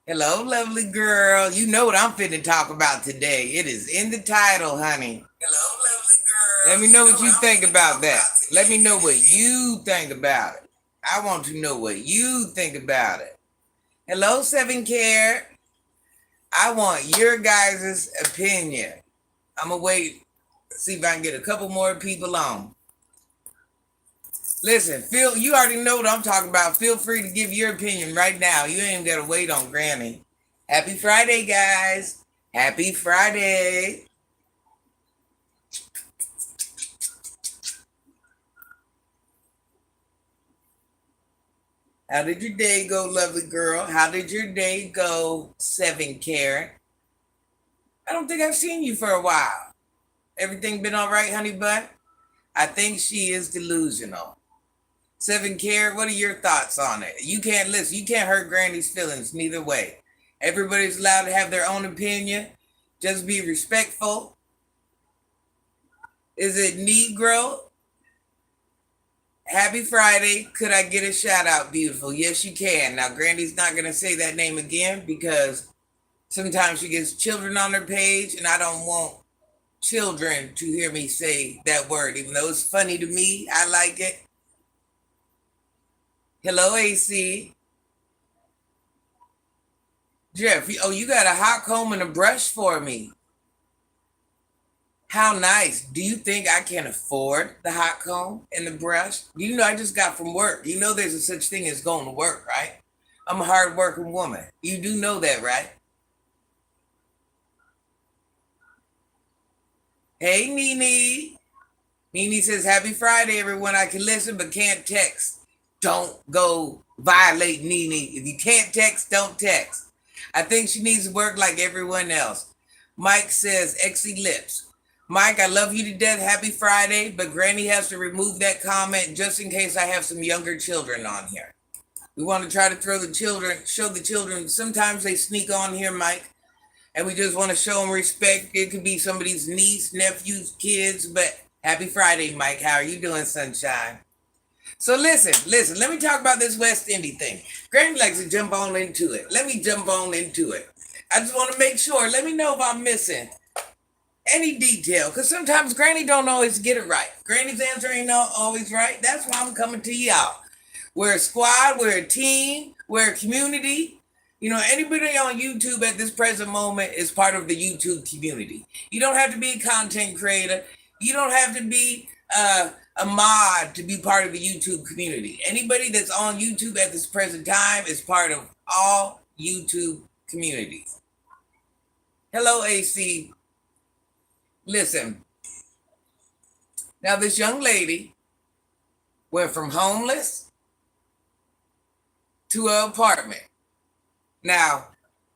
Hello, lovely girl. You know what I'm finna talk about today. It is in the title, honey. Hello, lovely girl. Let me know what you think about that. Let me know what you think about it. I want to know what you think about it. Hello, Seven Care. I want your guys' opinion. I'm gonna wait, see if I can get a couple more people on. Listen, Phil, you already know what I'm talking about. Feel free to give your opinion right now. You ain't gotta wait on Granny. Happy Friday, guys. Happy Friday. How did your day go, lovely girl? How did your day go, Seven Carat? I don't think I've seen you for a while. Everything been all right, honey bun? I think she is delusional. Seven Carat, what are your thoughts on it? You can't listen. You can't hurt Granny's feelings neither way. Everybody's allowed to have their own opinion. Just be respectful. Is it Negro? Happy Friday. Could I get a shout out, beautiful? Yes, you can. Now, Granny's not going to say that name again because sometimes she gets children on her page, and I don't want children to hear me say that word, even though it's funny to me. I like it. Hello, AC. Jeff, oh, you got a hot comb and a brush for me. How nice. Do you think I can afford the hot comb and the brush? You know, I just got from work. You know, there's a such thing as going to work, right? I'm a hard-working woman. You do know that, right? Hey, Nene. Nene says, Happy Friday, everyone. I can listen but can't text. Don't go violate Nene. If you can't text, don't text. I think she needs to work like everyone else. Mike says, Exy lips. Mike, I love you to death. Happy Friday, but Granny has to remove that comment just in case I have some younger children on here. We want to try to show the children. Sometimes they sneak on here, Mike, and we just want to show them respect. It could be somebody's niece, nephews, kids, but happy Friday, Mike. How are you doing, sunshine? So listen, let me talk about this West Indy thing. Granny likes to jump on into it. Let me jump on into it. I just want to make sure. Let me know if I'm missing any detail, because sometimes Granny don't always get it right. Granny's answer ain't always right. That's why I'm coming to y'all. We're a squad, we're a team, we're a community. You know, anybody on YouTube at this present moment is part of the YouTube community. You don't have to be a content creator. You don't have to be a mod to be part of the YouTube community. Anybody that's on YouTube at this present time is part of all YouTube communities. Hello, AC. Listen, now this young lady went from homeless to an apartment. Now,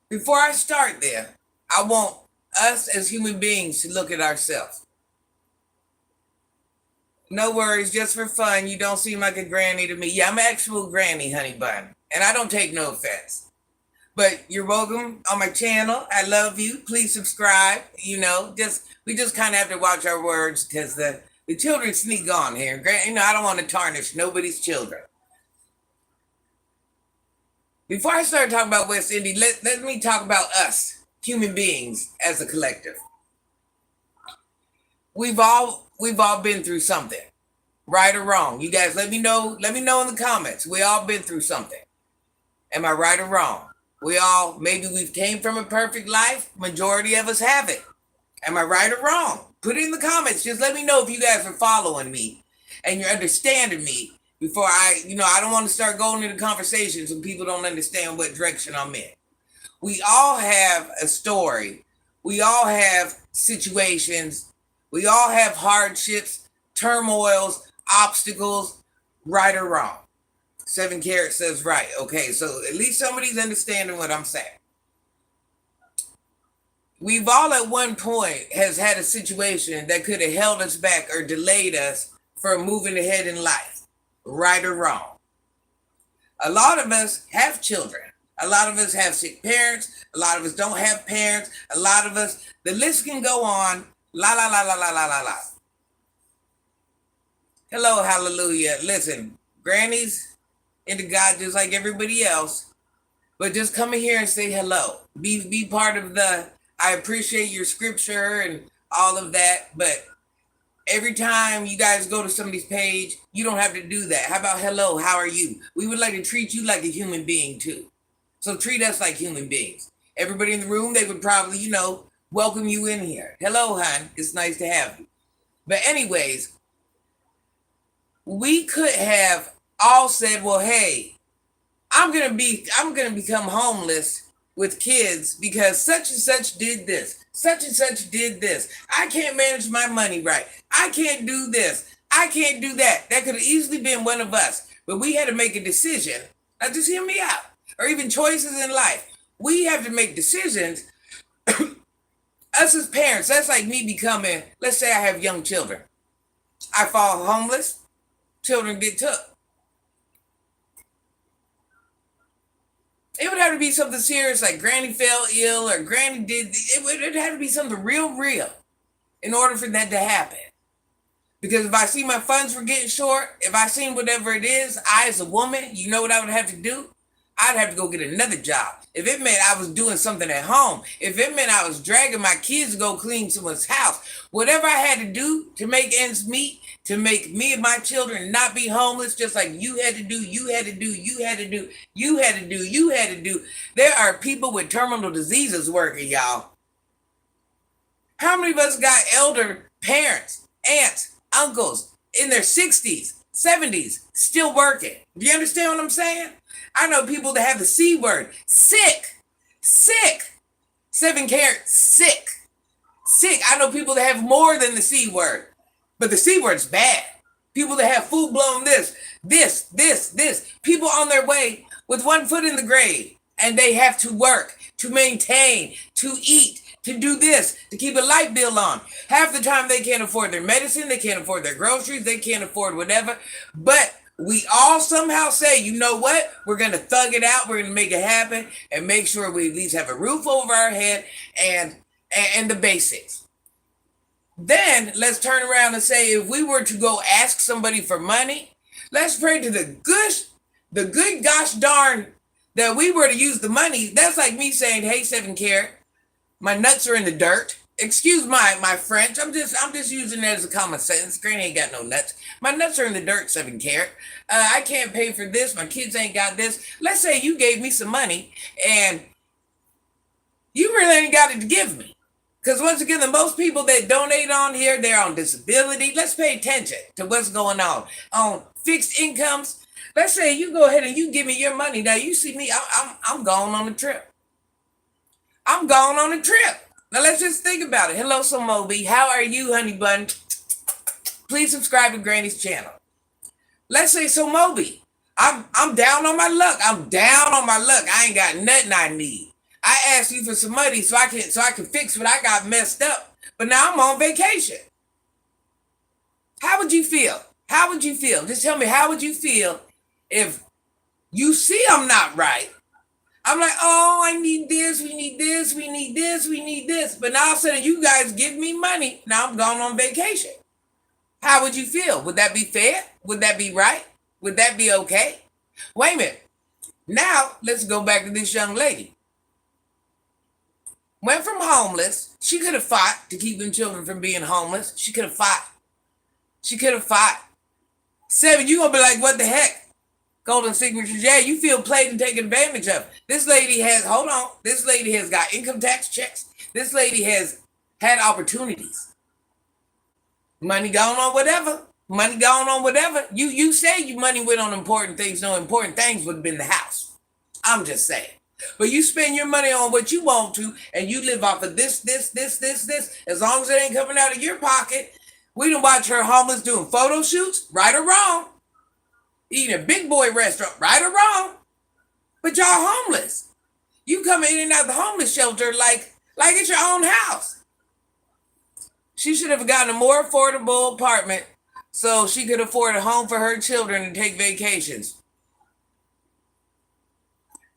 before I start there, I want us as human beings to look at ourselves. No worries, just for fun. You don't seem like a granny to me. Yeah, I'm an actual granny, honey bun, and I don't take no offense. But you're welcome on my channel. I love you. Please subscribe. You know, we just kind of have to watch our words because the children sneak on here. You know, I don't want to tarnish nobody's children. Before I start talking about West Indy, let me talk about us, human beings, as a collective. We've all been through something, right or wrong. You guys let me know in the comments. We all been through something. Am I right or wrong? Maybe we've came from a perfect life. Majority of us have it. Am I right or wrong? Put it in the comments. Just let me know if you guys are following me and you're understanding me before I don't want to start going into conversations when people don't understand what direction I'm in. We all have a story. We all have situations. We all have hardships, turmoils, obstacles, right or wrong. Seven Carat says right. Okay, so at least somebody's understanding what I'm saying. We've all at one point has had a situation that could have held us back or delayed us from moving ahead in life, right or wrong. A lot of us have children. A lot of us have sick parents. A lot of us don't have parents. A lot of us, the list can go on. La la la la la la la la. Hello, hallelujah. Listen, Granny's into God just like everybody else. but just come in here and say hello. Be part of the. I appreciate your scripture and all of that, but every time you guys go to somebody's page, you don't have to do that. How about hello? How are you? We would like to treat you like a human being too. So treat us like human beings. Everybody in the room, they would probably, welcome you in here. Hello, hon. It's nice to have you. But anyways, we could have all said, well, hey, I'm gonna become homeless with kids because such and such did this. Such and such did this. I can't manage my money right. I can't do this. I can't do that. That could have easily been one of us. But we had to make a decision. Now just hear me out. Or even choices in life. We have to make decisions. Us as parents, that's like me becoming, let's say I have young children. I fall homeless. Children get took. It would have to be something serious like Granny fell ill or Granny did. It would have to be something real in order for that to happen. Because if I see my funds were getting short, if I seen whatever it is, I as a woman, you know what I would have to do? I'd have to go get another job. If it meant I was doing something at home, if it meant I was dragging my kids to go clean someone's house, whatever I had to do to make ends meet, to make me and my children not be homeless, just like you had to do, you had to do, you had to do, you had to do, you had to do. There are people with terminal diseases working, y'all. How many of us got elder parents, aunts, uncles in their 60s, 70s, still working? Do you understand what I'm saying? I know people that have the C word, sick, 7 carat, sick. I know people that have more than the C word, but the C word's bad. People that have full blown this. People on their way with one foot in the grave, and they have to work, to maintain, to eat, to do this, to keep a light bill on. Half the time they can't afford their medicine, they can't afford their groceries, they can't afford whatever, but we all somehow say, you know what? We're going to thug it out. We're going to make it happen and make sure we at least have a roof over our head and the basics. Then let's turn around and say, if we were to go ask somebody for money, let's pray to the good gosh darn that we were to use the money. That's like me saying, hey, 7 carat, my nuts are in the dirt. Excuse my French. I'm just using that as a common sentence. Granny ain't got no nuts. My nuts are in the dirt, 7 carat. I can't pay for this. My kids ain't got this. Let's say you gave me some money and you really ain't got it to give me. Because once again, the most people that donate on here, they're on disability. Let's pay attention to what's going on fixed incomes. Let's say you go ahead and you give me your money. Now you see me, I'm going on a trip. I'm going on a trip. Now let's just think about it. Hello, Somobi. How are you, honey bun? Please subscribe to Granny's channel. Let's say Somobi. I'm down on my luck. I ain't got nothing I need. I asked you for some money so I can fix what I got messed up. But now I'm on vacation. How would you feel? Just tell me, how would you feel if you see I'm not right? I'm like, oh, I need this, we need this. But now all of a sudden you guys give me money. Now I'm going on vacation. How would you feel? Would that be fair? Would that be right? Would that be okay? Wait a minute. Now let's go back to this young lady. Went from homeless. She could have fought to keep them children from being homeless. She could have fought. 7, you gonna be like, what the heck? Golden signatures, yeah, you feel played and taken advantage of. This lady has got income tax checks. This lady has had opportunities. Money gone on whatever. You say your money went on important things. No, important things would have been the house. I'm just saying. But you spend your money on what you want to, and you live off of this. As long as it ain't coming out of your pocket. We done watch her homeless doing photo shoots, right or wrong. Eating a big boy restaurant, right or wrong. But y'all homeless. You come in and out the homeless shelter like it's your own house. She should have gotten a more affordable apartment so she could afford a home for her children and take vacations.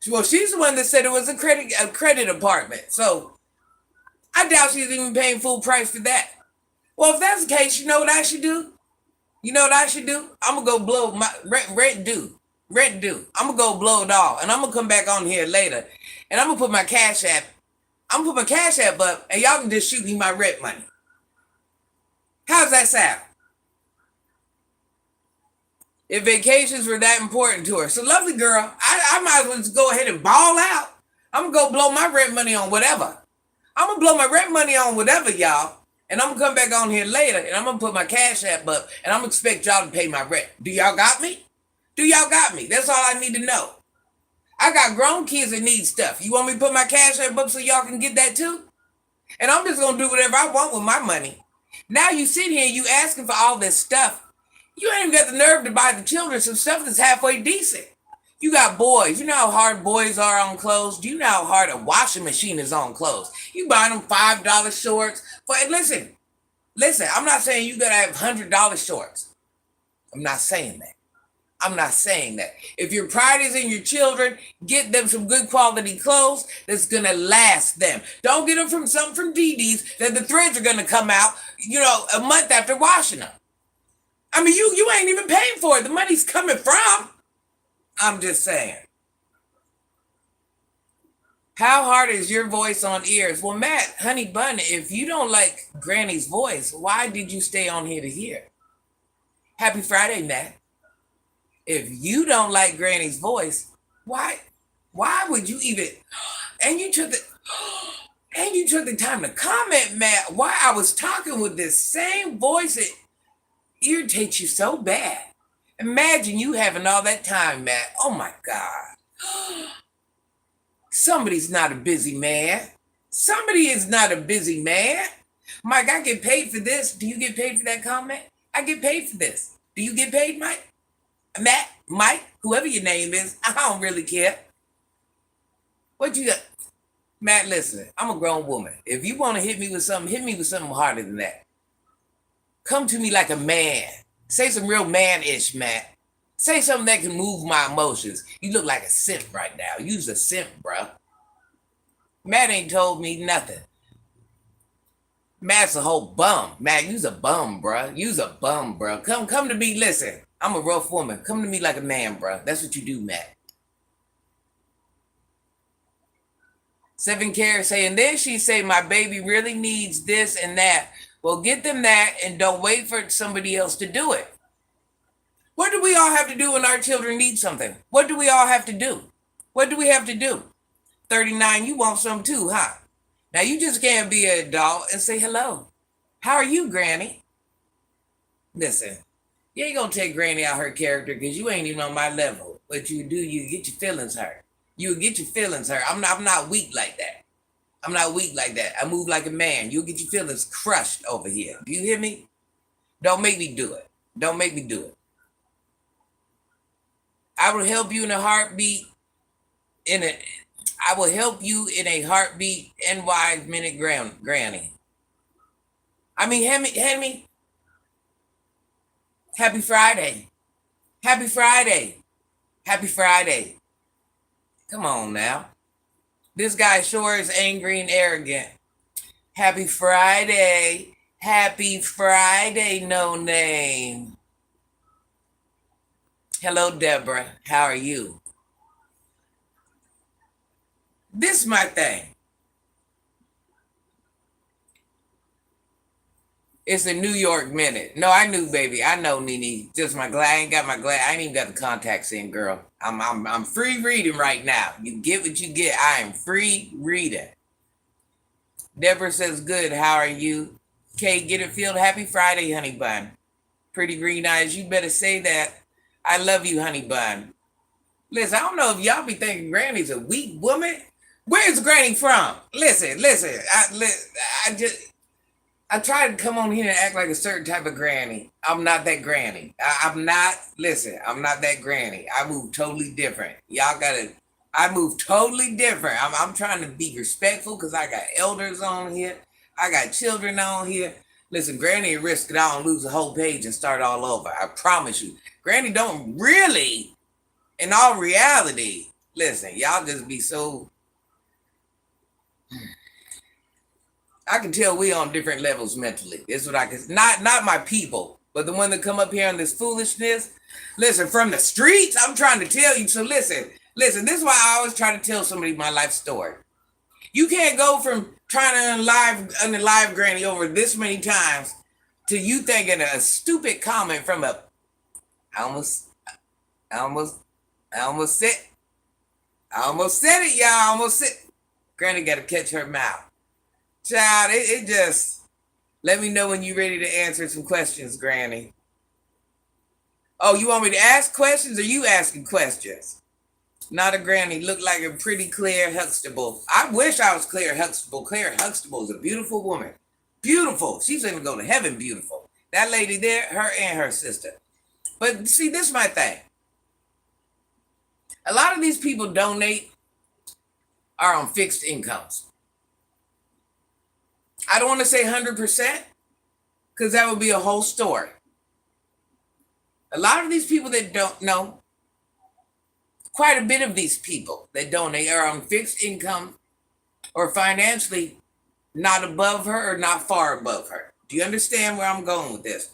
Well, she's the one that said it was a credit apartment. So I doubt she's even paying full price for that. Well, if that's the case, you know what I should do? I'm going to go blow my rent due. Rent due. I'm gonna go blow it all, and I'm gonna come back on here later, and I'm gonna put my cash app. I'm gonna put my cash app up, and y'all can just shoot me my rent money. How's that sound? If vacations were that important to her, so lovely girl, I might as well just go ahead and ball out. I'm gonna go blow my rent money on whatever. I'm gonna blow my rent money on whatever, y'all. And I'm gonna come back on here later, and I'm gonna put my cash app up, and I'm gonna expect y'all to pay my rent. Do y'all got me? Do y'all got me? That's all I need to know. I got grown kids that need stuff. You want me to put my cash app up so y'all can get that too? And I'm just gonna do whatever I want with my money. Now you sit here and you asking for all this stuff. You ain't even got the nerve to buy the children some stuff that's halfway decent. You got boys. You know how hard boys are on clothes? Do you know how hard a washing machine is on clothes? You buy them $5 shorts. But listen, I'm not saying you gotta have $100 shorts. I'm not saying that. I'm not saying that. If your pride is in your children, get them some good quality clothes that's gonna last them. Don't get them from something from DD's that the threads are gonna come out, a month after washing them. I mean, you ain't even paying for it. The money's coming from. I'm just saying. How hard is your voice on ears? Well, Matt, honey bun, if you don't like Granny's voice, why did you stay on here to hear? Happy Friday, Matt. If you don't like Granny's voice, why would you even? And you took the time to comment, Matt. Why I was talking with this same voice that irritates you so bad. Imagine you having all that time, Matt. Oh my God. Somebody's not a busy man. Somebody is not a busy man. Mike, I get paid for this. Do you get paid for that comment? I get paid for this. Do you get paid, Mike? Matt, Mike, whoever your name is, I don't really care. What you got? Matt, listen, I'm a grown woman. If you want to hit me with something harder than that. Come to me like a man. Say some real man-ish, Matt. Say something that can move my emotions. You look like a simp right now. You's a simp, bruh. Matt ain't told me nothing. Matt's a whole bum. Matt, you's a bum, bruh. You's a bum, bruh. Come to me, listen. I'm a rough woman. Come to me like a man, bruh. That's what you do, Matt. 7K saying, then she say, my baby really needs this and that. Well, get them that and don't wait for somebody else to do it. What do we all have to do when our children need something? What do we all have to do? What do we have to do? 39, you want some too, huh? Now, you just can't be an adult and say hello. How are you, Granny? Listen, you ain't gonna take Granny out her character because you ain't even on my level. But you do, you get your feelings hurt. You get your feelings hurt. I'm not weak like that. I'm not weak like that. I move like a man. You'll get your feelings crushed over here. Do you hear me? Don't make me do it. Don't make me do it. I will help you in a heartbeat. I will help you in a heartbeat. NY minute Granny. I mean, hand me. Happy Friday. Happy Friday. Happy Friday. Come on now. This guy sure is angry and arrogant. Happy Friday. Happy Friday, no name. Hello, Deborah. How are you? This is my thing. It's a New York minute. No, I knew, baby. I know, Nene. Just my glass. I ain't got my glass. I ain't even got the contacts in, girl. I'm free reading right now. You get what you get. I am free reading. Deborah says, good. How are you? Kay, get it filled. Happy Friday, honey bun. Pretty green eyes. You better say that. I love you, honey bun. Listen, I don't know if y'all be thinking Granny's a weak woman. Where's Granny from? Listen. I try to come on here and act like a certain type of granny. I'm not that granny. I'm not that granny. I move totally different. I move totally different. I'm trying to be respectful because I got elders on here. I got children on here. Listen, Granny risk it all and lose the whole page and start all over. I promise you. Granny don't really, in all reality, listen, y'all just be so... I can tell we on different levels mentally. It's what I can... Not my people. But the one that come up here on this foolishness, listen, from the streets, I'm trying to tell you. So listen, this is why I always try to tell somebody my life story. You can't go from trying to unalive Granny over this many times to you thinking a stupid comment from a, I almost said it, y'all. I almost said, Granny got to catch her mouth. Child, it just, let me know when you're ready to answer some questions, Granny. Oh, you want me to ask questions or you asking questions? Not a Granny. Look like a pretty Claire Huxtable. I wish I was Claire Huxtable. Claire Huxtable is a beautiful woman. Beautiful. She's going to go to heaven beautiful. That lady there, her and her sister. But see, this is my thing. A lot of these people donate are on fixed incomes. I don't want to say 100% because that would be a whole story. A lot of these people that don't know, quite a bit of these people that donate are on fixed income or financially not above her or not far above her. Do you understand where I'm going with this?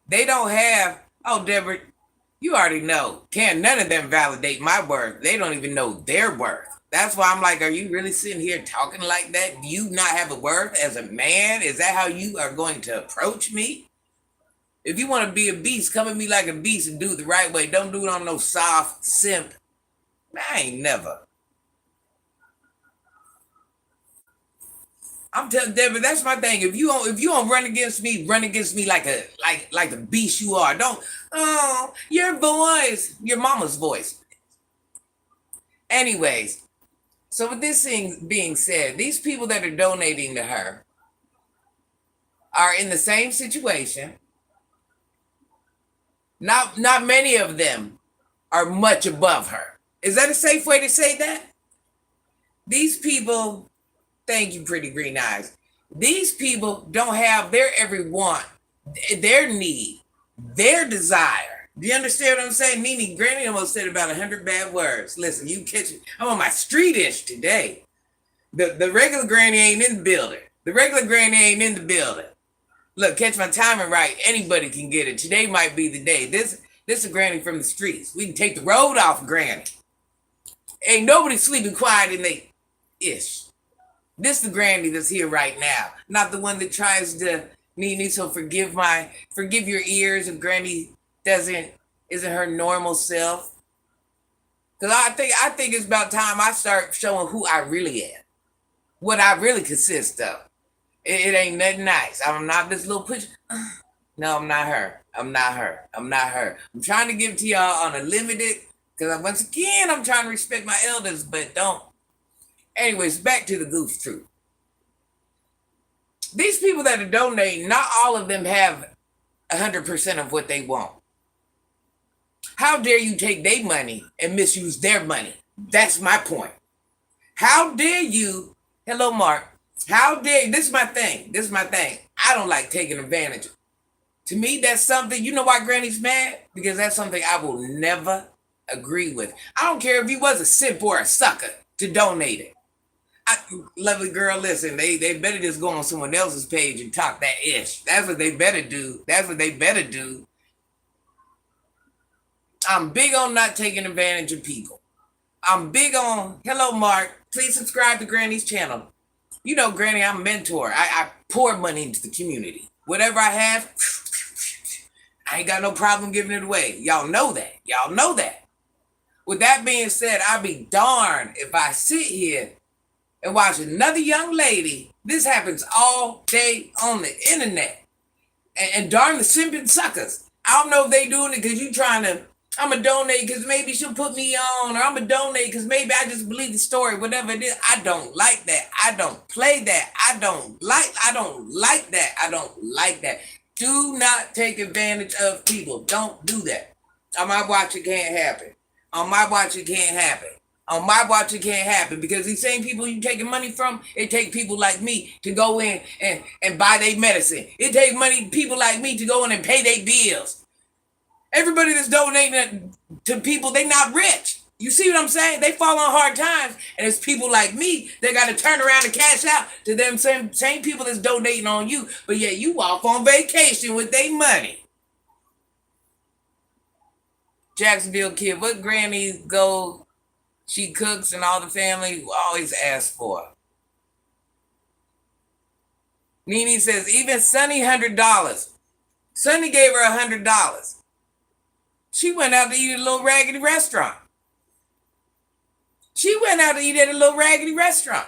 They don't have, oh, Deborah, you already know. Can't none of them validate my worth. They don't even know their worth. That's why I'm like, are you really sitting here talking like that? Do you not have a worth as a man? Is that how you are going to approach me? If you want to be a beast, come at me like a beast and do it the right way. Don't do it on no soft simp. I ain't never. I'm telling Deborah, that's my thing. If you don't run against me like a beast you are. Don't, oh, your voice, your mama's voice. Anyways, so with this thing being said, these people that are donating to her are in the same situation. Not many of them are much above her. Is that a safe way to say that? These people, thank you, pretty green eyes. These people don't have their every want, their need, their desire. Do you understand what I'm saying? Nene, Granny almost said about 100 bad words. Listen, you catch it. I'm on my streetish today. The regular Granny ain't in the building. The regular Granny ain't in the building. Look, catch my timing right. Anybody can get it. Today might be the day. This is a Granny from the streets. We can take the road off Granny. Ain't nobody sleeping quiet in they ish. This is the Granny that's here right now. Not the one that tries to, Nene, so forgive your ears if Granny isn't her normal self. Because I think it's about time I start showing who I really am. What I really consist of. It ain't nothing nice. I'm not this little push. No, I'm not her. I'm I'm trying to give to y'all on a limited, because once again, I'm trying to respect my elders, but don't. Anyways, back to the goof truth. These people that are donating, not all of them have 100% of what they want. How dare you take their money and misuse their money? That's my point. How dare you, hello, Mark. How dare, this is my thing. I don't like taking advantage. To me, that's something, you know why Granny's mad? Because that's something I will never agree with. I don't care if he was a simp or a sucker to donate it. Lovely girl, listen, they better just go on someone else's page and talk that ish. That's what they better do. I'm big on not taking advantage of people. I'm big on, hello, Mark, please subscribe to Granny's channel. You know, Granny, I'm a mentor. I pour money into the community. Whatever I have, I ain't got no problem giving it away. Y'all know that. With that being said, I'll be darned if I sit here and watch another young lady. This happens all day on the internet. And darn the simping suckers. I don't know if they doing it because you trying to, I'm going to donate because maybe she'll put me on, or I'm going to donate because maybe I just believe the story, whatever it is. I don't like that. I don't play that. I don't like that. Do not take advantage of people. Don't do that. On my watch, it can't happen. Because these same people you taking money from, it take people like me to go in and buy their medicine. It take people like me to go in and pay their bills. Everybody that's donating to people, they not rich. You see what I'm saying? They fall on hard times, and it's people like me that got to turn around and cash out to them same people that's donating on you, but yet you off on vacation with their money. Jacksonville kid, what granny go she cooks and all the family always ask for? Nene says, even Sonny $100. Sonny gave her $100. She went out to eat at a little raggedy restaurant. She went out to eat at a little raggedy restaurant.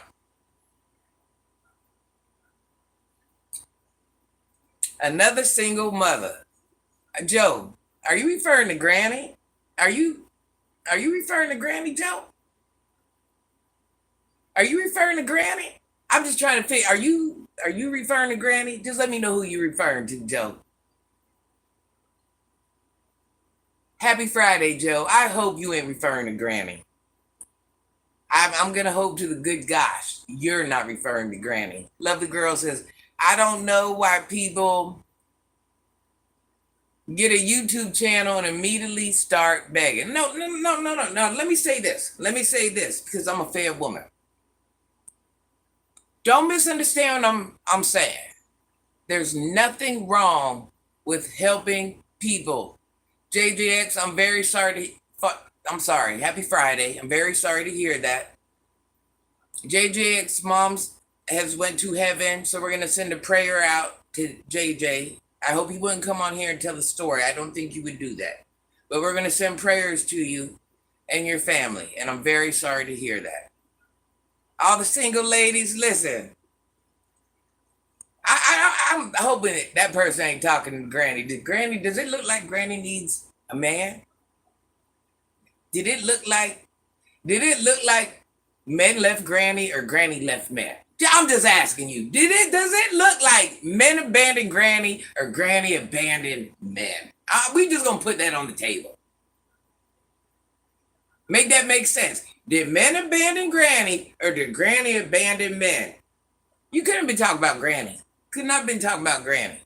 Another single mother. Joe, are you referring to Granny? Are you referring to Granny, Joe? Are you referring to Granny? I'm just trying to figure. Are you referring to Granny? Just let me know who you're referring to, Joe. Happy Friday, Joe. I hope you ain't referring to Granny. I'm gonna hope to the good gosh you're not referring to Granny. Lovely girl says, I don't know why people get a YouTube channel and immediately start begging. No. Let me say this because I'm a fair woman. Don't misunderstand what I'm saying. There's nothing wrong with helping people. JJX, I'm very sorry I'm sorry. Happy Friday. I'm very sorry to hear that. JJX mom's has went to heaven, so we're going to send a prayer out to JJ. I hope you wouldn't come on here and tell the story. I don't think you would do that. But we're going to send prayers to you and your family, and I'm very sorry to hear that. All the single ladies, listen. I'm hoping that person ain't talking to Granny. Does it look like Granny needs a man? Did it look like men left Granny or Granny left men? I'm just asking you. Does it look like men abandoned Granny or Granny abandoned men? We just gonna put that on the table. Make that make sense. Did men abandon Granny or did Granny abandon men? You couldn't be talking about Granny. Could not have been talking about Granny.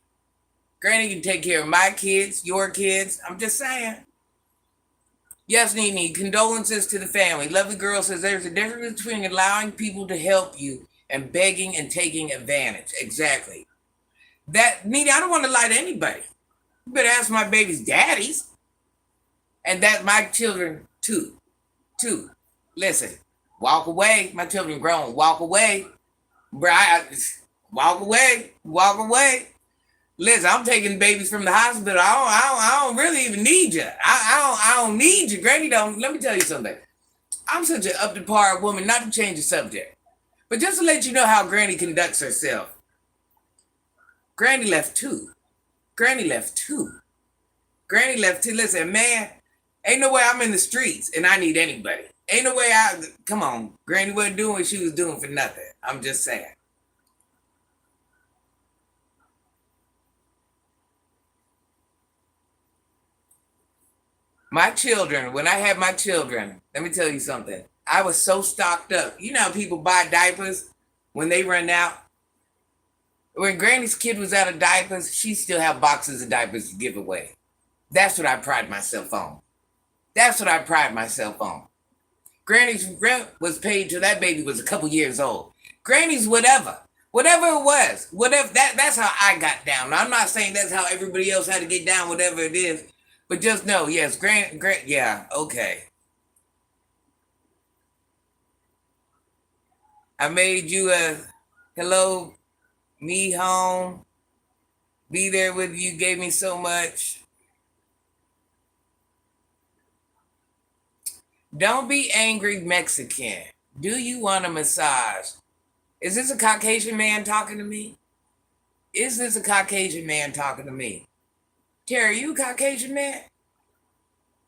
Granny can take care of my kids, your kids. I'm just saying. Yes, Nene, condolences to the family. Lovely girl says there's a difference between allowing people to help you and begging and taking advantage. Exactly. That, Nene, I don't want to lie to anybody. You better ask my baby's daddies. And that my children too. Listen, walk away. My children grown. Walk away. Walk away. Listen, I'm taking babies from the hospital. I don't really even need you. I don't need you. Granny don't. Let me tell you something. I'm such an up to par woman, not to change the subject, but just to let you know how Granny conducts herself. Granny left two. Listen, man, ain't no way I'm in the streets and I need anybody. Ain't no way come on. Granny wasn't doing what she was doing for nothing. I'm just saying. My children, when I had my children, let me tell you something. I was so stocked up. You know how people buy diapers when they run out? When Granny's kid was out of diapers, she still had boxes of diapers to give away. That's what I pride myself on. Granny's rent was paid till that baby was a couple years old. Granny's whatever it was, that's how I got down. Now, I'm not saying that's how everybody else had to get down, whatever it is. But just know, yes, yeah, okay. I made you a hello, me home, be there with you, gave me so much. Don't be angry, Mexican. Do you want a massage? Is this a Caucasian man talking to me? Terry, are you a Caucasian man?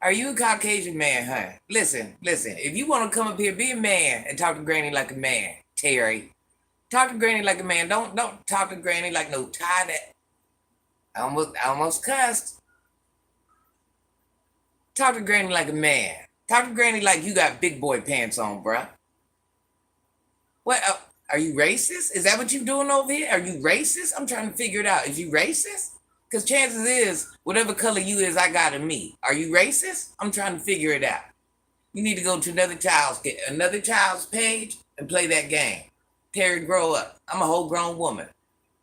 Are you a Caucasian man, huh? Listen. If you want to come up here, be a man and talk to Granny like a man, Terry. Talk to Granny like a man. Don't talk to Granny like no tie that. I almost cussed. Talk to Granny like a man. Talk to Granny like you got big boy pants on, bruh. What? Are you racist? Is that what you doing over here? Are you racist? I'm trying to figure it out. Is you racist? Because chances is, whatever color you is, I got in me. Are you racist? I'm trying to figure it out. You need to go to another child's page and play that game. Terry, grow up. I'm a whole grown woman.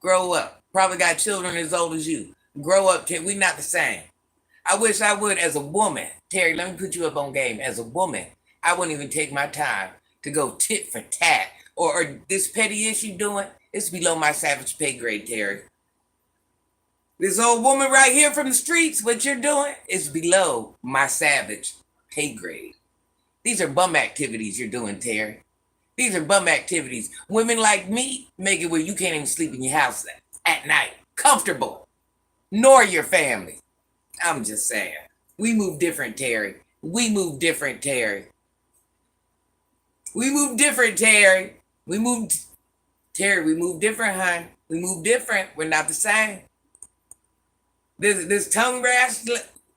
Grow up. Probably got children as old as you. Grow up, Terry. We not the same. I wish I would as a woman. Terry, let me put you up on game. As a woman, I wouldn't even take my time to go tit for tat. Or this petty issue doing, it's below my savage pay grade, Terry. This old woman right here from the streets, what you're doing is below my savage pay grade. These are bum activities you're doing, Terry. These are bum activities. Women like me make it where you can't even sleep in your house at night. Comfortable. Nor your family. I'm just saying. We move different, Terry. We move different, Terry. We move different, Terry. We move different, hon. We move different. We're not the same. This tongue rash,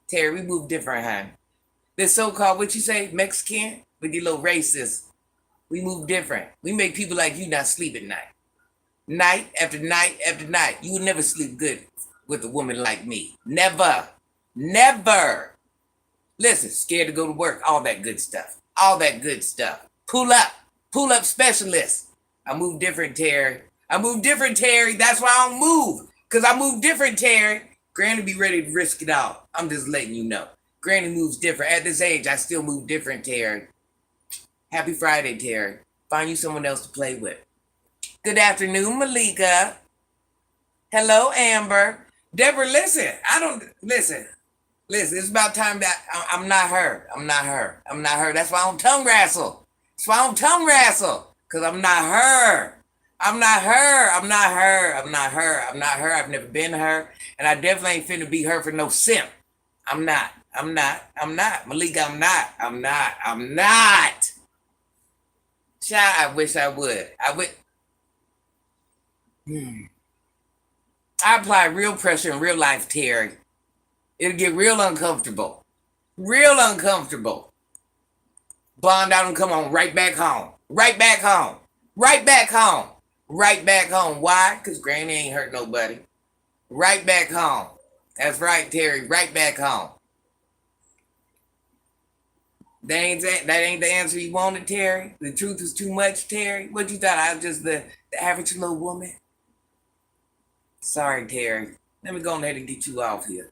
Terry, we move different, hon. This so-called, what you say, Mexican, with your little racist. We move different. We make people like you not sleep at night. Night after night after night. You will never sleep good with a woman like me. Never. Never. Listen, scared to go to work. All that good stuff. All that good stuff. Pull up. Pull up specialist. I move different, Terry. I move different, Terry. That's why I don't move. Because I move different, Terry. Granny be ready to risk it all. I'm just letting you know. Granny moves different. At this age, I still move different, Terry. Happy Friday, Terry. Find you someone else to play with. Good Malika. Hello, Amber. Deborah, listen. Listen. It's about time that I'm not her. I'm not her. That's why I don't tongue wrestle. Because I'm not her. I'm not her. I've never been her. And I definitely ain't finna be her for no simp. I'm not. Malika, I'm not. Child, I wish I would. I apply real pressure in real life, Terry. It'll get real uncomfortable. Bond out and come on right back home. Right back home. Why? Because Granny ain't hurt nobody. Right back home. That's right, Terry. Right back home. That ain't the answer you wanted, Terry. The truth is too much, Terry. What you thought I was just the average little woman? Sorry, Terry. Let me go ahead and get you off here.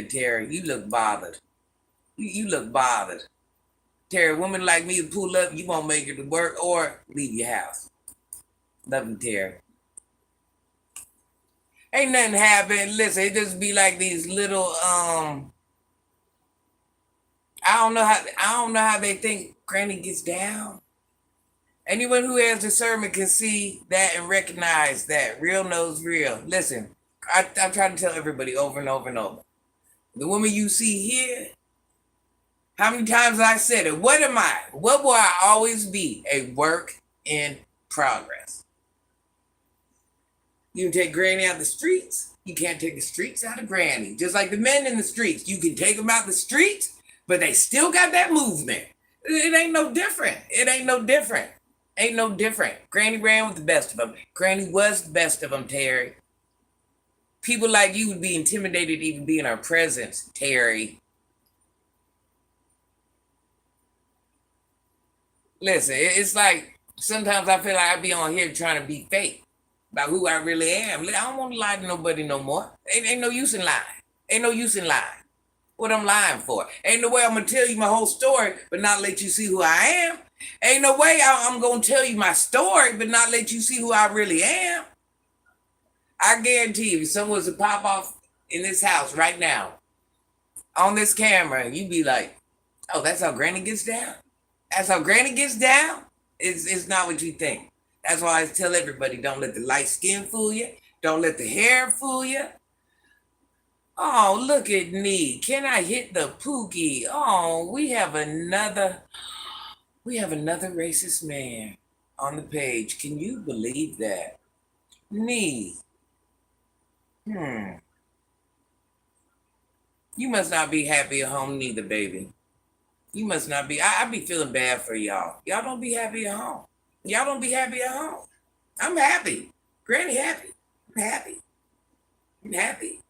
Terry. You look bothered. You look bothered. Terry, a woman like me to pull up, you won't make it to work or leave your house. Love you, Terry. Ain't nothing happen. Listen, it just be like these little I don't know how they think Granny gets down. Anyone who has discernment can see that and recognize that. Real knows real. Listen, I try to tell everybody over and over and over. The woman you see here, how many times I said it? What am I? What will I always be? A work in progress. You can take Granny out the streets. You can't take the streets out of Granny. Just like the men in the streets. You can take them out the streets, but they still got that movement. It ain't no different. Granny ran with the best of them. Granny was the best of them, Terry. People like you would be intimidated to even be in her presence, Terry. Listen, it's like sometimes I feel like I be on here trying to be fake about who I really am. I don't want to lie to nobody no more. Ain't no use in lying. What I'm lying for? Ain't no way I'm going to tell you my whole story but not let you see who I am. Ain't no way I'm going to tell you my story but not let you see who I really am. I guarantee you, if someone was to pop off in this house right now on this camera, you'd be like, oh, that's how Granny gets down? That's how Granny gets down? It's not what you think. That's why I tell everybody, don't let the light skin fool you. Don't let the hair fool you. Oh, look at me. Can I hit the pookie? Oh, we have another racist man on the page. Can you believe that? Nee. You must not be happy at home neither, baby. You must not be. I be feeling bad for y'all. Y'all don't be happy at home. I'm happy. Granny happy. I'm happy.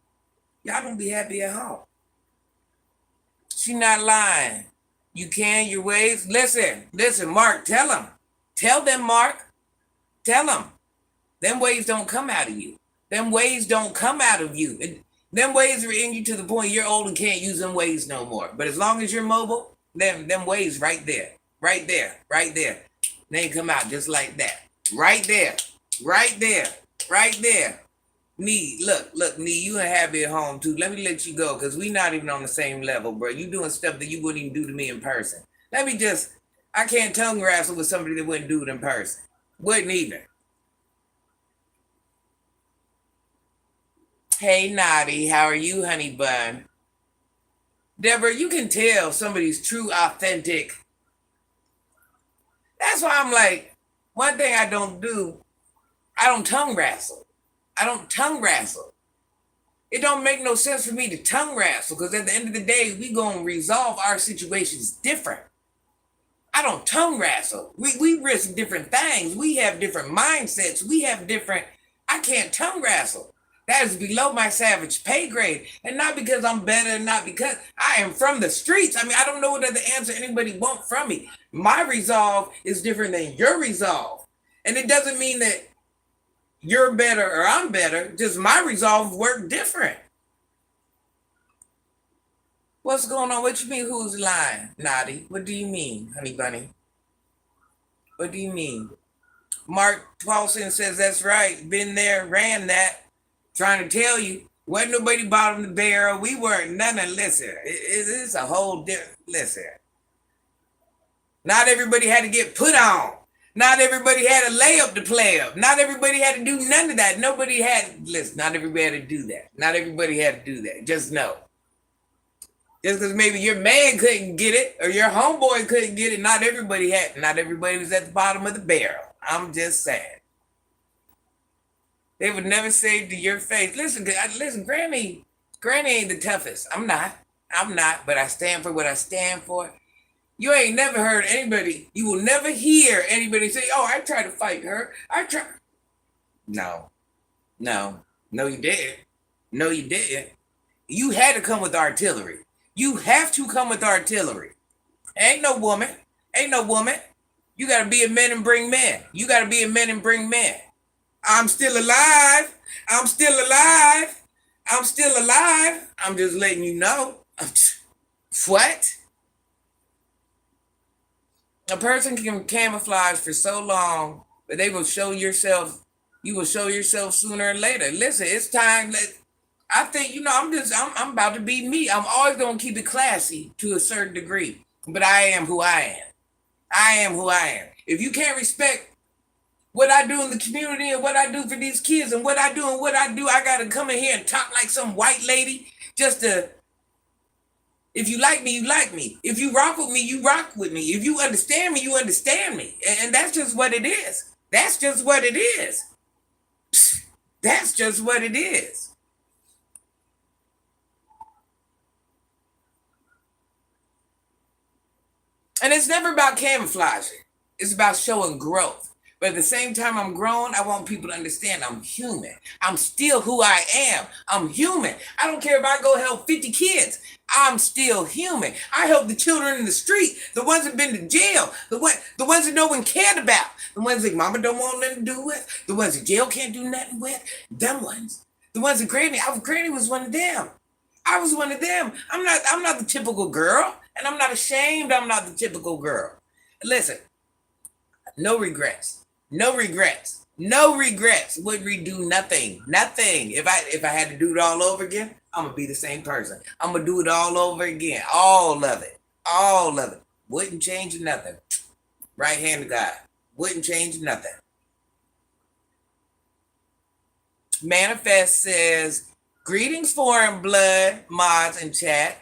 Y'all don't be happy at home. She not lying. You can, your ways. Listen, Mark, tell them. Tell them, Mark. Tell them. Them ways don't come out of you. Them ways don't come out of you. Them ways are in you to the point you're old and can't use them ways no more. But as long as you're mobile, them ways right there. Right there. Right there. They come out just like that. Right there. Right there. Right there. Nee, look, Nee, you ain't happy at home too. Let me let you go, because we not even on the same level, bro. You doing stuff that you wouldn't even do to me in person. I can't tongue wrestle with somebody that wouldn't do it in person. Wouldn't even. Hey, Naughty, how are you, honey bun? Deborah, you can tell somebody's true, authentic. That's why I'm like, one thing I don't do, I don't tongue wrestle. I don't tongue wrestle. It don't make no sense for me to tongue wrestle, because at the end of the day, we gonna resolve our situations different. I don't tongue wrestle. We risk different things. We have different mindsets. I can't tongue wrestle. That is below my savage pay grade. And not because I'm better, not because I am from the streets. I mean, I don't know what other answer anybody want from me. My resolve is different than your resolve. And it doesn't mean that you're better or I'm better. Just my resolve work different. What's going on? What you mean who's lying, Naughty? What do you mean, honey bunny? What do you mean? Mark Paulson says that's right. Been there, ran that. Trying to tell you, wasn't nobody bottom the barrel. We weren't none of, listen, it's a whole different, listen. Not everybody had to get put on. Not everybody had a layup to play up. Not everybody had to do none of that. Not everybody had to do that. Not everybody had to do that. Just know. Just because maybe your man couldn't get it or your homeboy couldn't get it, not everybody was at the bottom of the barrel. I'm just saying. They would never say to your face, listen, Granny ain't the toughest. I'm not, but I stand for what I stand for. You ain't never heard anybody, you will never hear anybody say, oh, I tried to fight her. No, you didn't. No, you didn't. You had to come with artillery. You have to come with artillery. Ain't no woman. You got to be a man and bring men. I'm still alive. I'm just letting you know. What? A person can camouflage for so long, but you will show yourself sooner or later. Listen, it's time. I think, I'm about to be me. I'm always going to keep it classy to a certain degree, but I am who I am. If you can't respect what I do in the community and what I do for these kids and what I do, I got to come in here and talk like some white lady just to, if you like me, you like me. If you rock with me, you rock with me. If you understand me, you understand me. And that's just what it is. That's just what it is. And it's never about camouflaging. It's about showing growth. But at the same time I'm grown, I want people to understand I'm human. I'm still who I am. I'm human. I don't care if I go help 50 kids. I'm still human. I help the children in the street, the ones that been to jail, the ones that no one cared about, the ones that mama don't want nothing to do with, the ones that jail can't do nothing with, them ones. The ones that Granny was one of them. I was one of them. I'm not the typical girl, and I'm not ashamed I'm not the typical girl. Listen, no regrets. Would redo nothing. If I had to do it all over again, I'm gonna be the same person. I'm gonna do it all over again. All of it. Wouldn't change nothing. Right hand of God. Wouldn't change nothing. Manifest says, greetings, foreign blood, mods and chat.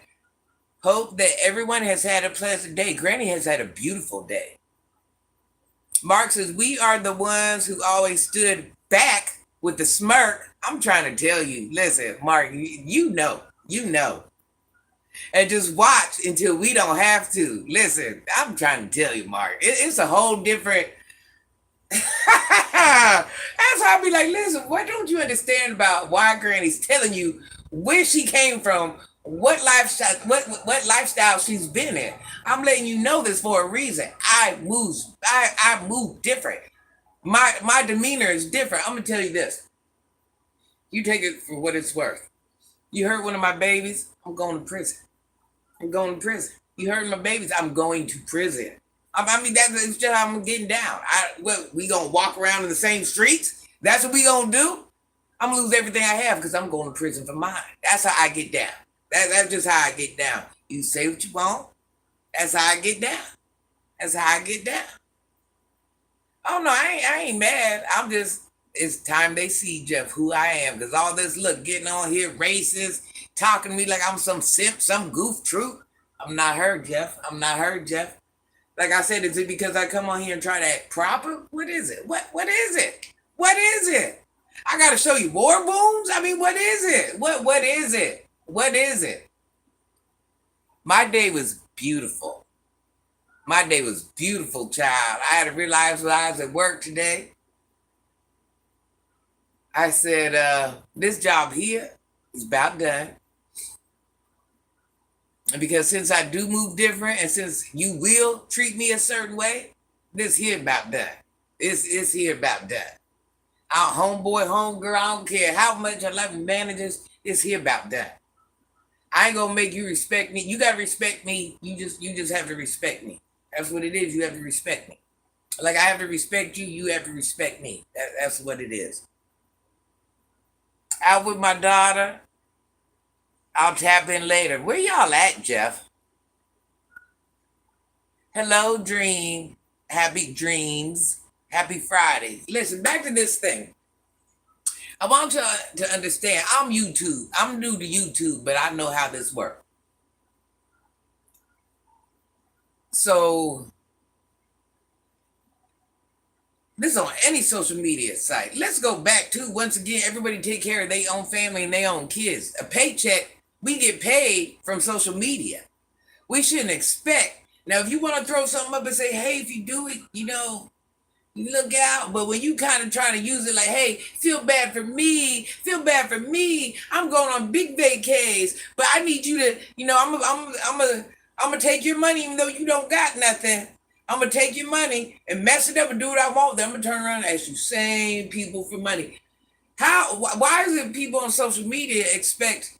Hope that everyone has had a pleasant day. Granny has had a beautiful day. Mark says, we are the ones who always stood back with the smirk. I'm trying to tell you, listen, Mark, you know. And just watch until we don't have to. Listen, I'm trying to tell you, Mark, it's a whole different. That's how I be like, listen, what don't you understand about why Granny's telling you where she came from, what lifestyle she's been in. I'm letting you know this for a reason. I move different. My demeanor is different. I'm gonna tell you this. You take it for what it's worth. You hurt one of my babies, I'm going to prison. I'm going to prison. You hurt my babies, I'm going to prison. I mean, that's just how I'm getting down. We gonna walk around in the same streets? That's what we gonna do? I'm gonna lose everything I have because I'm going to prison for mine. That's how I get down. That's just how I get down. You say what you want. That's how I get down. That's how I get down. Oh no, I ain't mad. I'm just, it's time they see, Jeff, who I am. Because all this, look, getting on here, racist, talking to me like I'm some simp, some goof troop. I'm not her, Jeff. I'm not her, Jeff. Like I said, is it because I come on here and try to act proper? What is it? What is it? What is it? I gotta show you war wounds? I mean, what is it? What is it? What is it? My day was beautiful. My day was beautiful, child. I had to realize when I was at work today. I said, this job here is about done. And because since I do move different and since you will treat me a certain way, this here about done. It's here about done. Our homeboy, homegirl, I don't care how much I love managers, it's here about done. I ain't gonna make you respect me. You gotta respect me. You just have to respect me. That's what it is. You have to respect me. Like I have to respect you, you have to respect me. That's what it is. Out with my daughter. I'll tap in later. Where y'all at, Jeff? Hello, Dream. Happy dreams. Happy Friday. Listen, back to this thing. I want you to understand, I'm YouTube. I'm new to YouTube, but I know how this works. So, this is on any social media site. Let's go back to, once again, everybody take care of their own family and their own kids. A paycheck, we get paid from social media. We shouldn't expect. Now, if you want to throw something up and say, hey, if you do it, you look out. But when you kind of try to use it like, hey, feel bad for me. I'm going on big vacays, but I need you to, I'm gonna take your money even though you don't got nothing. I'm gonna take your money and mess it up and do what I want. Then I'm gonna turn around and ask you same people for money. Why is it people on social media expect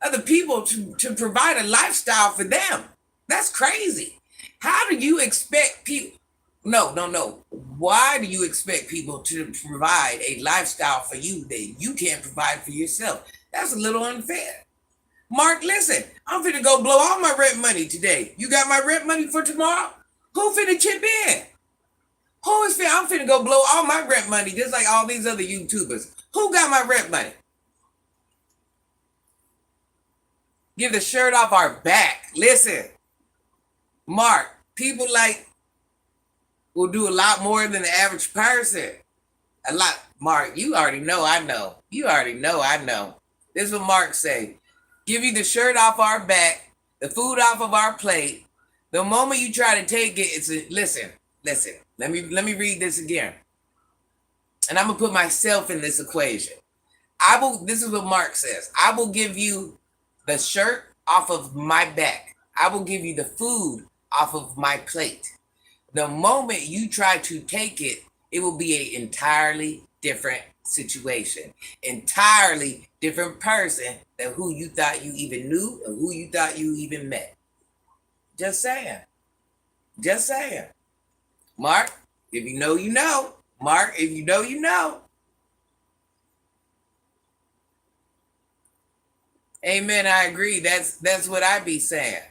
other people to provide a lifestyle for them? That's crazy. How do you expect people? No. Why do you expect people to provide a lifestyle for you that you can't provide for yourself? That's a little unfair. Mark, listen, I'm finna go blow all my rent money today. You got my rent money for tomorrow? Who finna chip in? I'm finna go blow all my rent money just like all these other YouTubers. Who got my rent money? Give the shirt off our back. Listen, Mark, people will do a lot more than the average person. A lot. Mark, you already know I know. This is what Mark say. Give you the shirt off our back, the food off of our plate. The moment you try to take it, listen. Let me read this again. And I'm gonna put myself in this equation. This is what Mark says. I will give you the shirt off of my back. I will give you the food off of my plate. The moment you try to take it, it will be an entirely different situation. Entirely different person than who you thought you even knew and who you thought you even met. Just saying. Mark, if you know, you know. Mark, if you know, you know. Amen, I agree. That's what I be saying.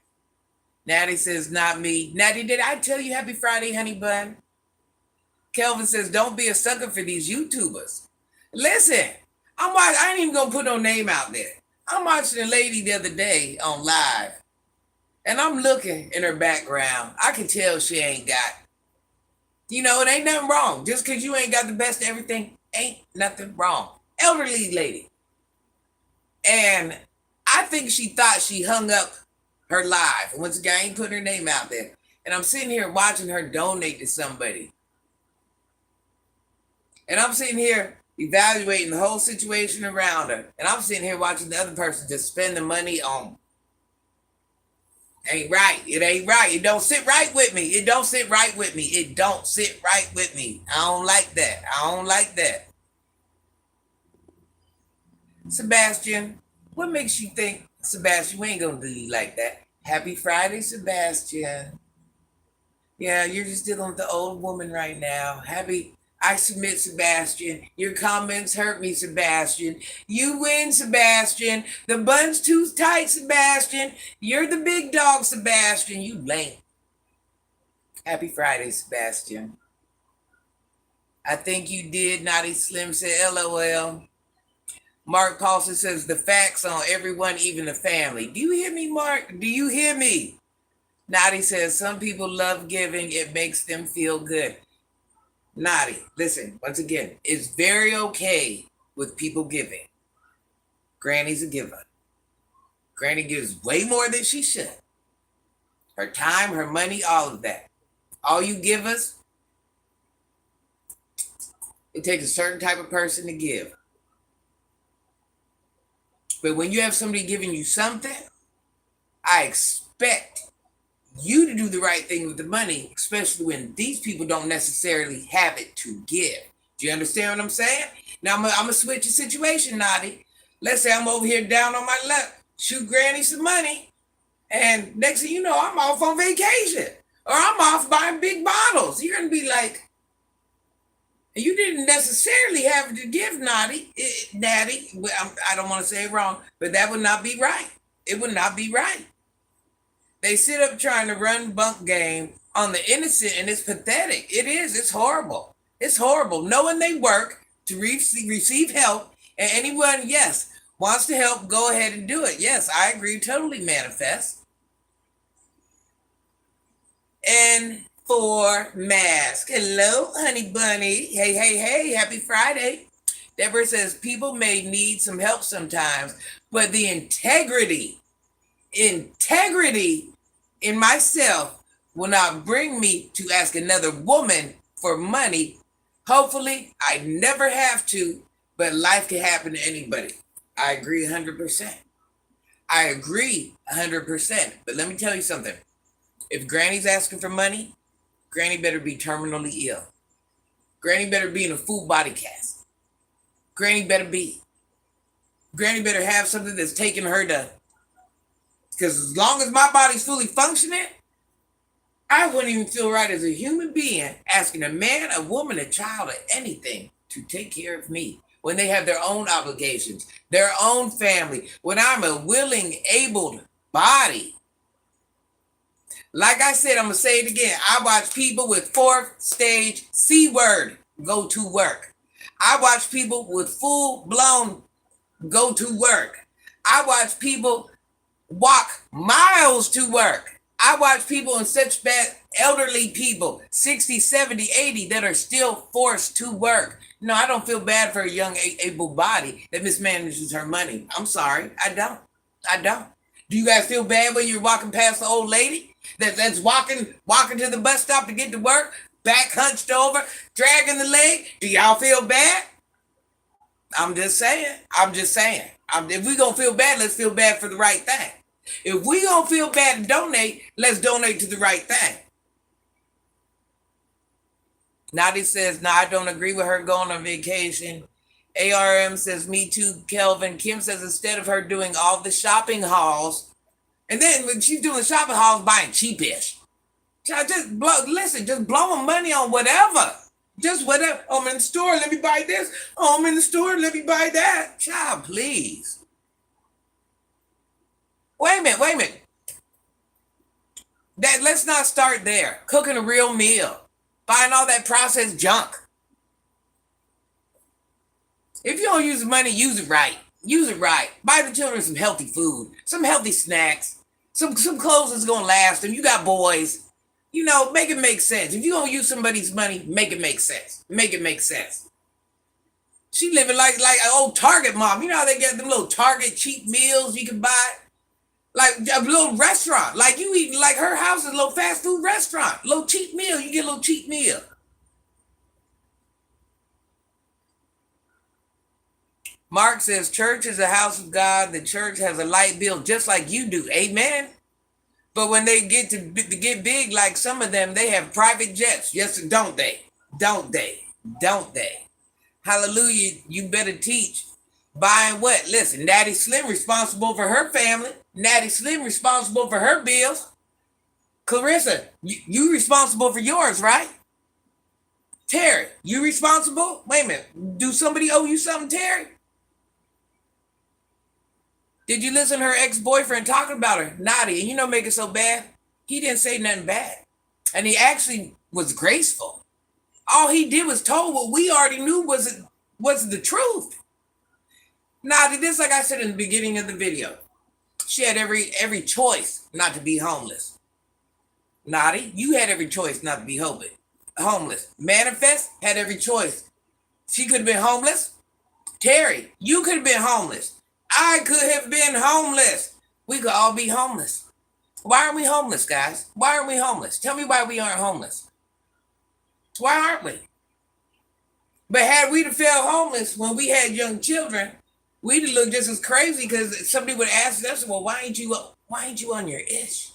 Natty says, not me. Natty, did I tell you happy Friday, honey bun? Kelvin says, don't be a sucker for these YouTubers. Listen, I ain't even gonna put no name out there. I'm watching a lady the other day on live, and I'm looking in her background. I can tell she ain't got, it ain't nothing wrong. Just because you ain't got the best of everything, ain't nothing wrong. Elderly lady. And I think she thought she hung up her live. Once again, I ain't putting her name out there. And I'm sitting here watching her donate to somebody. And I'm sitting here evaluating the whole situation around her. And I'm sitting here watching the other person just spend the money on Ain't right. It ain't right. It don't sit right with me. It don't sit right with me. It don't sit right with me. I don't like that. I don't like that. Sebastian, what makes you think, Sebastian, we ain't gonna do you like that? Happy Friday, Sebastian. Yeah, you're just dealing with the old woman right now. I submit, Sebastian. Your comments hurt me, Sebastian. You win, Sebastian. The bun's too tight, Sebastian. You're the big dog, Sebastian. You lame. Happy Friday, Sebastian. I think you did. Naughty Slim said, LOL. Mark Paulson says, the facts on everyone, even the family. Do you hear me, Mark? Do you hear me? Naughty says, some people love giving. It makes them feel good. Naughty, listen, once again, it's very okay with people giving. Granny's a giver. Granny gives way more than she should. Her time, her money, all of that. All you give us, it takes a certain type of person to give. But when you have somebody giving you something, I expect you to do the right thing with the money, especially when these people don't necessarily have it to give. Do you understand what I'm saying? Now I'm gonna switch the situation, Naughty. Let's say I'm over here down on my luck, shoot Granny some money, and next thing you know, I'm off on vacation, or I'm off buying big bottles. You're gonna be like, you didn't necessarily have to give Naughty, Natty. I don't want to say it wrong, but that would not be right. It would not be right. They sit up trying to run bunk game on the innocent, and it's pathetic. It is. It's horrible. It's horrible. Knowing they work to receive help, and anyone, yes, wants to help, go ahead and do it. Yes, I agree. Totally manifest. And for mask. Hello, honey bunny. Hey, hey, hey. Happy Friday. Deborah says people may need some help sometimes, but the integrity in myself will not bring me to ask another woman for money. Hopefully, I never have to, but life can happen to anybody. I agree 100%. I agree 100%. But let me tell you something. If Granny's asking for money, Granny better be terminally ill. Granny better be in a full body cast. Granny better have something that's taking her to. Because as long as my body's fully functioning, I wouldn't even feel right as a human being asking a man, a woman, a child, or anything to take care of me when they have their own obligations, their own family, when I'm a willing, abled body. Like I said, I'm going to say it again. I watch people with fourth stage C word go to work. I watch people with full blown go to work. I watch people walk miles to work. I watch people in such bad elderly people, 60, 70, 80, that are still forced to work. No, I don't feel bad for a young, able body that mismanages her money. I'm sorry. I don't. Do you guys feel bad when you're walking past the old lady that's walking to the bus stop to get to work, back hunched over, dragging the leg? Do y'all feel bad? I'm just saying. If we gonna feel bad, let's feel bad for the right thing. If we gonna feel bad and donate, let's donate to the right thing. Nadi says, I don't agree with her going on vacation. ARM says, me too, Kelvin. Kim says, instead of her doing all the shopping hauls, and then when she's doing shopping hauls, buying cheapish. Just blowing money on whatever. Just whatever. Oh, I'm in the store, let me buy this. Oh, I'm in the store, let me buy that. Child, please. Wait a minute. Let's not start there. Cooking a real meal. Buying all that processed junk. If you don't use the money, use it right. Buy the children some healthy food, some healthy snacks, some clothes that's going to last them. You got boys. Make it make sense. If you're going to use somebody's money, make it make sense. She living like an old Target mom. You know how they get them little Target cheap meals you can buy? Like a little restaurant. Like you eating, like her house is a little fast food restaurant. Little cheap meal. You get a little cheap meal. Mark says, church is a house of God. The church has a light bill just like you do. Amen. But when they get big, like some of them, they have private jets. Yes, don't they? Don't they? Don't they? Hallelujah. You better teach. Buying what? Listen, Natty Slim responsible for her family. Natty Slim responsible for her bills. Clarissa, you responsible for yours, right? Terry, you responsible? Wait a minute. Do somebody owe you something, Terry? Did you listen to her ex-boyfriend talking about her? Naughty. And you know, make it so bad? He didn't say nothing bad. And he actually was graceful. All he did was told what we already knew was the truth. Naughty, this, like I said in the beginning of the video, she had every choice not to be homeless. Naughty, you had every choice not to be homeless. Manifest had every choice. She could have been homeless. Terry, you could have been homeless. I could have been homeless. We could all be homeless. Why aren't we homeless, guys? Why aren't we homeless? Tell me why we aren't homeless. Why aren't we? But had we felt homeless when we had young children, we'd look just as crazy because somebody would ask us, well, why ain't you on your ish?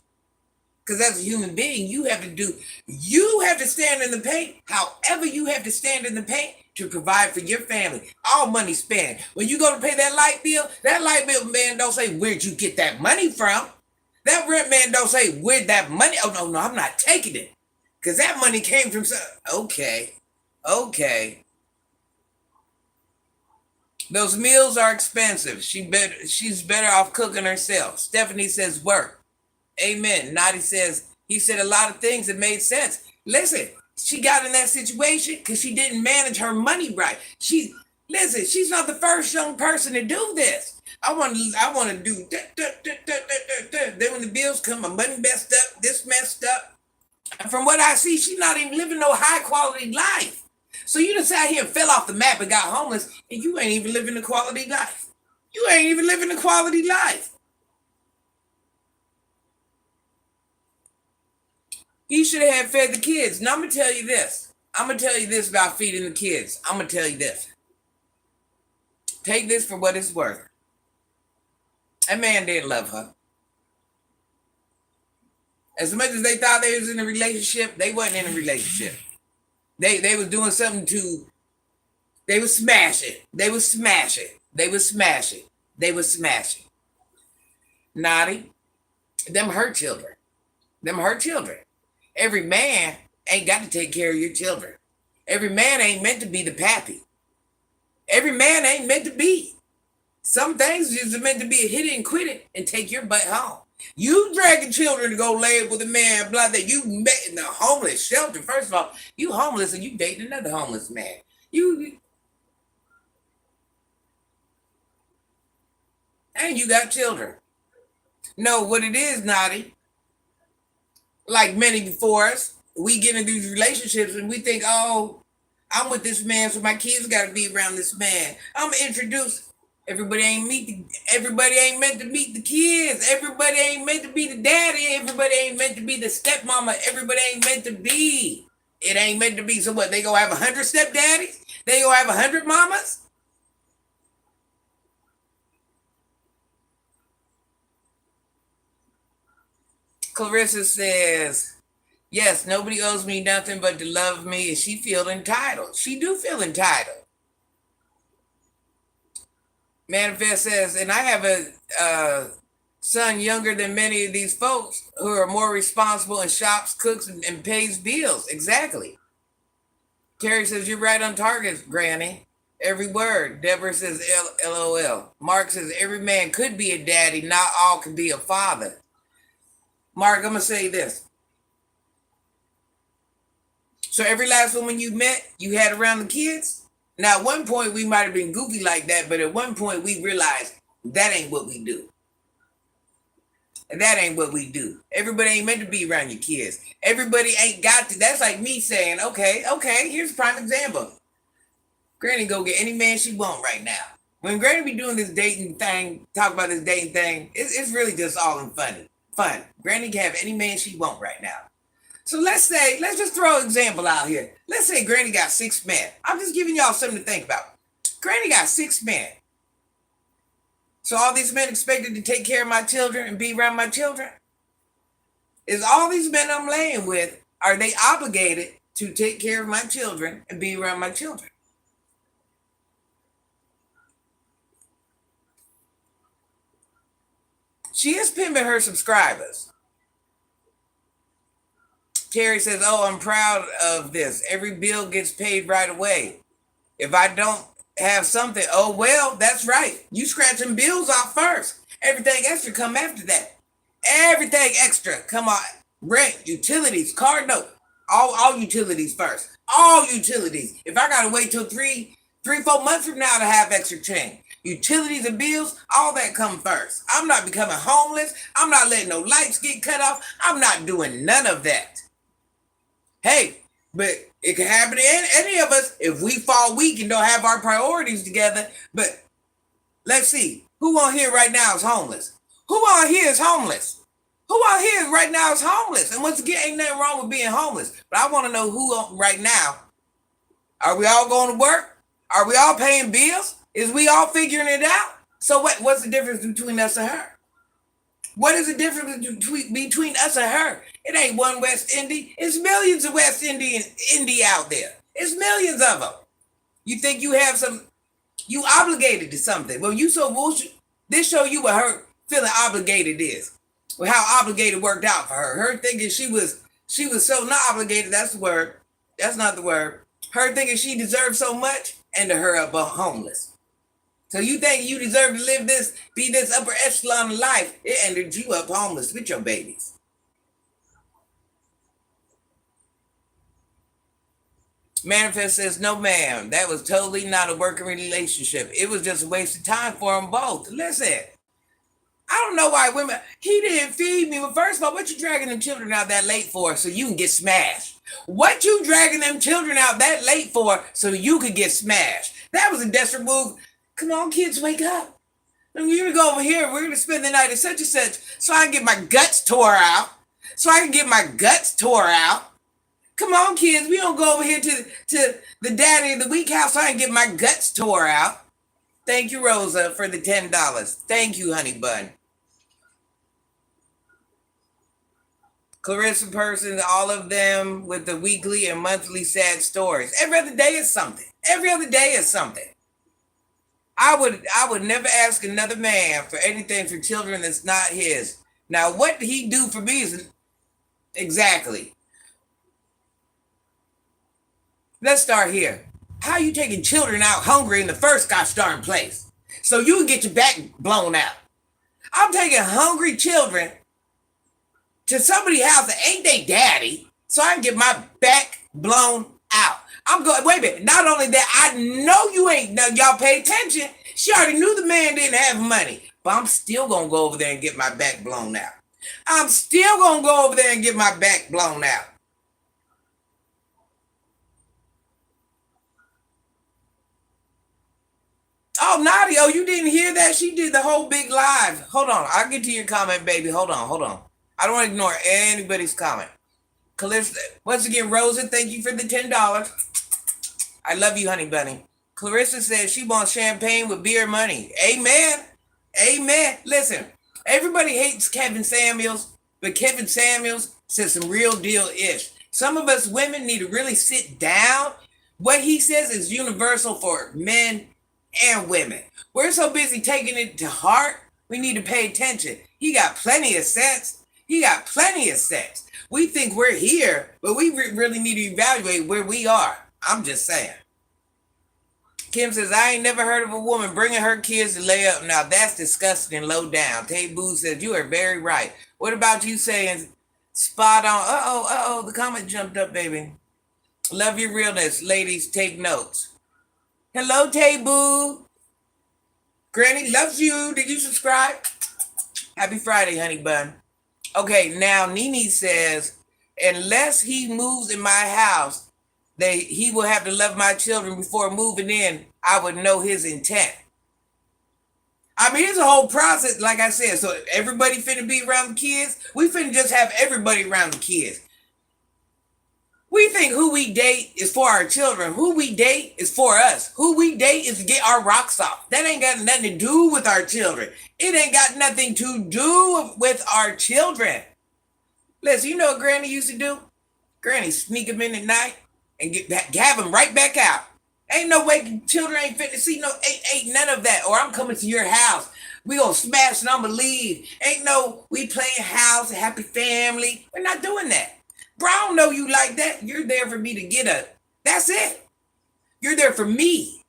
Because as a human being, you have to stand in the paint. However, you have to stand in the paint to provide for your family. All money spent. When you go to pay that light bill man don't say, where'd you get that money from? That rent man don't say, where'd that money? Oh, no, I'm not taking it. Because that money came from some. Okay. Those meals are expensive. She's better off cooking herself. Stephanie says work. Amen. Nadi says, he said a lot of things that made sense. Listen, she got in that situation because she didn't manage her money right. She's not the first young person to do this. I want to do then when the bills come, my money messed up, this messed up. And from what I see, she's not even living no high quality life. So you just sat here and fell off the map and got homeless, and you ain't even living a quality life. You ain't even living a quality life. You should have fed the kids. Now I'm going to tell you this. I'm going to tell you this about feeding the kids. I'm going to tell you this. Take this for what it's worth. That man didn't love her. As much as they thought they was in a relationship, they wasn't in a relationship. They was doing something they was smashing. Naughty. Them hurt children. Every man ain't got to take care of your children. Every man ain't meant to be the pappy. Every man ain't meant to be. Some things just meant to be a hit it and quit it and take your butt home. You dragging children to go lay with a man, blah, that you met in the homeless shelter. First of all, you homeless and you dating another homeless man. And you got children. No, what it is, Naughty, like many before us, we get into these relationships and we think, oh, I'm with this man, so my kids got to be around this man. I'm introduced. Everybody ain't meant to meet the kids. Everybody ain't meant to be the daddy. Everybody ain't meant to be the stepmama. Everybody ain't meant to be. It ain't meant to be. So what, they gonna have 100 stepdaddies? They gonna have 100 mamas? Clarissa says, yes, nobody owes me nothing but to love me, and she feel entitled. She do feel entitled. Manifest says, and I have a son younger than many of these folks who are more responsible and shops, cooks, and pays bills. Exactly. Terry says, you're right on target, Granny. Every word. Deborah says, LOL. Mark says, every man could be a daddy. Not all can be a father. Mark, I'm going to say this. So every last woman you met, you had around the kids? Now, at one point, we might have been goofy like that, but at one point, we realized that ain't what we do. That ain't what we do. Everybody ain't meant to be around your kids. Everybody ain't got to. That's like me saying, okay, here's a prime example. Granny go get any man she want right now. When Granny be doing this dating thing, talk about this dating thing, it's really just all in fun. Granny can have any man she want right now. So let's just throw an example out here. Let's say Granny got 6 men. I'm just giving y'all something to think about. Granny got 6 men. So all these men expected to take care of my children and be around my children? Is all these men I'm laying with, are they obligated to take care of my children and be around my children? She is pimping her subscribers. Terry says, "Oh, I'm proud of this. Every bill gets paid right away. If I don't have something, oh well, that's right. You scratching bills off first. Everything extra come after that. Everything extra come on. Rent, utilities, car note, all utilities first. All utilities. If I gotta wait till 4 months from now to have extra change, utilities and bills, all that come first. I'm not becoming homeless. I'm not letting no lights get cut off. I'm not doing none of that. Hey, but it can happen to any of us if we fall weak and don't have our priorities together. But let's see. Who on here right now is homeless? Who on here is homeless? Who on here right now is homeless? And once again, ain't nothing wrong with being homeless. But I want to know who right now. Are we all going to work? Are we all paying bills? Is we all figuring it out? So what's the difference between us and her? What is the difference between us and her? It ain't one West Indy. It's millions of West Indy out there. It's millions of them. You think you have you obligated to something. Well, you so bullshit. This show you what her feeling obligated is. Well, how obligated worked out for her. Her thinking she was so not obligated. That's the word. That's not the word. Her thinking she deserved so much, ended her up homeless. So you think you deserve to be this upper echelon of life? It ended you up homeless with your babies. Manifest says, no, ma'am. That was totally not a working relationship. It was just a waste of time for them both. Listen, I don't know why women, he didn't feed me. But first of all, what you dragging them children out that late for so you can get smashed? What you dragging them children out that late for so you could get smashed? That was a desperate move. Come on, kids, wake up. You're going to go over here. We're going to spend the night at such and such so I can get my guts tore out. Come on, kids. We don't go over here to the daddy of the week house so I can get my guts tore out. Thank you, Rosa, for the $10. Thank you, honey bun. Clarissa person, all of them with the weekly and monthly sad stories. Every other day is something. I would never ask another man for anything for children that's not his. Now, what he do for me is exactly. Let's start here. How you taking children out hungry in the first gosh darn place? So you can get your back blown out. I'm taking hungry children to somebody's house that ain't they daddy so I can get my back blown out. I'm going, wait a minute. Not only that, I know you ain't, now y'all pay attention. She already knew the man didn't have money, but I'm still going to go over there and get my back blown out. Oh, Nadia, you didn't hear that? She did the whole big live. Hold on. I'll get to your comment, baby. Hold on. I don't want to ignore anybody's comment. Clarissa, once again, Rosa, thank you for the $10. I love you, honey bunny. Clarissa says she wants champagne with beer money. Amen. Listen, everybody hates Kevin Samuels, but Kevin Samuels says some real deal-ish. Some of us women need to really sit down. What he says is universal for men and women. We're so busy taking it to heart, we need to pay attention. He got plenty of sense. We think we're here, but we really need to evaluate where we are. I'm just saying. Kim says, I ain't never heard of a woman bringing her kids to lay up. Now, that's disgusting and low down. Tay Boo says, you are very right. What about you saying spot on? The comment jumped up, baby. Love your realness. Ladies, take notes. Hello, Tay Boo. Granny loves you. Did you subscribe? Happy Friday, honey bun. Okay, now Nene says, unless he moves in my house, he will have to love my children before moving in. I would know his intent. I mean, it's a whole process, like I said. So everybody finna be around the kids. We finna just have everybody around the kids. We think who we date is for our children. Who we date is for us. Who we date is to get our rocks off. That ain't got nothing to do with our children. It ain't got nothing to do with our children. Listen, you know what Granny used to do? Granny sneak him in at night and have him right back out. Ain't no way children ain't fit to see no, ain't none of that. Or I'm coming to your house. We gonna smash and I'ma leave. Ain't no, we playing house, happy family. We're not doing that. Bro, I don't know you like that. You're there for me to get a, that's it. You're there for me.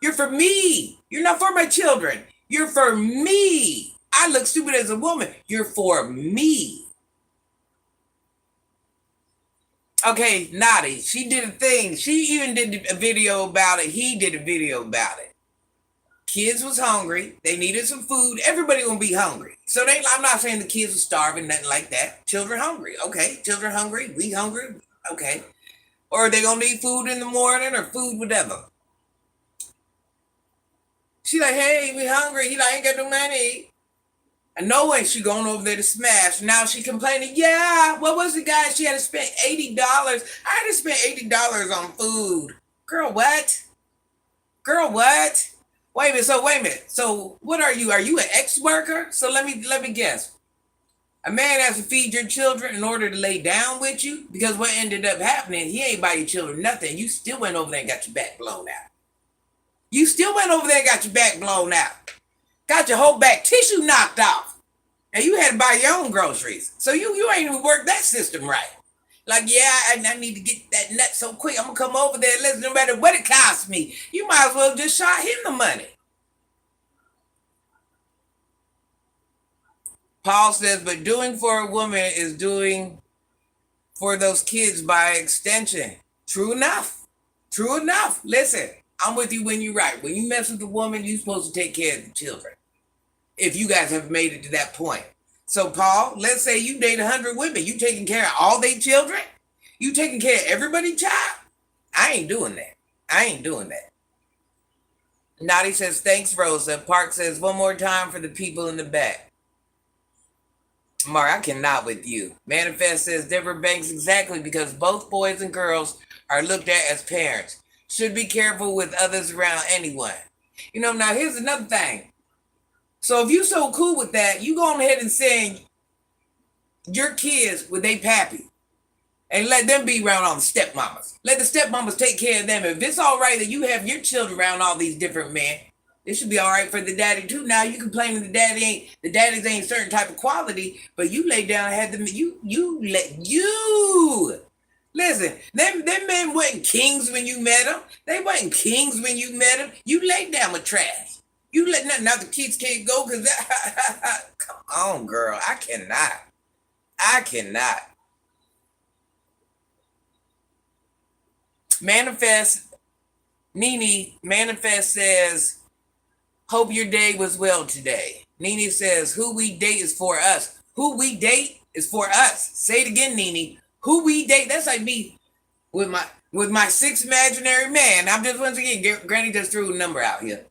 You're for me. You're not for my children. You're for me. I look stupid as a woman. You're for me. Okay, Naughty. She did a thing. She even did a video about it. He did a video about it. Kids was hungry. They needed some food. Everybody gonna be hungry. So I'm not saying the kids were starving, nothing like that. Children hungry. Okay, children hungry. We hungry. Okay. Or they gonna need food in the morning or food, whatever. She like, hey, we hungry. He like, ain't got no money. And no way she going over there to smash. Now she complaining, yeah, what was the guy? She had to spend $80. I had to spend $80 on food. Girl, what? Girl, what? Wait a minute. So what are you? Are you an ex-worker? So let me guess. A man has to feed your children in order to lay down with you? Because what ended up happening, he ain't buy your children nothing. You still went over there and got your back blown out. You still went over there and got your back blown out. Got your whole back tissue knocked off. And you had to buy your own groceries. So you ain't even worked that system right. Like, yeah, I need to get that nut so quick. I'm going to come over there. Listen, no matter what it costs me, you might as well just shot him the money. Paul says, but doing for a woman is doing for those kids by extension. True enough. True enough. Listen, I'm with you when you're right. When you mess with a woman, you're supposed to take care of the children. If you guys have made it to that point. So, Paul, let's say you date 100 women. You taking care of all their children? You taking care of everybody's child? I ain't doing that. I ain't doing that. Naughty says, thanks, Rosa. Park says, one more time for the people in the back. Mark, I cannot with you. Manifest says, Deborah Banks, exactly, because both boys and girls are looked at as parents. Should be careful with others around anyone. You know, now here's another thing. So if you so cool with that, you go on ahead and send your kids with their pappy and let them be around all the stepmamas. Let the stepmamas take care of them. If it's all right that you have your children around all these different men, it should be all right for the daddy too. Now you complaining the daddies ain't certain type of quality, but you lay down and had them. Listen, them men wasn't kings when you met them. They wasn't kings when you met them. You laid down with trash. You let nothing out the kids can't go because come on, girl. I cannot. Manifest says, hope your day was well today. Nene says, who we date is for us. Who we date is for us. Say it again, Nene. Who we date, that's like me with my six imaginary man. I'm just once again, Granny just threw a number out here.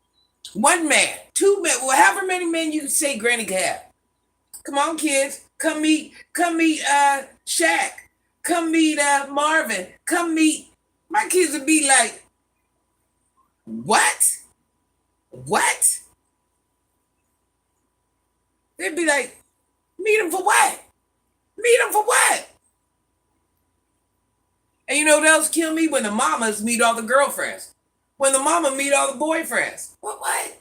One man, two men, well, however many men you say Granny can have. Come on, kids. Come meet Shaq. Come meet Marvin. Come meet. My kids would be like, what? What? They'd be like, meet him for what? Meet him for what? And you know what else killed me? When the mamas meet all the girlfriends. When the mama meet all the boyfriends. What?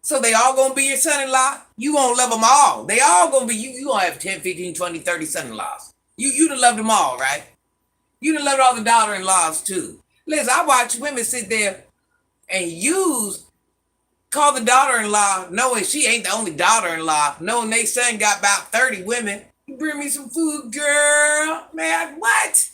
So they all gonna be your son-in-law? You gonna love them all. They all gonna be, you gonna have 10, 15, 20, 30 son-in-laws. You done loved them all, right? You done loved all the daughter-in-laws too. Listen, I watch women sit there and call the daughter-in-law, knowing she ain't the only daughter-in-law, knowing they son got about 30 women. You bring me some food, girl. Man, what?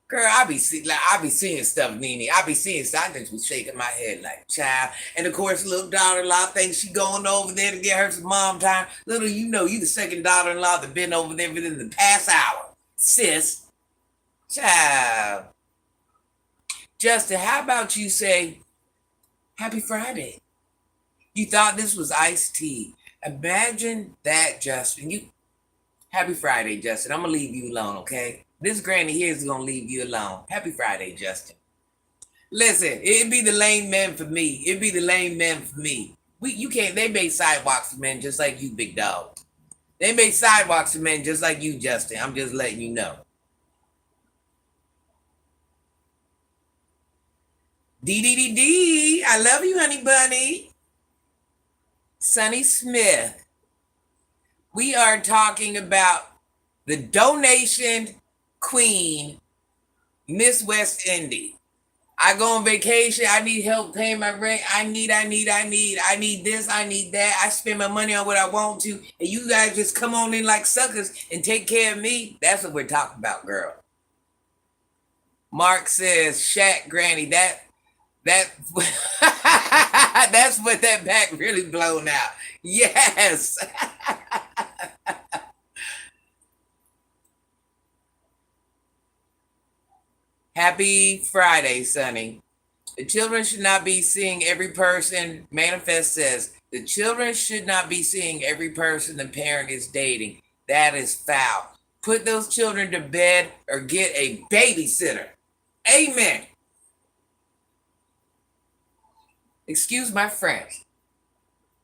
Girl, I be seeing stuff, Nene. I be seeing stuff. I just be shaking my head like, child. And of course, little daughter-in-law thinks she going over there to get her some mom time. Little, you the second daughter-in-law that been over there within the past hour. Sis. Child. Justin, how about you say, Happy Friday? You thought this was iced tea. Imagine that, Justin. Happy Friday, Justin. I'm going to leave you alone, okay? This granny here is going to leave you alone. Happy Friday, Justin. Listen, it'd be the lame men for me. You can't, they make sidewalks for men just like you, big dog. They make sidewalks for men just like you, Justin. I'm just letting you know. D. I love you, honey bunny. Sonny Smith. We are talking about the donation queen, Miss West Indy. I go on vacation. I need help paying my rent. I need this. I need that. I spend my money on what I want to. And you guys just come on in like suckers and take care of me. That's what we're talking about, girl. Mark says, Shaq Granny, that that's what that back really blown out. Yes. Happy Friday, Sonny. The children should not be seeing every person, Manifest says, the children should not be seeing every person the parent is dating. That is foul. Put those children to bed or get a babysitter. Amen. Excuse my French.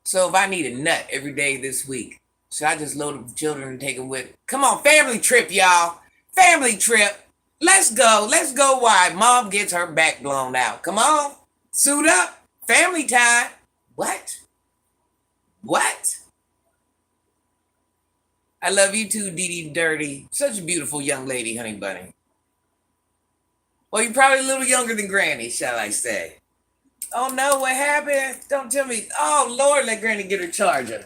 So if I need a nut every day this week, should I just load up the children and take them with? Come on, family trip, y'all. Family trip. Let's go. Let's go wide. Mom gets her back blown out. Come on. Suit up. Family time. What? What? I love you too, Dee Dirty. Such a beautiful young lady, honey bunny. Well, you're probably a little younger than Granny, shall I say. Oh no, what happened? Don't tell me. Oh Lord, let Granny get her charger.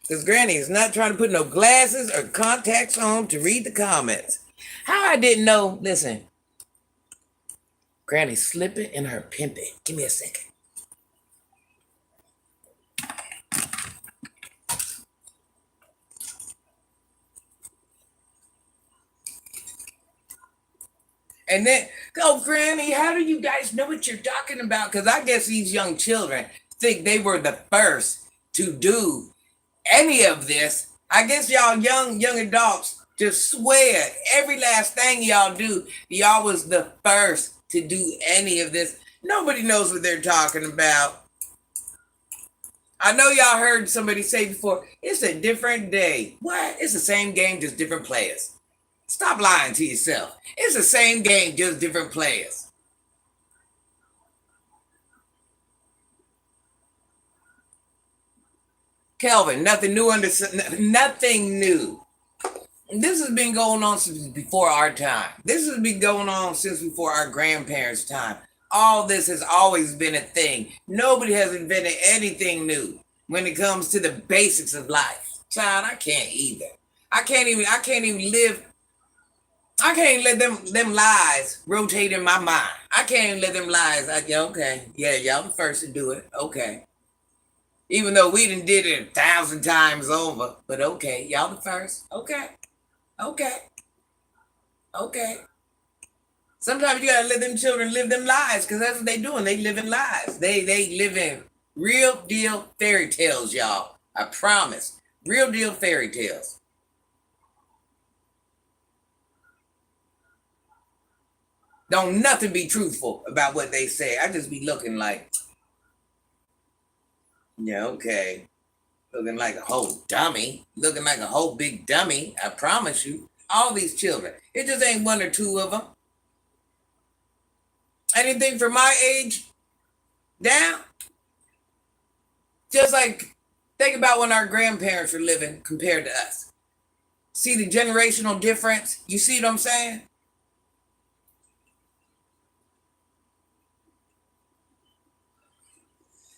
Because Granny is not trying to put no glasses or contacts on to read the comments. How I didn't know, listen. Granny's slipping and her pimping. Give me a second. And then, oh, Granny, how do you guys know what you're talking about? Because I guess these young children think they were the first to do any of this. I guess y'all young adults just swear every last thing y'all do, y'all was the first to do any of this. Nobody knows what they're talking about. I know y'all heard somebody say before, it's a different day. What? It's the same game, just different players. Stop lying to yourself. It's the same game, just different players. Kelvin, nothing new nothing new. This has been going on since before our time. This has been going on since before our grandparents' time. All this has always been a thing. Nobody has invented anything new when it comes to the basics of life. Child, I can't either. I can't even live. I can't let them lies rotate in my mind. I can't let them lies. Okay, yeah, y'all the first to do it. Okay, even though we done did it 1,000 times over, but okay, y'all the first. Okay, okay, okay. Sometimes you gotta let them children live them lives, because that's what they doing. They living lives. They live in real deal fairy tales, y'all. I promise, real deal fairy tales. Don't nothing be truthful about what they say. I just be looking like, yeah, okay. Looking like a whole dummy. Looking like a whole big dummy. I promise you. All these children. It just ain't one or two of them. Anything from my age down. Just like, think about when our grandparents were living compared to us. See the generational difference? You see what I'm saying?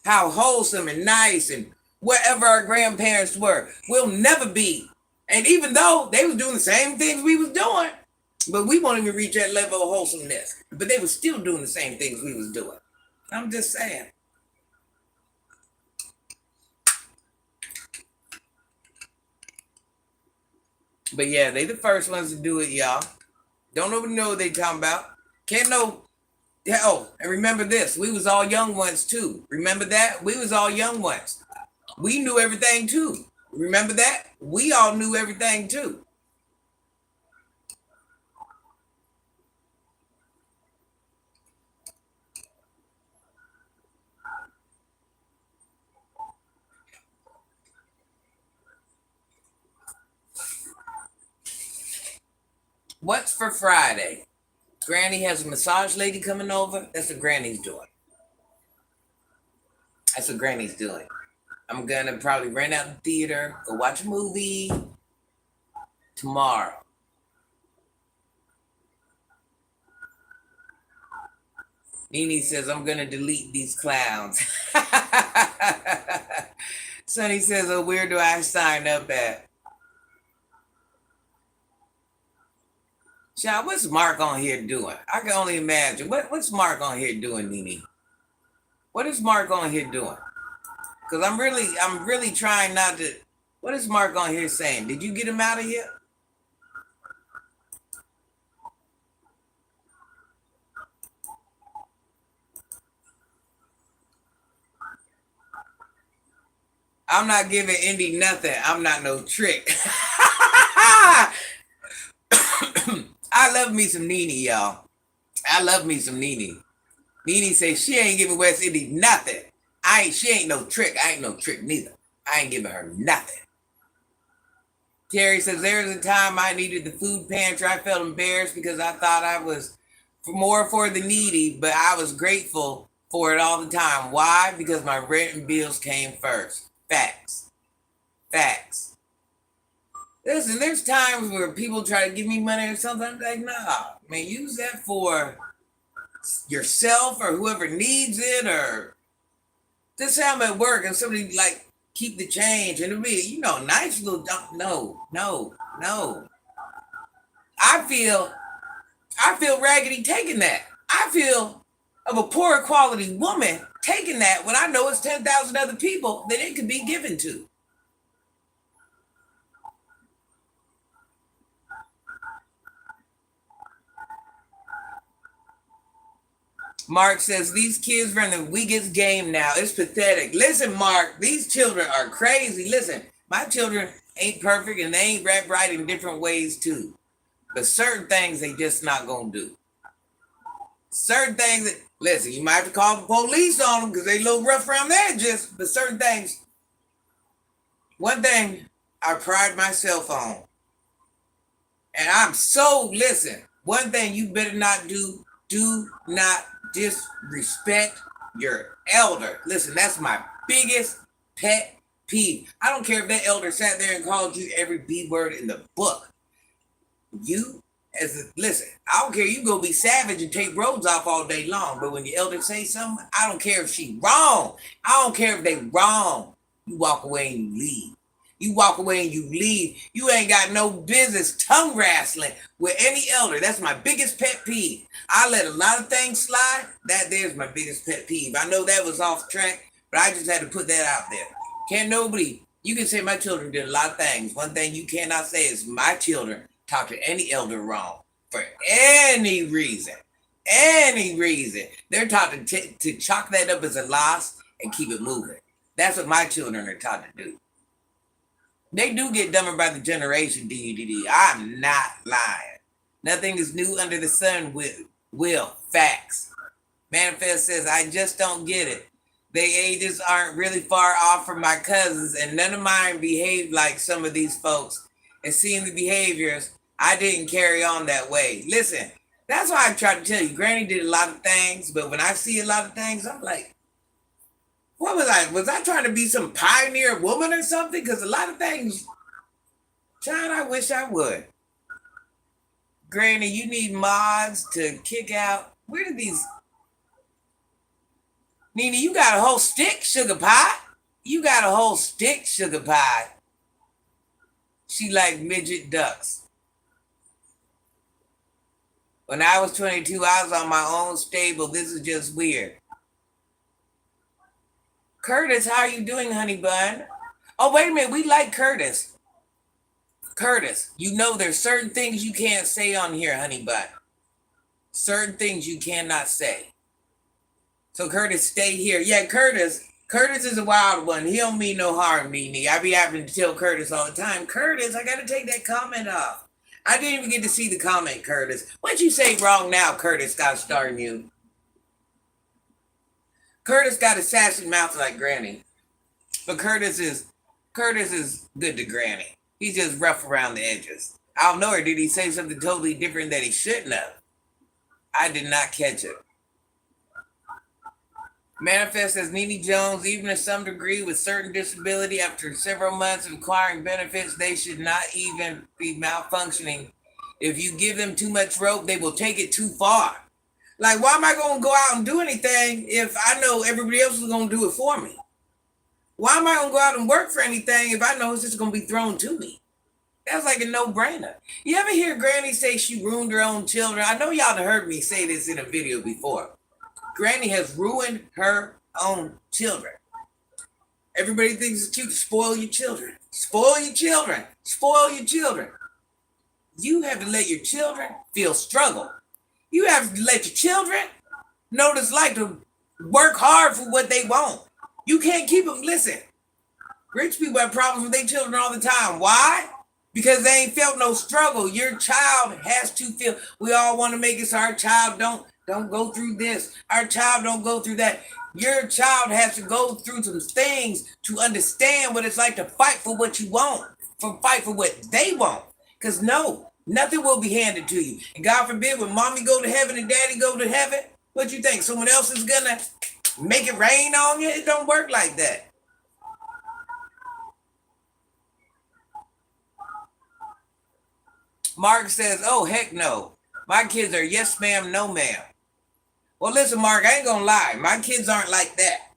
How wholesome and nice and wherever our grandparents were, we'll never be. And even though they was doing the same things we was doing, but we won't even reach that level of wholesomeness. But they were still doing the same things we was doing. I'm just saying. But yeah, they the first ones to do it, y'all. Don't nobody know what they talking about. Can't know. Oh, and remember this. We was all young ones too. Remember that? We was all young ones. We knew everything too. Remember that? We all knew everything too. What's for Friday? Granny has a massage lady coming over. That's what Granny's doing. That's what Granny's doing. I'm gonna probably rent out the theater, go watch a movie tomorrow. Nene says I'm gonna delete these clowns. Sonny says, "Oh, where do I sign up at?" Child, what's Mark on here doing? I can only imagine. What's Mark on here doing, Nene? What is Mark on here doing? Because I'm really trying not to. What is Mark on here saying? Did you get him out of here? I'm not giving Indy nothing. I'm not no trick. I love me some Nene, y'all. I love me some Nene. Nene says she ain't giving West Indy nothing. She ain't no trick. I ain't no trick neither. I ain't giving her nothing. Terry says there was a time I needed the food pantry. I felt embarrassed because I thought I was more for the needy, but I was grateful for it all the time. Why? Because my rent and bills came first. Facts. Facts. Listen, there's times where people try to give me money or something. I'm like, nah, man, use that for yourself or whoever needs it, or this time at work and somebody like keep the change and it'll be, nice little dump. No. I feel raggedy taking that. I feel of a poor quality woman taking that when I know it's 10,000 other people that it could be given to. Mark says these kids run the weakest game now. It's pathetic. Listen, Mark, these children are crazy. Listen, my children ain't perfect and they ain't rap right in different ways too. But certain things they just not gonna do. Certain things that, listen, you might have to call the police on them because they a little rough around the edges. But certain things, one thing I pride myself on, and listen, one thing you better not do not disrespect your elder. Listen, that's my biggest pet peeve. I don't care if that elder sat there and called you every B word in the book. Listen, I don't care. You go be savage and take roads off all day long, but when your elder say something, I don't care if she wrong. I don't care if they wrong. You walk away and you leave. You walk away and you leave. You ain't got no business tongue wrestling with any elder. That's my biggest pet peeve. I let a lot of things slide. That there's my biggest pet peeve. I know that was off track, but I just had to put that out there. You can say my children did a lot of things. One thing you cannot say is my children talk to any elder wrong for any reason. Any reason. They're taught to chalk that up as a loss and keep it moving. That's what my children are taught to do. They do get dumber by the generation, DUDD. I'm not lying. Nothing is new under the sun, Will. Facts. Manifest says, I just don't get it. Their ages aren't really far off from my cousins, and none of mine behave like some of these folks. And seeing the behaviors, I didn't carry on that way. Listen, that's why I try to tell you, Granny did a lot of things, but when I see a lot of things, I'm like, what was I? Was I trying to be some pioneer woman or something? Because a lot of things, child, I wish I would. Granny, you need mods to kick out. Where did these? Nene, you got a whole stick, sugar pie. You got a whole stick, sugar pie. She like midget ducks. When I was 22, I was on my own stable. This is just weird. Curtis, how are you doing, honey bun? Oh, wait a minute. We like Curtis. Curtis, you know there's certain things you can't say on here, honey bun. Certain things you cannot say. So Curtis, stay here. Yeah, Curtis is a wild one. He don't mean no harm, Nene. I be having to tell Curtis all the time, Curtis, I got to take that comment off. I didn't even get to see the comment, Curtis. What you say wrong now, Curtis, got starting you? Curtis got a sassy mouth like Granny. But Curtis is good to Granny. He's just rough around the edges. I don't know, or did he say something totally different that he shouldn't have? I did not catch it. Manifest as Nene Jones, even to some degree with certain disability, after several months of acquiring benefits, they should not even be malfunctioning. If you give them too much rope, they will take it too far. Like, why am I going to go out and do anything if I know everybody else is going to do it for me? Why am I going to go out and work for anything if I know it's just going to be thrown to me? That's like a no-brainer. You ever hear Granny say she ruined her own children? I know y'all have heard me say this in a video before. Granny has ruined her own children. Everybody thinks it's cute to spoil your children. Spoil your children. Spoil your children. You have to let your children feel struggle. You have to let your children know what it's like to work hard for what they want. You can't keep them. Listen, rich people have problems with their children all the time. Why? Because they ain't felt no struggle. Your child has to feel. We all want to make it so our child don't go through this. Our child don't go through that. Your child has to go through some things to understand what it's like to fight for what you want, fight for what they want. Because no, nothing will be handed to you. And God forbid, when mommy go to heaven and daddy go to heaven, what you think? Someone else is gonna make it rain on you? It don't work like that. Mark says, oh, heck no. My kids are yes, ma'am, no, ma'am. Well, listen, Mark, I ain't gonna lie. My kids aren't like that.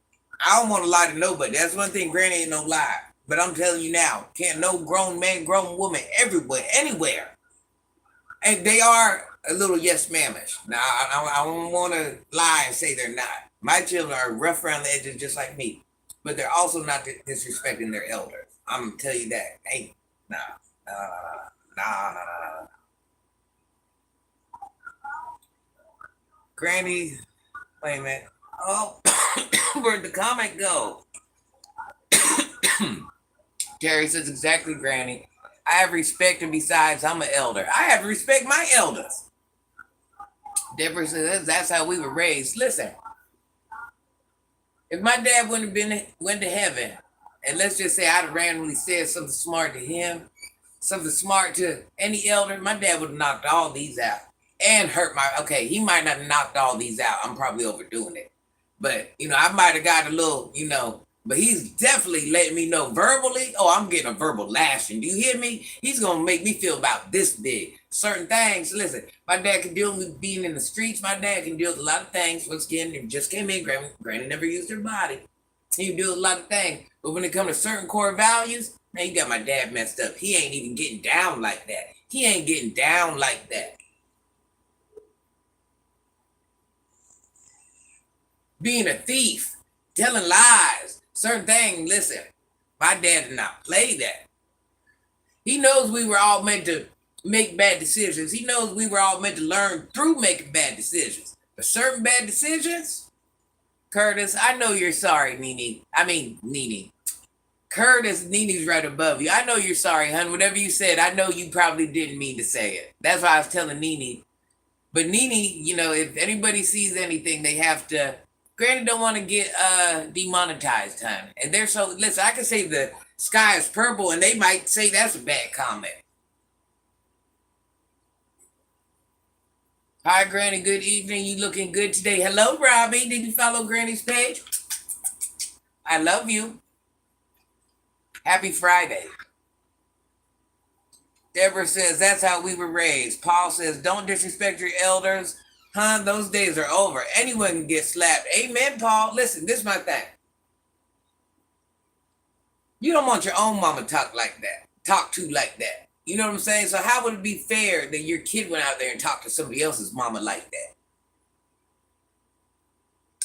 I don't want to lie to nobody. That's one thing, Granny ain't no lie. But I'm telling you now, can't no grown man, grown woman everywhere, anywhere. And they are a little yes, ma'amish. Now, I don't want to lie and say they're not. My children are rough around the edges just like me. But they're also not disrespecting their elders. I'm going to tell you that. Hey, nah. Granny, wait a minute. Oh, where'd the comment go? Terry says exactly, Granny. I have respect, and besides, I'm an elder. I have to respect my elders. Deborah says that's how we were raised. Listen, if my dad went to heaven, and let's just say I'd have randomly said something smart to him, something smart to any elder, my dad would have knocked all these out and hurt okay, he might not have knocked all these out. I'm probably overdoing it. But, I might have got a little, but he's definitely letting me know verbally, oh, I'm getting a verbal lashing. Do you hear me? He's going to make me feel about this big. Certain things, listen, my dad can deal with being in the streets. My dad can deal with a lot of things. Once again, he just came in, Granny never used her body. He can deal with a lot of things. But when it comes to certain core values, man, you got my dad messed up. He ain't even getting down like that. He ain't getting down like that. Being a thief, telling lies, certain things, listen, my dad did not play that. He knows we were all meant to make bad decisions. He knows we were all meant to learn through making bad decisions. But certain bad decisions, Curtis, I know you're sorry, Nene. Curtis, Nene's right above you. I know you're sorry, hun. Whatever you said, I know you probably didn't mean to say it. That's why I was telling Nene. But Nene, if anybody sees anything, they have to. Granny don't want to get demonetized, hun. And they're so, listen, I can say the sky is purple and they might say that's a bad comment. Hi, Granny. Good evening. You looking good today. Hello, Robbie. Did you follow Granny's page? I love you. Happy Friday. Deborah says, that's how we were raised. Paul says, don't disrespect your elders. Huh? Those days are over. Anyone can get slapped. Amen, Paul. Listen, this is my thing. You don't want your own mama talk like that. Talk to like that. You know what I'm saying? So how would it be fair that your kid went out there and talked to somebody else's mama like that?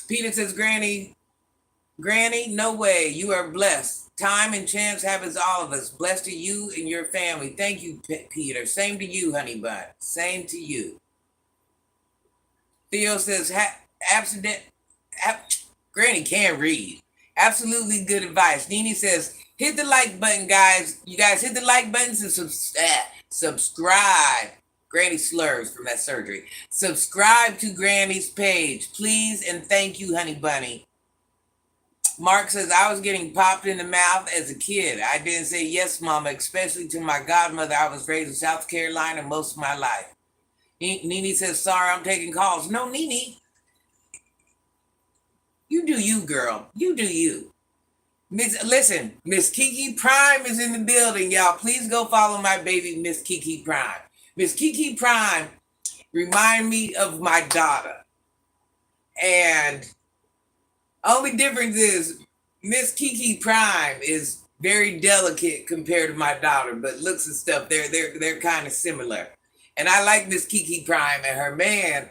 Peter says, Granny, no way. You are blessed. Time and chance happens all of us. Blessed to you and your family. Thank you, Peter. Same to you, honey bun. Same to you. Theo says, Granny can't read. Absolutely good advice. Nene says, hit the like button, guys. You guys hit the like buttons and subscribe. Granny slurs from that surgery. Subscribe to Granny's page, please, and thank you, honey bunny. Mark says, I was getting popped in the mouth as a kid. I didn't say yes, mama, especially to my godmother. I was raised in South Carolina most of my life. Nene says, sorry, I'm taking calls. No, Nene, you do you, girl. You do you. Listen, Miss Kiki Prime is in the building, y'all. Please go follow my baby, Miss Kiki Prime. Miss Kiki Prime remind me of my daughter. And only difference is Miss Kiki Prime is very delicate compared to my daughter, but looks and stuff, they're kind of similar. And I like Miss Kiki Prime and her man,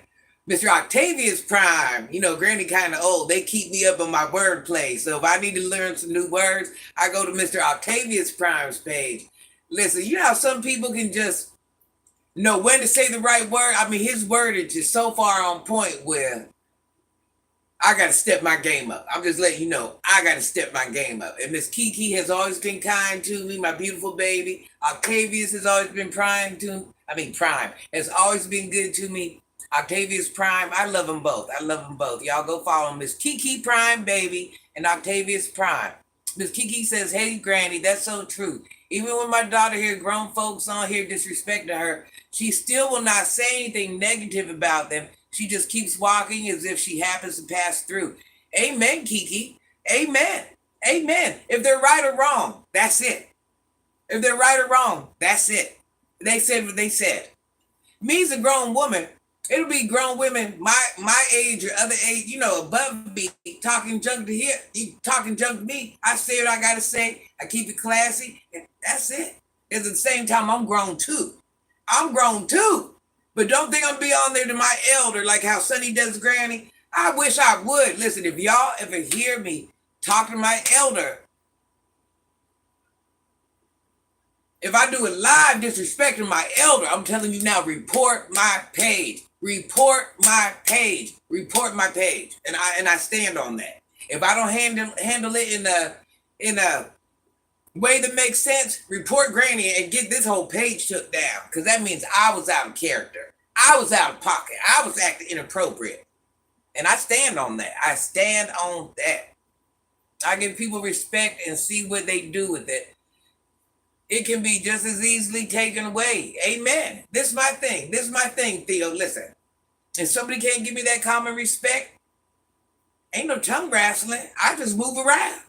Mr. Octavius Prime. You know, Granny kind of old. They keep me up on my wordplay. So if I need to learn some new words, I go to Mr. Octavius Prime's page. Listen, you know how some people can just know when to say the right word? I mean, his wordage is so far on point where I got to step my game up. I'm just letting you know, I got to step my game up. And Miss Kiki has always been kind to me, my beautiful baby. Octavius has always been Prime, has always been good to me. Octavius Prime, I love them both. I love them both. Y'all go follow Miss Kiki Prime, baby, and Octavius Prime. Miss Kiki says, hey, Granny, that's so true. Even when my daughter hears grown folks on here disrespecting her, she still will not say anything negative about them. She just keeps walking as if she happens to pass through. Amen, Kiki. Amen. Amen. If they're right or wrong, that's it. If they're right or wrong, that's it. They said what they said. Me's a grown woman. It'll be grown women my age or other age, you know, above me, talking junk to here, talking junk to me. I say what I gotta say. I keep it classy, and that's it. At the same time, I'm grown too. I'm grown too. But don't think I'm be on there to my elder like how Sonny does Granny. I wish I would. Listen, if y'all ever hear me talk to my elder, if I do it live disrespecting my elder, I'm telling you now, report my page. Report my page. Report my page. And I stand on that. If I don't handle it in a way that makes sense, report Granny and get this whole page took down. Because that means I was out of character. I was out of pocket. I was acting inappropriate. And I stand on that. I stand on that. I give people respect and see what they do with it. It can be just as easily taken away. Amen. This is my thing. This is my thing, Theo. Listen. If somebody can't give me that common respect, ain't no tongue wrestling. I just move around.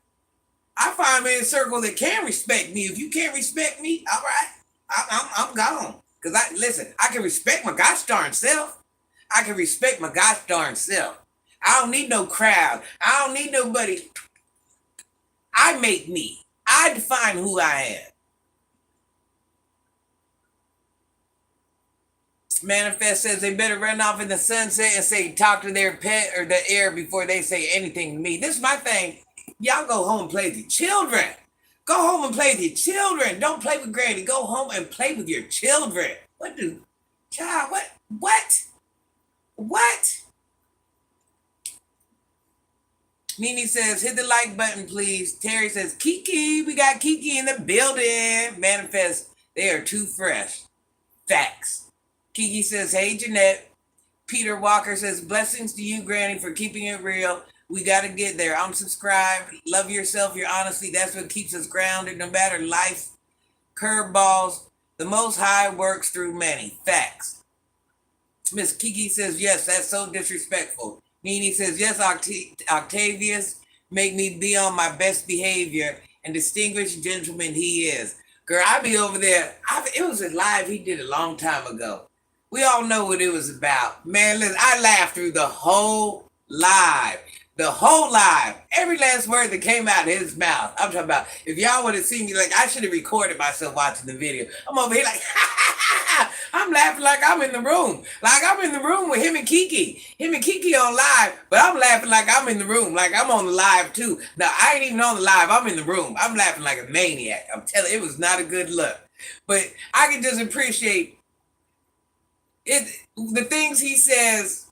I find me in a circle that can respect me. If you can't respect me, all right, I'm gone. Because I can respect my gosh darn self. I can respect my gosh darn self. I don't need no crowd. I don't need nobody. I make me. I define who I am. Manifest says they better run off in the sunset and say talk to their pet or the air before they say anything to me. This is my thing. Y'all go home and play with your children. Go home and play with your children. Don't play with Granny. Go home and play with your children. What? Nene says, hit the like button, please. Terry says, Kiki, we got Kiki in the building. Manifest, they are too fresh. Facts. Kiki says, hey, Jeanette. Peter Walker says, blessings to you, Granny, for keeping it real. We got to get there. I'm subscribed. Love yourself, your honesty. That's what keeps us grounded. No matter life, curveballs, the Most High works through many. Facts. Miss Kiki says, yes, that's so disrespectful. Nene says, yes, Octavius, make me be on my best behavior and distinguished gentleman he is. Girl, I be over there. It was a live he did a long time ago. We all know what it was about. Man, listen, I laughed through the whole live. The whole live. Every last word that came out of his mouth. I'm talking about, if y'all would have seen me, like, I should have recorded myself watching the video. I'm over here like, I'm laughing like I'm in the room. Like I'm in the room with him and Kiki. Him and Kiki on live, but I'm laughing like I'm in the room. Like I'm on the live too. Now, I ain't even on the live. I'm in the room. I'm laughing like a maniac. I'm telling you, it was not a good look. But I can just appreciate it. The things he says,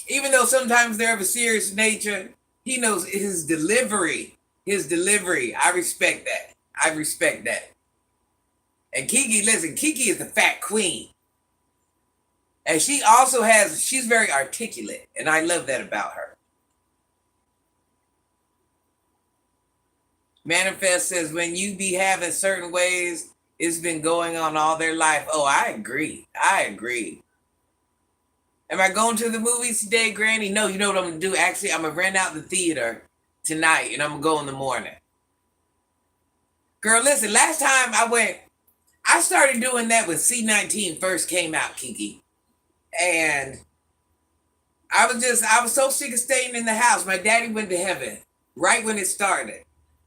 even though sometimes they're of a serious nature, he knows his delivery. His delivery. I respect that. I respect that. And Kiki, listen, Kiki is the fat queen. And she also she's very articulate. And I love that about her. Manifest says when you be having certain ways, it's been going on all their life. Oh, I agree. I agree. Am I going to the movies today, Granny? No, you know what I'm gonna do? Actually, I'm gonna rent out the theater tonight and I'm gonna go in the morning. Girl, listen, last time I went, I started doing that when C-19 first came out, Kiki. And I was so sick of staying in the house. My daddy went to heaven right when it started.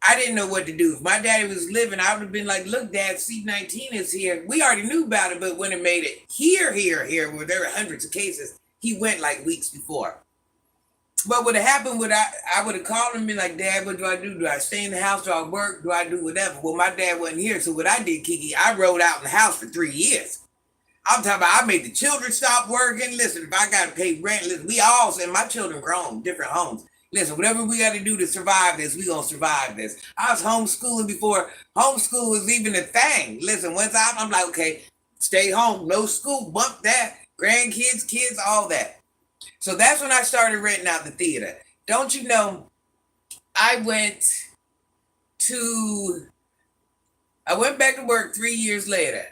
I didn't know what to do. If my daddy was living, I would have been like, look, Dad, C-19 is here. We already knew about it, but when it made it here, where there were hundreds of cases, he went like weeks before. But what happened would I would have called him and been like, Dad, what do I do? Do I stay in the house? Do I work? Do I do whatever? Well, my dad wasn't here. So what I did, Kiki, I rode out in the house for 3 years. I'm talking about I made the children stop working. Listen, if I got to pay rent, listen, we all, and my children grown, different homes. Listen, whatever we got to do to survive this, we going to survive this. I was homeschooling before homeschool was even a thing. Listen, once I'm like, okay, stay home, no school, bump that, grandkids, kids, all that. So that's when I started renting out the theater. Don't you know, I went back to work 3 years later.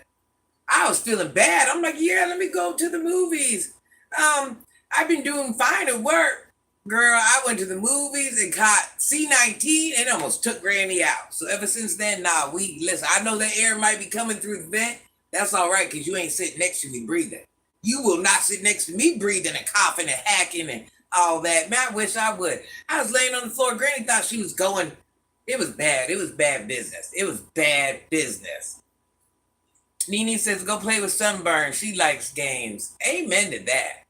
I was feeling bad. I'm like, yeah, let me go to the movies. I've been doing fine at work. Girl, I went to the movies and caught C-19 and almost took Granny out. So ever since then, listen, I know that air might be coming through the vent. That's all right, because you ain't sitting next to me breathing. You will not sit next to me breathing and coughing and hacking and all that. Man, I wish I would. I was laying on the floor. Granny thought she was going. It was bad. It was bad business. It was bad business. Nene says, go play with Sunburn. She likes games. Amen to that.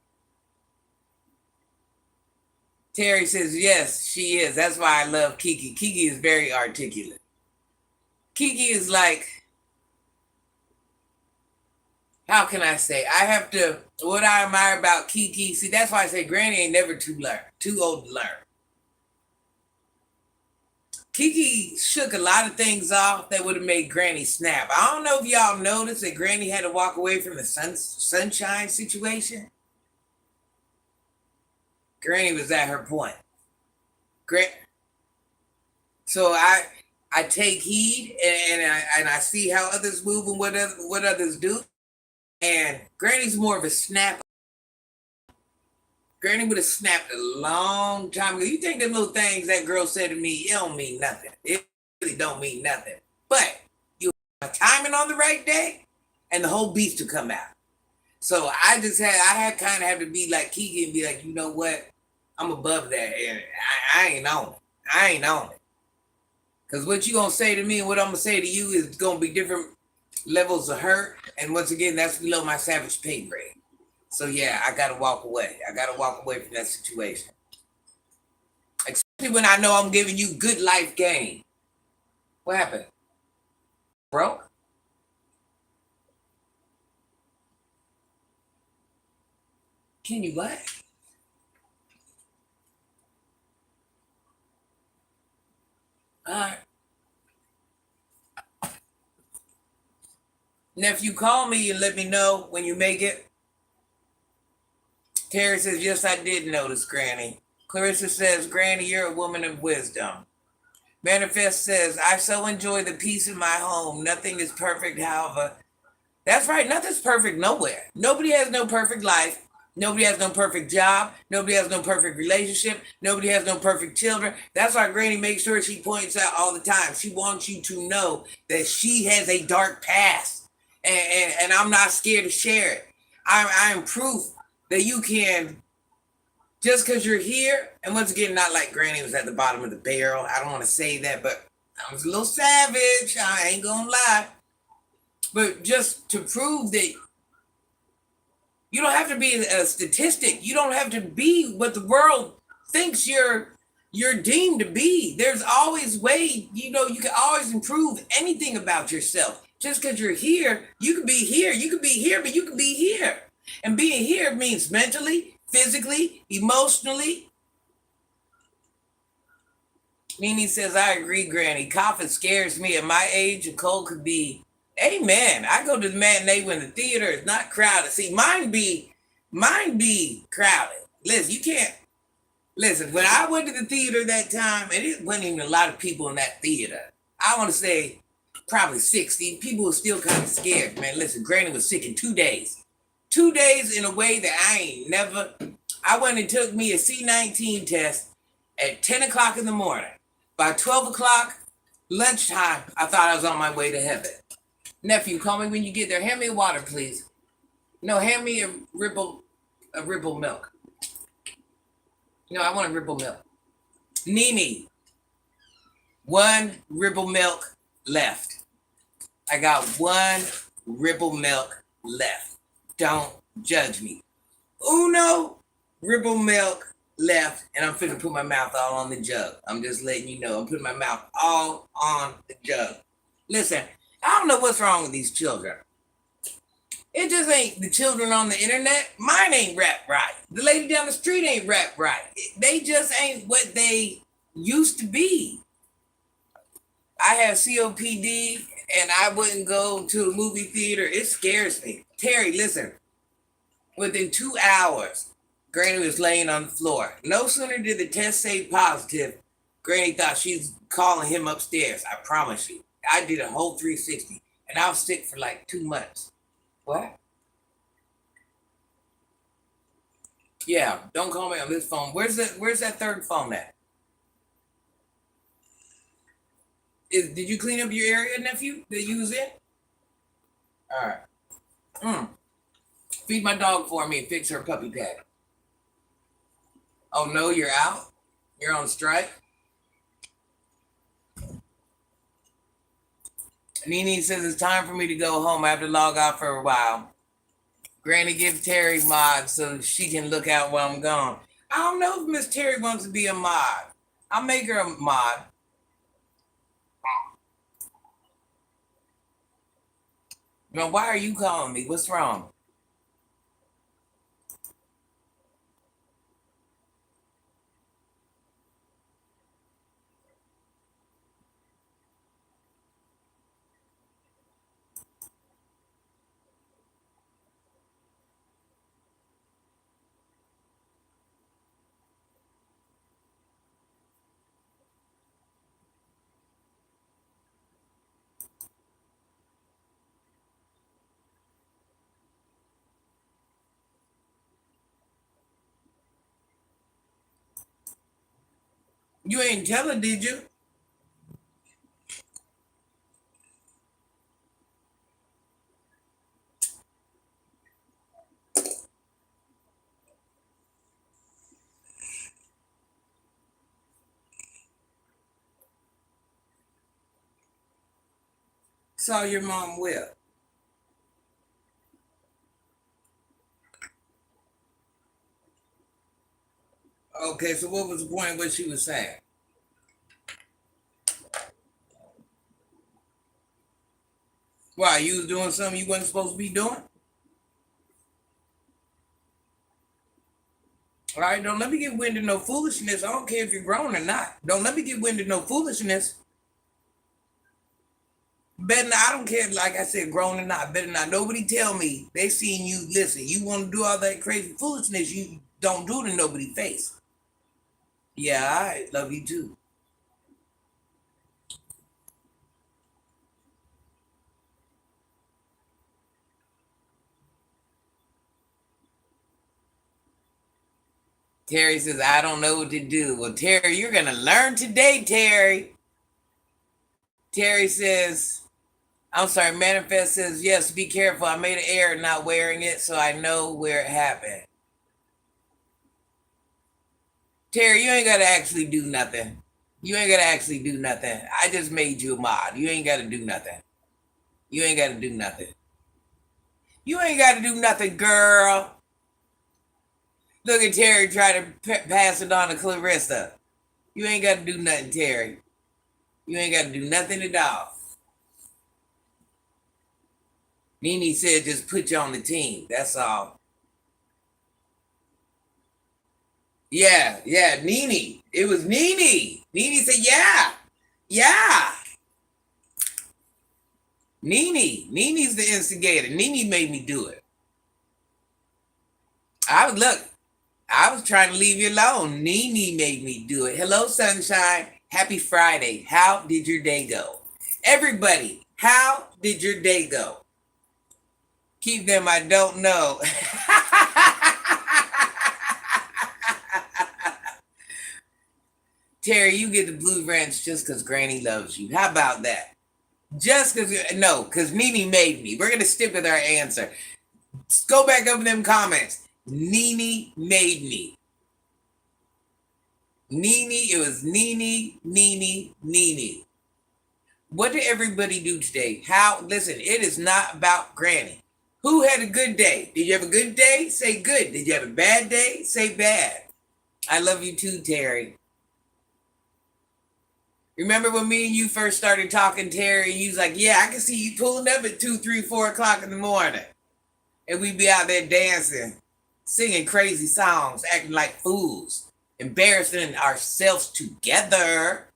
Terry says, yes, she is. That's why I love Kiki. Kiki is very articulate. Kiki is like, how can I say? What I admire about Kiki, see, that's why I say Granny ain't never too old to learn. Kiki shook a lot of things off that would have made Granny snap. I don't know if y'all noticed that Granny had to walk away from the sunshine situation. Granny was at her point. So I take heed and I see how others move and what others do. And Granny's more of a snap. Granny would have snapped a long time ago. You think them little things that girl said to me, it don't mean nothing. It really don't mean nothing. But you have timing on the right day and the whole beast will come out. So I kind of have to be like Kiki and be like, you know what? I'm above that. And I ain't on it. I ain't on it. Because what you going to say to me and what I'm going to say to you is going to be different levels of hurt. And once again, that's below my savage pay grade. So yeah, I got to walk away. I got to walk away from that situation. Especially when I know I'm giving you good life game. What happened? Broke? Can you what? Alright. Nephew, call me and let me know when you make it. Terry says, yes, I did notice, Granny. Clarissa says, Granny, you're a woman of wisdom. Manifest says, I so enjoy the peace in my home. Nothing is perfect, however. That's right, nothing's perfect nowhere. Nobody has no perfect life. Nobody has no perfect job. Nobody has no perfect relationship. Nobody has no perfect children. That's why Granny makes sure she points out all the time. She wants you to know that she has a dark past. And I'm not scared to share it. I am proof that you can, just because you're here, and once again, not like Granny was at the bottom of the barrel. I don't want to say that, but I was a little savage. I ain't gonna lie. But just to prove that you don't have to be a statistic. You don't have to be what the world thinks you're deemed to be. There's always way, you can always improve anything about yourself. Just because you're here, you could be here. You could be here, but you could be here. And being here means mentally, physically, emotionally. Nene says, I agree, Granny. Coughing scares me. At my age, a cold could be, amen. I go to the matinee when the theater is not crowded. See, mine be crowded. Liz, you can't. Listen, when I went to the theater that time, and it wasn't even a lot of people in that theater. I want to say probably 60. People were still kind of scared, man. Listen, Granny was sick in 2 days. 2 days in a way that I ain't never. I went and took me a C19 test at 10 o'clock in the morning. By 12 o'clock, lunchtime, I thought I was on my way to heaven. Nephew, call me when you get there. Hand me water, please. No, hand me a ripple milk. No, I want a ripple milk. Nene, one ripple milk left. I got one ripple milk left. Don't judge me. Uno ripple milk left, and I'm finna put my mouth all on the jug. I'm just letting you know. I'm putting my mouth all on the jug. Listen, I don't know what's wrong with these children. It just ain't the children on the internet. Mine ain't rap right. The lady down the street ain't rap right. They just ain't what they used to be. I have COPD and I wouldn't go to a movie theater. It scares me. Terry, listen. Within 2 hours, Granny was laying on the floor. No sooner did the test say positive, Granny thought she was calling him upstairs. I promise you. I did a whole 360 and I was sick for like 2 months. What? Yeah, don't call me on this phone. Where's that third phone at? Did you clean up your area, nephew, that you was in? All right. Feed my dog for me and fix her puppy pad. Oh no, you're out? You're on strike? Nene says it's time for me to go home. I have to log out for a while. Granny, give Terry mod so she can look out while I'm gone. I don't know if Miss Terry wants to be a mod. I'll make her a mod. Now, why are you calling me? What's wrong? You ain't tell her, did you? Saw your mom where? Okay, so what was the point of what she was saying? Why, you was doing something you wasn't supposed to be doing? All right, don't let me get wind of no foolishness. I don't care if you're grown or not. Don't let me get wind of no foolishness. Better not, I don't care, like I said, grown or not. Better not. Nobody tell me they seen you. Listen, you want to do all that crazy foolishness, you don't do it in nobody's face. Yeah, I love you too. Terry says, I don't know what to do. Well, Terry, you're going to learn today, Terry. Terry says, I'm sorry, Manifest says, yes, be careful. I made an error not wearing it, so I know where it happened. Terry, you ain't got to actually do nothing. You ain't got to actually do nothing. I just made you a mod. You ain't got to do nothing. You ain't got to do nothing. You ain't got to do nothing, girl. Look at Terry try to pass it on to Clarissa. You ain't got to do nothing, Terry. You ain't got to do nothing at all. Nene said just put you on the team. That's all. Yeah, Nene. It was Nene. Nene said, yeah. Nene's the instigator. Nene made me do it. I would look. I was trying to leave you alone. Nene made me do it. Hello, sunshine. Happy Friday. How did your day go? Everybody, how did your day go? Keep them, I don't know. Terry, you get the blue ranch just because Granny loves you. How about that? Just because, no, because Nene made me. We're going to stick with our answer. Go back up in them comments. Nene made me. Nene, it was Nene. What did everybody do today? How? Listen, it is not about Granny. Who had a good day? Did you have a good day? Say good. Did you have a bad day? Say bad. I love you too, Terry. Remember when me and you first started talking, Terry, and you was like, yeah, I can see you pulling up at 2, 3, 4 o'clock in the morning. And we'd be out there dancing, singing crazy songs, acting like fools, embarrassing ourselves together.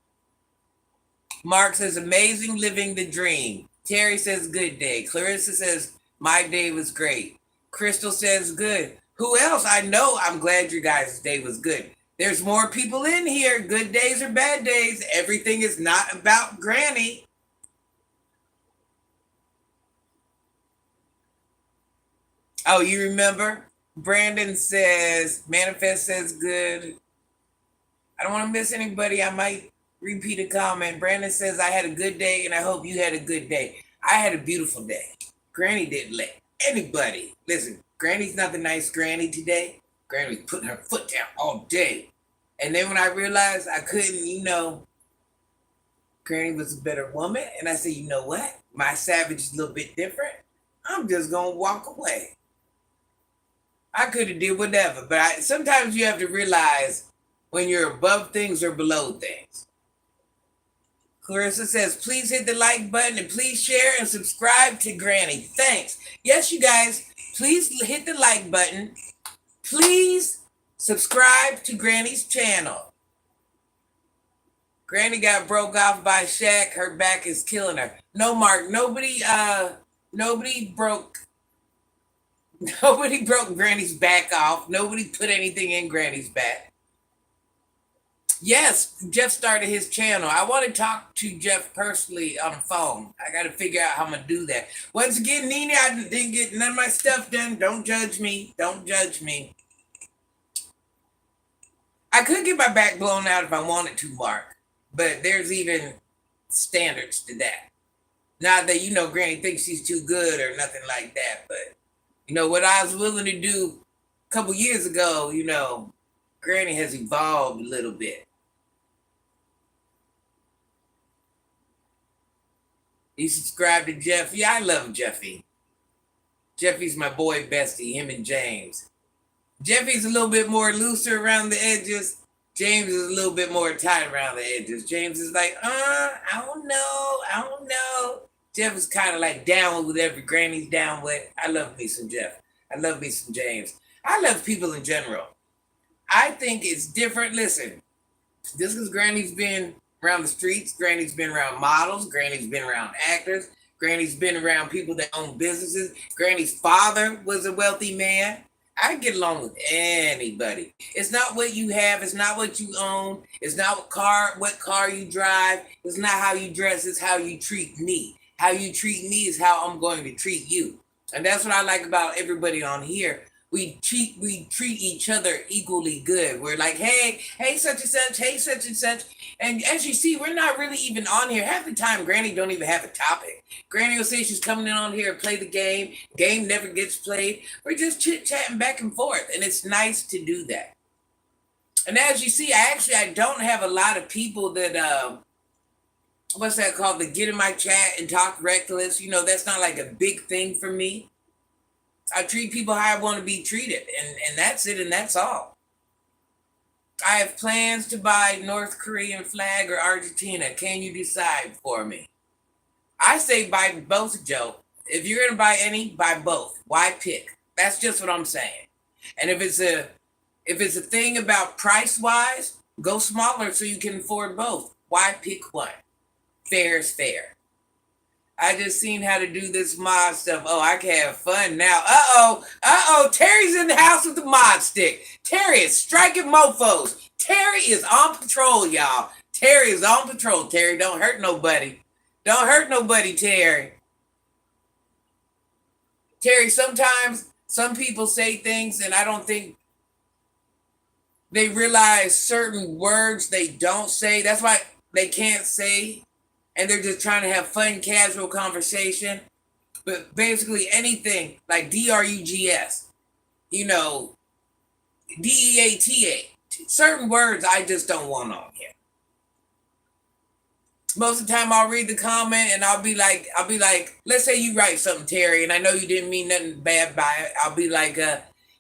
Mark says, amazing living the dream. Terry says, good day. Clarissa says, my day was great. Crystal says, good. Who else? I know I'm glad your guys' day was good. There's more people in here. Good days or bad days. Everything is not about Granny. Oh, you remember? Brandon says, Manifest says good. I don't want to miss anybody. I might repeat a comment. Brandon says, I had a good day and I hope you had a good day. I had a beautiful day. Granny didn't let anybody. Listen, Granny's not the nice Granny today. Granny was putting her foot down all day. And then when I realized I couldn't, Granny was a better woman. And I said, you know what? My savage is a little bit different. I'm just going to walk away. I could have did whatever. But sometimes you have to realize when you're above things or below things. Clarissa says, please hit the like button and please share and subscribe to Granny. Thanks. Yes, you guys, please hit the like button. Please subscribe to Granny's channel. Granny got broke off by Shaq. Her back is killing her. No, Mark, nobody broke Granny's back off. Nobody put anything in Granny's back. Yes, Jeff started his channel. I want to talk to Jeff personally on the phone. I got to figure out how I'm going to do that. Once again, Nene, I didn't get none of my stuff done. Don't judge me. Don't judge me. I could get my back blown out if I wanted to, Mark. But there's even standards to that. Not that, Granny thinks she's too good or nothing like that. But, what I was willing to do a couple years ago, Granny has evolved a little bit. You subscribe to Jeff? Yeah, I love Jeffy. Jeffy's my boy bestie, him and James. Jeffy's a little bit more looser around the edges. James is a little bit more tight around the edges. James is like, I don't know. Jeff is kind of like down with whatever Granny's down with. I love me some Jeff. I love me some James. I love people in general. I think it's different. Listen, just because Granny's been around the streets, Granny's been around models, Granny's been around actors, Granny's been around people that own businesses. Granny's father was a wealthy man. I get along with anybody. It's not what you have. It's not what you own. It's not what car you drive. It's not how you dress. It's how you treat me. How you treat me is how I'm going to treat you. And that's what I like about everybody on here. We treat each other equally good. We're like, hey, such and such, hey, such and such. And as you see, we're not really even on here. Half the time, Granny don't even have a topic. Granny will say she's coming in on here and play the game. Game never gets played. We're just chit-chatting back and forth. And it's nice to do that. And as you see, I don't have a lot of people that, what's that called? That get in my chat and talk reckless. That's not like a big thing for me. I treat people how I want to be treated, and that's it, and that's all. I have plans to buy North Korean flag or Argentina. Can you decide for me? I say buy both, Joe. If you're going to buy any, buy both. Why pick? That's just what I'm saying. And if it's a thing about price-wise, go smaller so you can afford both. Why pick one? Fair is fair. I just seen how to do this mod stuff. Oh, I can have fun now. Uh-oh. Terry's in the house with the mod stick. Terry is striking mofos. Terry is on patrol, y'all. Terry is on patrol. Terry, don't hurt nobody. Don't hurt nobody, Terry. Terry, sometimes some people say things and I don't think they realize certain words they don't say. That's why they can't say, and they're just trying to have fun, casual conversation. But basically anything like drugs, you know, deata, certain words I just don't want on here. Most of the time I'll read the comment and I'll be like, let's say you write something, Terry, and I know you didn't mean nothing bad by it. I'll be like,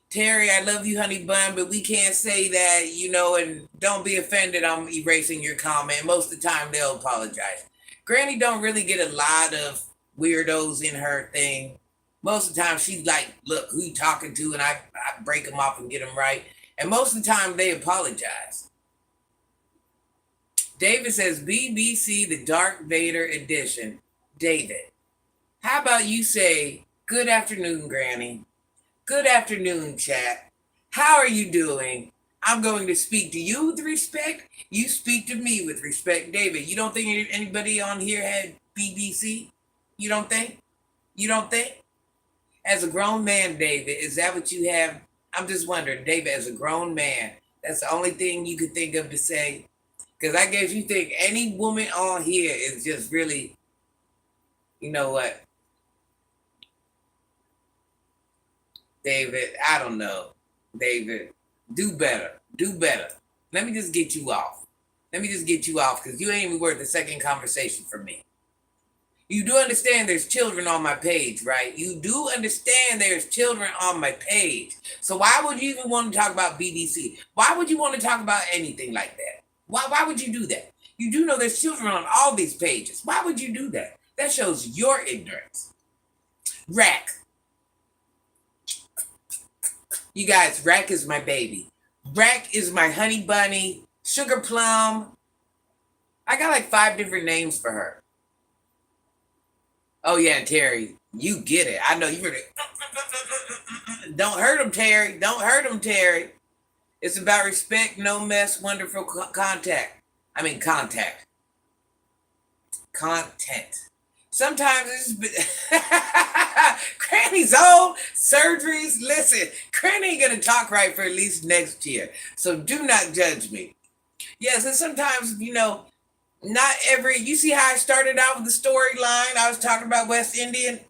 Terry, I love you, honey bun, but we can't say that, you know, and don't be offended. I'm erasing your comment. Most of the time they'll apologize. Granny don't really get a lot of weirdos in her thing. Most of the time she's like, look, who you talking to? And I break them off and get them right. And most of the time they apologize. David says, BBC, the Darth Vader edition. David, how about you say, good afternoon, Granny. Good afternoon, chat. How are you doing? I'm going to speak to you with respect. You speak to me with respect. David, you don't think anybody on here had BBC? You don't think? You don't think? As a grown man, David, is that what you have? I'm just wondering, David, as a grown man, that's the only thing you could think of to say? Because I guess you think any woman on here is just really, you know what? David, I don't know. David, do better. Do better. Let me just get you off. Let me just get you off because you ain't even worth a second conversation for me. You do understand there's children on my page, right? You do understand there's children on my page. So why would you even want to talk about BBC? Why would you want to talk about anything like that? Why would you do that? You do know there's children on all these pages. Why would you do that? That shows your ignorance. Rack. You guys, Rack is my baby. Rack is my honey bunny, sugar plum. I got like 5 different names for her. Oh yeah, Terry, you get it. I know you really. Don't hurt him, Terry. Don't hurt him, Terry. It's about respect, no mess, wonderful contact. Contact. Content. Sometimes it's Granny's old surgeries. Listen, Granny ain't gonna talk right for at least next year. So do not judge me. Yes, and sometimes, you know, not every, you see how I started out with the storyline. I was talking about West Indy.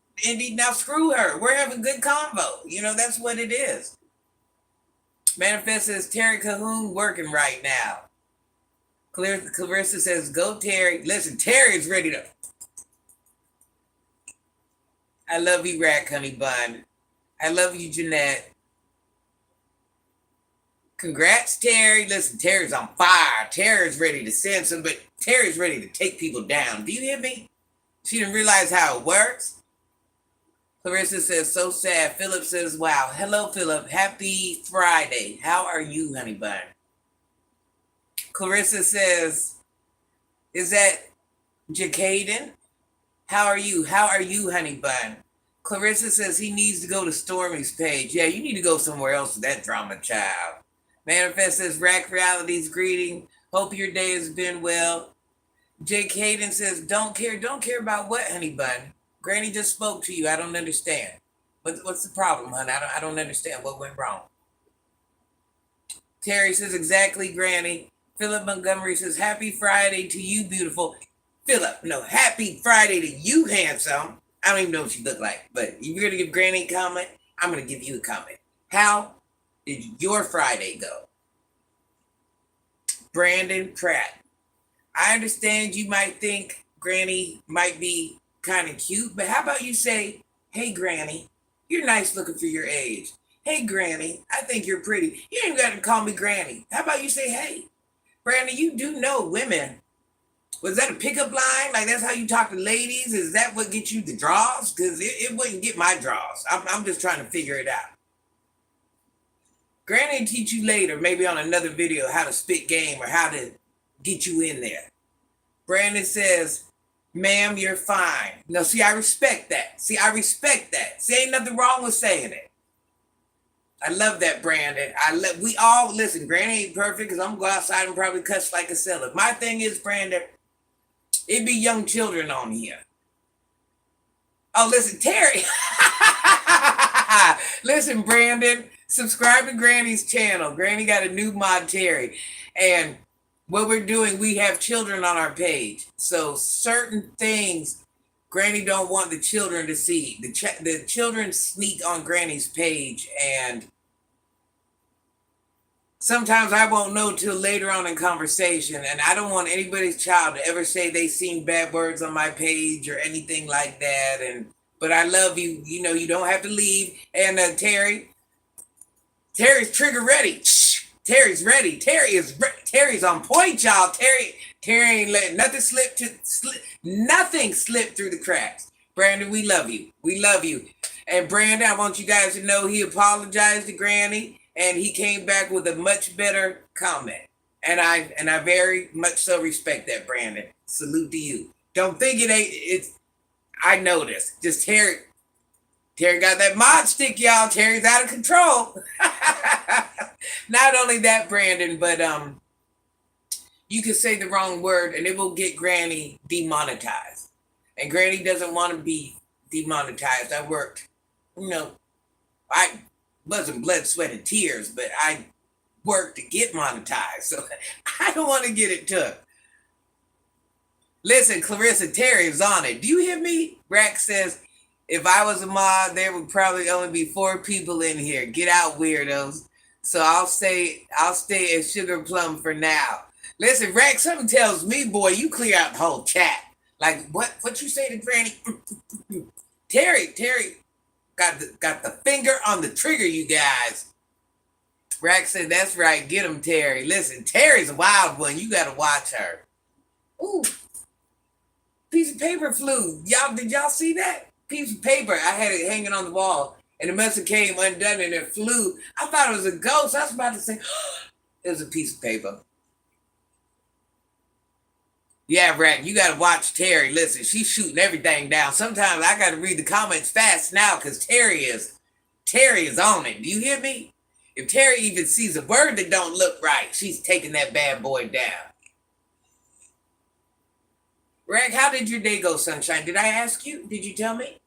Now screw her. We're having good convo. You know, that's what it is. Manifest says Terry Cahoon working right now. Clarissa says, go Terry. Listen, Terry's ready to. I love you, Rack Honey Bun. I love you, Jeanette. Congrats, Terry. Listen, Terry's on fire. Terry's ready to send some, but Terry's ready to take people down. Do you hear me? She didn't realize how it works. Clarissa says, so sad. Philip says, wow. Hello, Philip. Happy Friday. How are you, honey bun? Clarissa says, is that Jacaden? How are you? How are you, honey bun? Clarissa says he needs to go to Stormy's page. Yeah, you need to go somewhere else with that drama, child. Manifest says, Rack Reality's greeting. Hope your day has been well. Jake Hayden says, don't care about what, honey bun? Granny just spoke to you. I don't understand. What's the problem, honey? I don't understand what went wrong. Terry says, exactly, Granny. Philip Montgomery says, happy Friday to you, beautiful. Philip, no, happy Friday to you, handsome. I don't even know what you look like, but you're going to give Granny a comment? I'm going to give you a comment. How did your Friday go? Brandon Pratt. I understand you might think Granny might be kind of cute, but how about you say, hey, Granny, you're nice looking for your age. Hey, Granny, I think you're pretty. You ain't got to call me Granny. How about you say, hey? Brandon, you do know women. Was that a pickup line? Like that's how you talk to ladies? Is that what gets you the draws? Because it wouldn't get my draws. I'm just trying to figure it out. Granny will teach you later, maybe on another video, how to spit game or how to get you in there. Brandon says, Ma'am, you're fine. No, see, I respect that. See, I respect that. See, ain't nothing wrong with saying it. I love that, Brandon. We all listen. Granny ain't perfect because I'm gonna go outside and probably cuss like a sailor. My thing is, Brandon, it be young children on here. Oh, listen, Terry. Listen, Brandon, subscribe to Granny's channel. Granny got a new mod, Terry. And what we're doing, we have children on our page. So certain things Granny don't want the children to see. The children sneak on Granny's page, and sometimes I won't know till later on in conversation, and I don't want anybody's child to ever say they seen bad words on my page or anything like that. But I love you. You know, you don't have to leave. And Terry's trigger ready. Shh. Terry's ready. Terry's on point, y'all. Terry ain't letting nothing slip through the cracks. Brandon, we love you. We love you. And Brandon, I want you guys to know he apologized to Granny, and he came back with a much better comment. And I very much so respect that, Brandon. Salute to you. Don't think it's I know this. Just Terry got that mod stick, y'all. Terry's out of control. Not only that, Brandon, but you can say the wrong word and it will get Granny demonetized. And Granny doesn't want to be demonetized. I worked, I wasn't blood, sweat, and tears, but I worked to get monetized. So I don't want to get it took. Listen, Clarissa, Terry is on it. Do you hear me? Rack says, if I was a mod, there would probably only be 4 people in here. Get out, weirdos. So I'll stay as Sugar Plum for now. Listen, Rack, something tells me, boy, you clear out the whole chat. Like, what you say to Granny? Terry got the finger on the trigger, you guys. Rack said, that's right. Get him, Terry. Listen, Terry's a wild one. You got to watch her. Ooh. Piece of paper flew. Did y'all see that? Piece of paper. I had it hanging on the wall, and it must have came undone and it flew. I thought it was a ghost. I was about to say, it was a piece of paper. Yeah, Rack, you got to watch Terry. Listen, she's shooting everything down. Sometimes I got to read the comments fast now because Terry is on it. Do you hear me? If Terry even sees a word that don't look right, she's taking that bad boy down. Rack, how did your day go, Sunshine? Did I ask you? Did you tell me?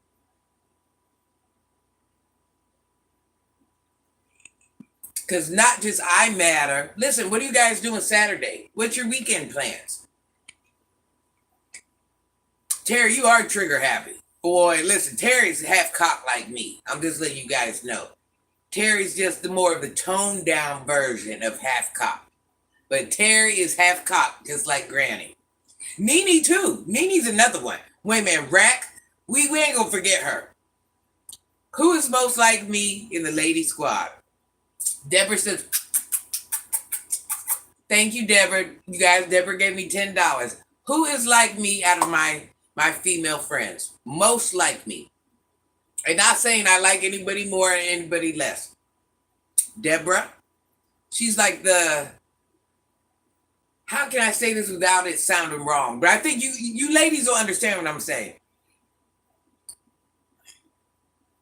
Because not just I matter. Listen, what are you guys doing Saturday? What's your weekend plans? Terry, you are trigger happy. Boy, listen, Terry's half cocked like me. I'm just letting you guys know. Terry's just the more of the toned down version of half cocked. But Terry is half cocked, just like Granny. Nene too. Nene's another one. Wait a minute, Rack. We ain't gonna forget her. Who is most like me in the lady squad? Deborah says, thank you, Deborah. You guys, Deborah gave me $10. Who is like me out of my female friends? Most like me. I'm not saying I like anybody more and anybody less. Deborah, she's like how can I say this without it sounding wrong? But I think you ladies will understand what I'm saying.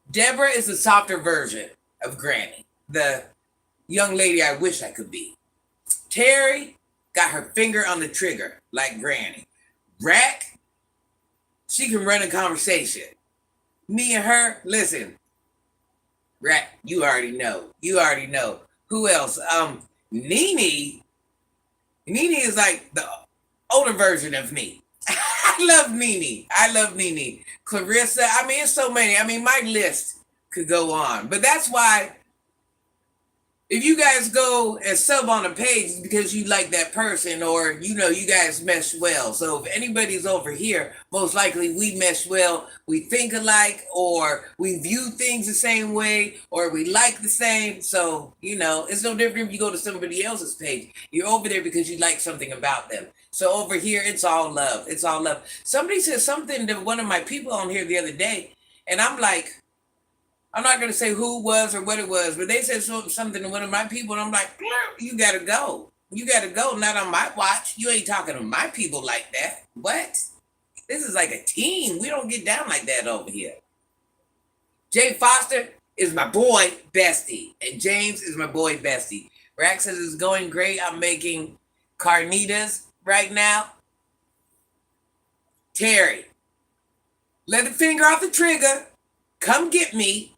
Deborah is the softer version of Granny. The young lady I wish I could be. Terry got her finger on the trigger like Granny. Rack, she can run a conversation. Me and her, listen. Rack, you already know. Who else? Nene is like the older version of me. I love Nene. Clarissa, I mean, it's so many. I mean, my list could go on. But that's why if you guys go and sub on a page, it's because you like that person or, you guys mesh well. So if anybody's over here, most likely we mesh well. We think alike or we view things the same way or we like the same. So, it's no different if you go to somebody else's page. You're over there because you like something about them. So over here, it's all love. Somebody said something to one of my people on here the other day, and I'm like, I'm not going to say who it was or what it was, but they said something to one of my people, and I'm like, you got to go. You got to go, not on my watch. You ain't talking to my people like that. What? This is like a team. We don't get down like that over here. Jay Foster is my boy bestie, and James is my boy bestie. Rack says it's going great. I'm making carnitas right now. Terry, let the finger off the trigger. Come get me.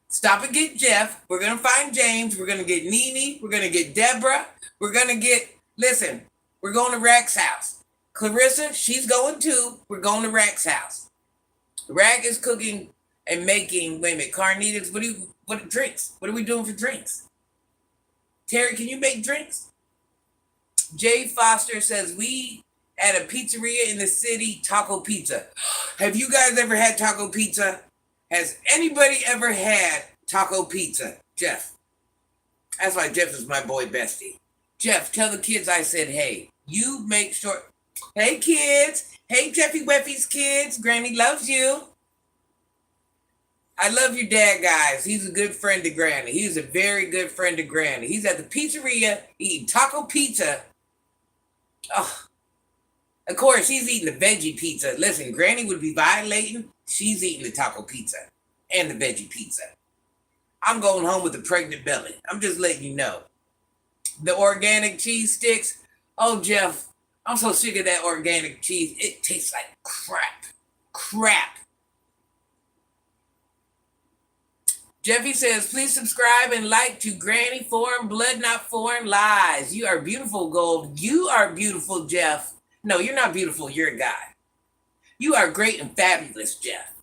Stop and get Jeff. We're going to find James. We're going to get Nene. We're going to get Deborah. We're going to get, listen, we're going to Rack's house. Clarissa, she's going too. We're going to Rack's house. Rack is cooking and making, wait a minute, carnitas. What drinks? What are we doing for drinks? Terry, can you make drinks? Jay Foster says, we at a pizzeria in the city, taco pizza. Have you guys ever had taco pizza? Has anybody ever had taco pizza? Jeff. That's why Jeff is my boy bestie. Jeff, tell the kids I said, hey, you make sure. Hey, kids. Hey, Jeffy Weffy's kids. Granny loves you. I love your dad, guys. He's a good friend to Granny. He's a very good friend to Granny. He's at the pizzeria eating taco pizza. Oh, of course, he's eating the veggie pizza. Listen, Granny would be violating. She's eating the taco pizza and the veggie pizza. I'm going home with a pregnant belly. I'm just letting you know. The organic cheese sticks. Oh, Jeff, I'm so sick of that organic cheese. It tastes like crap. Crap. Jeffy says, please subscribe and like to Granny Foreign Blood Not Foreign Lies. You are beautiful, Gold. You are beautiful, Jeff. No, you're not beautiful. You're a guy. You are great and fabulous, Jeff.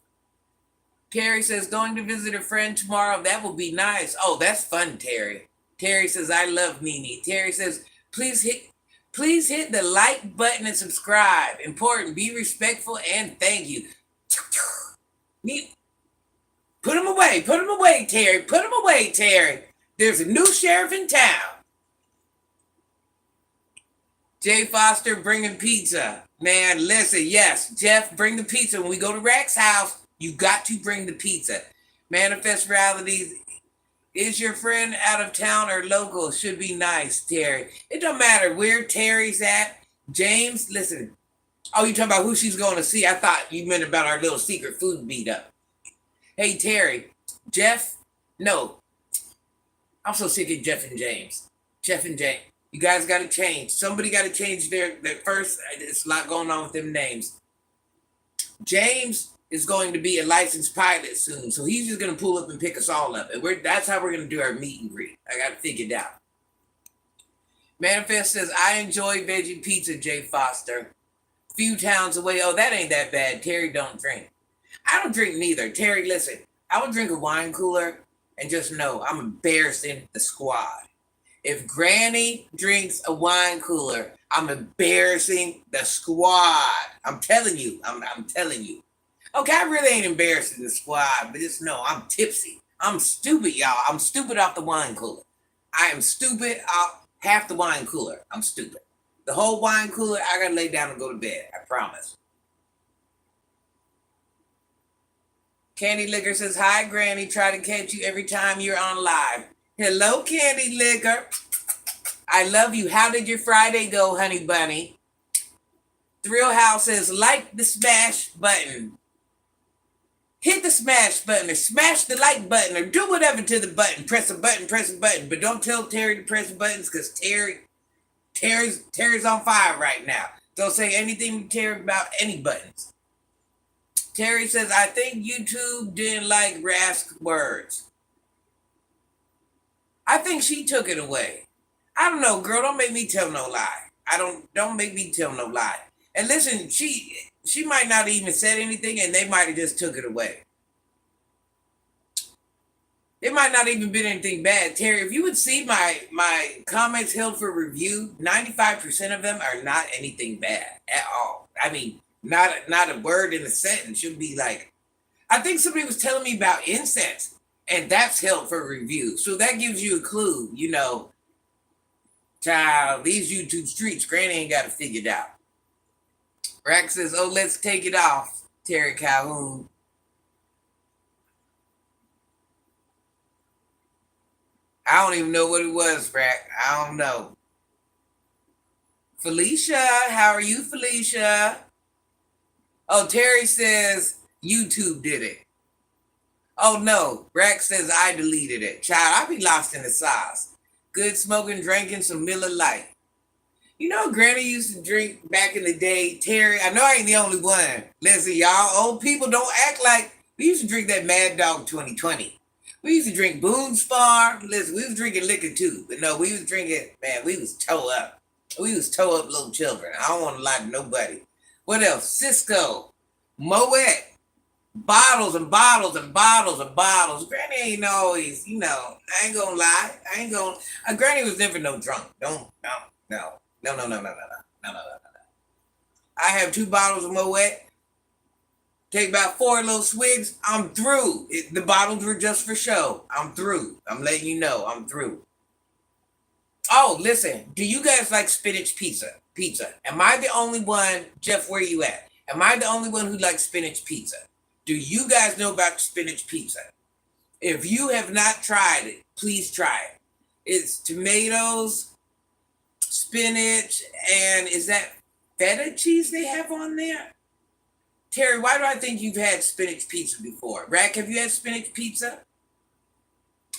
Terry says, going to visit a friend tomorrow. That will be nice. Oh, that's fun, Terry. Terry says, I love Nene. Terry says, please hit the like button and subscribe. Important. Be respectful and thank you. Put him away. Put him away, Terry. Put him away, Terry. There's a new sheriff in town. Jay Foster bringing pizza. Man, listen, yes, Jeff, bring the pizza. When we go to Rack's house, you got to bring the pizza. Manifest Realities. Is your friend out of town or local? Should be nice, Terry. It don't matter where Terry's at. James, listen. Oh, you talking about who she's going to see? I thought you meant about our little secret food meet up. Hey, Terry. Jeff? No. I'm so sick of Jeff and James. Jeff and James. You guys got to change. Somebody got to change their first. It's a lot going on with them names. James is going to be a licensed pilot soon, so he's just going to pull up and pick us all up. And that's how we're going to do our meet and greet. I got to figure it out. Manifest says, I enjoy veggie pizza, Jay Foster. Few towns away. Oh, that ain't that bad. Terry don't drink. I don't drink neither. Terry, listen. I would drink a wine cooler and just know I'm embarrassing the squad. If Granny drinks a wine cooler, I'm embarrassing the squad. I'm telling you. I'm telling you. Okay, I really ain't embarrassing the squad, but just know I'm tipsy. I'm stupid, y'all. I'm stupid off the wine cooler. I am stupid off half the wine cooler. I'm stupid. The whole wine cooler, I gotta lay down and go to bed. I promise. Candy Liquor says, hi, Granny. Try to catch you every time you're on live. Hello, Candy Liquor. I love you. How did your Friday go, honey bunny? Thrill House says, like the smash button. Hit the smash button or smash the like button or do whatever to the button. Press a button. But don't tell Terry to press buttons because Terry's on fire right now. Don't say anything to Terry about any buttons. Terry says, I think YouTube didn't like Rask's words. I think she took it away. I don't know, girl. Don't make me tell no lie. Don't make me tell no lie. And listen, she might not even said anything, and they might have just took it away. It might not even been anything bad. Terry, if you would see my comments held for review, 95% of them are not anything bad at all. I mean, not a word in a sentence should be like. I think somebody was telling me about incense. And that's held for review. So that gives you a clue, you know. Child, these YouTube streets, Granny ain't got it figured out. Rack says, oh, let's take it off, Terry Calhoun. I don't even know what it was, Rack. I don't know. Felicia, how are you, Felicia? Oh, Terry says YouTube did it. Oh no, Rex says I deleted it. Child, I be lost in the sauce. Good smoking, drinking some Miller Lite. You know, Granny used to drink back in the day. Terry, I know I ain't the only one. Listen, y'all, old people don't act like we used to drink that Mad Dog 2020. We used to drink Boone Spar. Listen, we was drinking liquor too, but no, we was drinking. Man, we was toe up. We was toe up little children. I don't want to lie to nobody. What else? Cisco, Moet, bottles and bottles and bottles and bottles. Granny ain't always, I ain't gonna lie. I ain't gonna. Granny was never no drunk. Don't, no, no. No, no, no, no, no, no, no, no, no, no. I have 2 bottles of Moet. Take about 4 little swigs. I'm through. The bottles were just for show. I'm through. I'm letting you know. I'm through. Oh, listen. Do you guys like spinach pizza? Am I the only one? Jeff, where you at? Am I the only one who likes spinach pizza? Do you guys know about spinach pizza? If you have not tried it, please try it. It's tomatoes, spinach, and is that feta cheese they have on there? Terry, why do I think you've had spinach pizza before? Rack, have you had spinach pizza?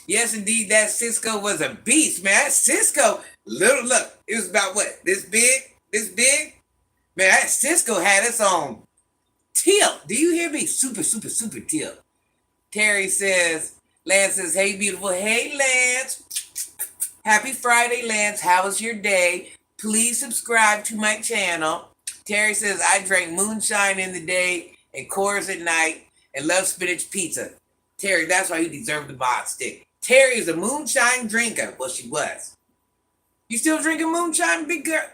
Yes, indeed, that Cisco was a beast, man. That Cisco, look, it was about what? This big? Man, that Cisco had us on tilt. Do you hear me? Super, super, super tilt. Terry says, Lance says, hey, beautiful. Hey, Lance. Happy Friday, Lance. How was your day? Please subscribe to my channel. Terry says, I drank moonshine in the day and Coors at night and love spinach pizza. Terry, that's why you deserve the bod stick. Terry is a moonshine drinker. Well, she was. You still drinking moonshine, big girl?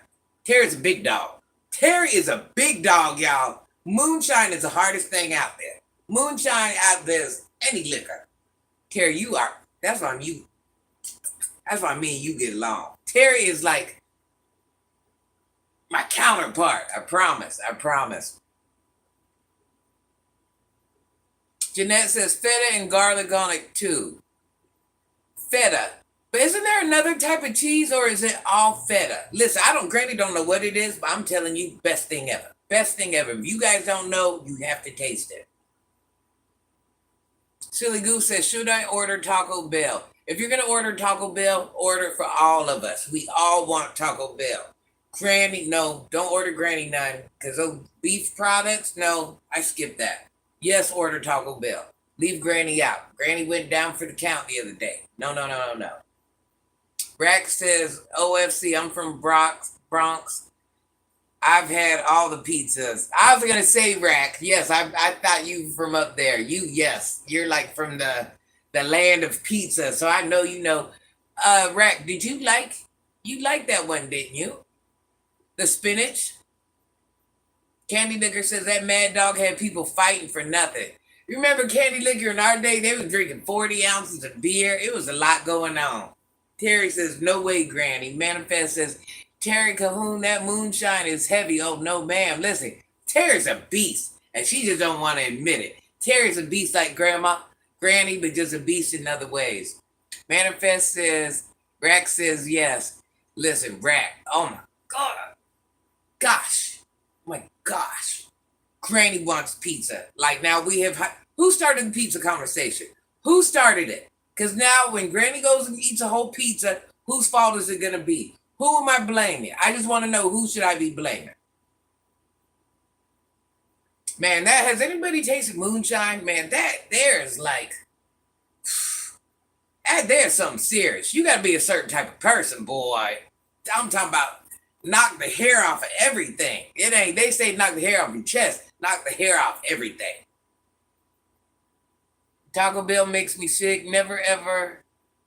Terry's a big dog. Terry is a big dog, y'all. Moonshine is the hardest thing out there. Moonshine out there is any liquor. Terry, you are. That's why you. That's why me and you get along. Terry is like my counterpart. I promise. Jeanette says feta and garlic on it too. Feta. But isn't there another type of cheese or is it all feta? Listen, Granny don't know what it is, but I'm telling you, best thing ever. Best thing ever. If you guys don't know, you have to taste it. Silly Goose says, should I order Taco Bell? If you're going to order Taco Bell, order for all of us. We all want Taco Bell. Granny, no, don't order Granny none. Because those beef products, no, I skipped that. Yes, order Taco Bell. Leave Granny out. Granny went down for the count the other day. No. Rack says, OFC, I'm from Bronx. I've had all the pizzas. I was going to say, Rack, yes, I thought you from up there. You're like from the land of pizza. So I know you know. Rack, did you like that one, didn't you? The spinach? Candy Liquor says that Mad Dog had people fighting for nothing. Remember Candy Liquor in our day? They were drinking 40 ounces of beer. It was a lot going on. Terry says, no way, Granny. Manifest says, Terry Cahoon, that moonshine is heavy. Oh, no, ma'am. Listen, Terry's a beast, and she just don't want to admit it. Terry's a beast like Granny, but just a beast in other ways. Manifest says, Rack says yes. Listen, Rack, oh my gosh. Granny wants pizza. Like now who started the pizza conversation? Who started it? Because now when Granny goes and eats a whole pizza, whose fault is it going to be? Who am I blaming? I just want to know, who should I be blaming? Man, has anybody tasted moonshine? Man, there's something serious. You got to be a certain type of person, boy. I'm talking about knock the hair off of everything. It ain't, they say knock the hair off your chest. Knock the hair off everything. Taco Bell makes me sick. Never ever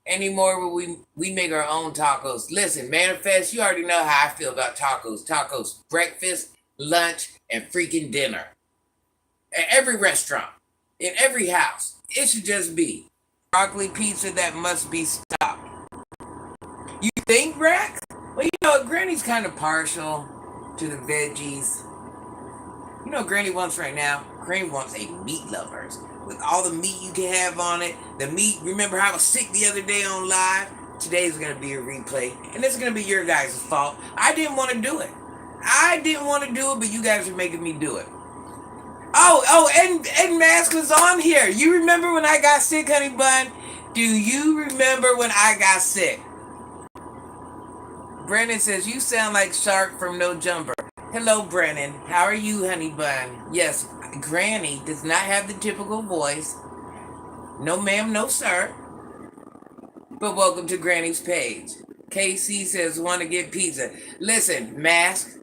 anymore will we make our own tacos. Listen, Manifest, you already know how I feel about tacos. Tacos, breakfast, lunch, and freaking dinner. At every restaurant, in every house, it should just be broccoli pizza that must be stopped. You think, Rack? Well, you know, Granny's kind of partial to the veggies. You know what Granny wants right now? Granny wants a meat lovers. With all the meat you can have on it. The meat, remember how I was sick the other day on live? Today's going to be a replay. And it's going to be your guys' fault. I didn't want to do it. But you guys are making me do it. And Mask was on here. You remember when I got sick, honey bun? Do you remember when I got sick? Brennan says, you sound like Shark from No Jumper. Hello, Brennan. How are you, honey bun? Yes, Granny does not have the typical voice. No ma'am, no sir. But welcome to Granny's page. KC says, want to get pizza. Listen, Mask,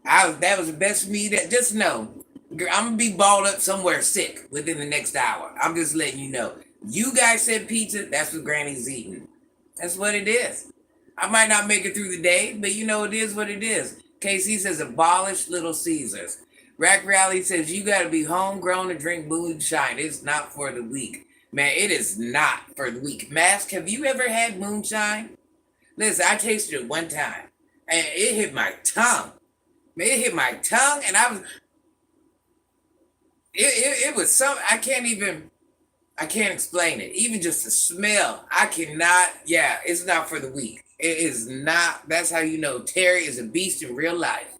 that was the best for me. Just know, I'm going to be balled up somewhere sick within the next hour. I'm just letting you know. You guys said pizza, that's what Granny's eating. That's what it is. I might not make it through the day, but you know it is what it is. KC says, abolish Little Caesars. Rack Rally says, you got to be homegrown to drink moonshine. It's not for the weak. Man, it is not for the weak. Mask, have you ever had moonshine? Listen, I tasted it one time, and it hit my tongue. Man, it hit my tongue, and it was something, I can't explain it. Even just the smell, I cannot, it's not for the weak. It is not, that's how you know Terry is a beast in real life.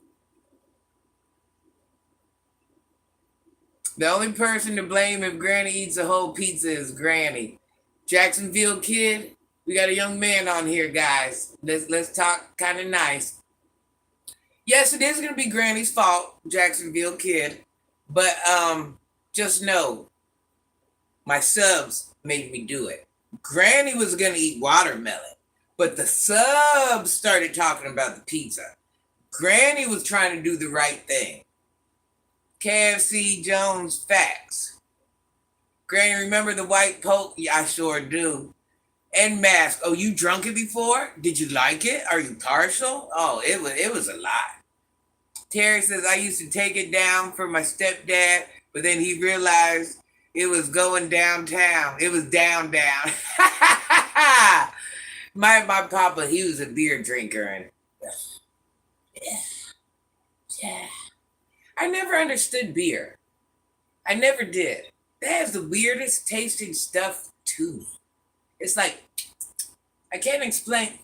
The only person to blame if Granny eats a whole pizza is Granny. Jacksonville Kid, we got a young man on here, guys. Let's talk kind of nice. Yes, it is going to be Granny's fault, Jacksonville Kid. But just know, my subs made me do it. Granny was going to eat watermelon, but the subs started talking about the pizza. Granny was trying to do the right thing. KFC Jones facts. Granny, remember the white poke? Yeah, I sure do. And Mask. Oh, you drunk it before? Did you like it? Are you partial? Oh, it was a lot. Terry says, I used to take it down for my stepdad, but then he realized it was going downtown. It was down. My papa, he was a beer drinker, and yeah. I never understood beer. I never did. That has the weirdest tasting stuff to me. It's like, I can't explain.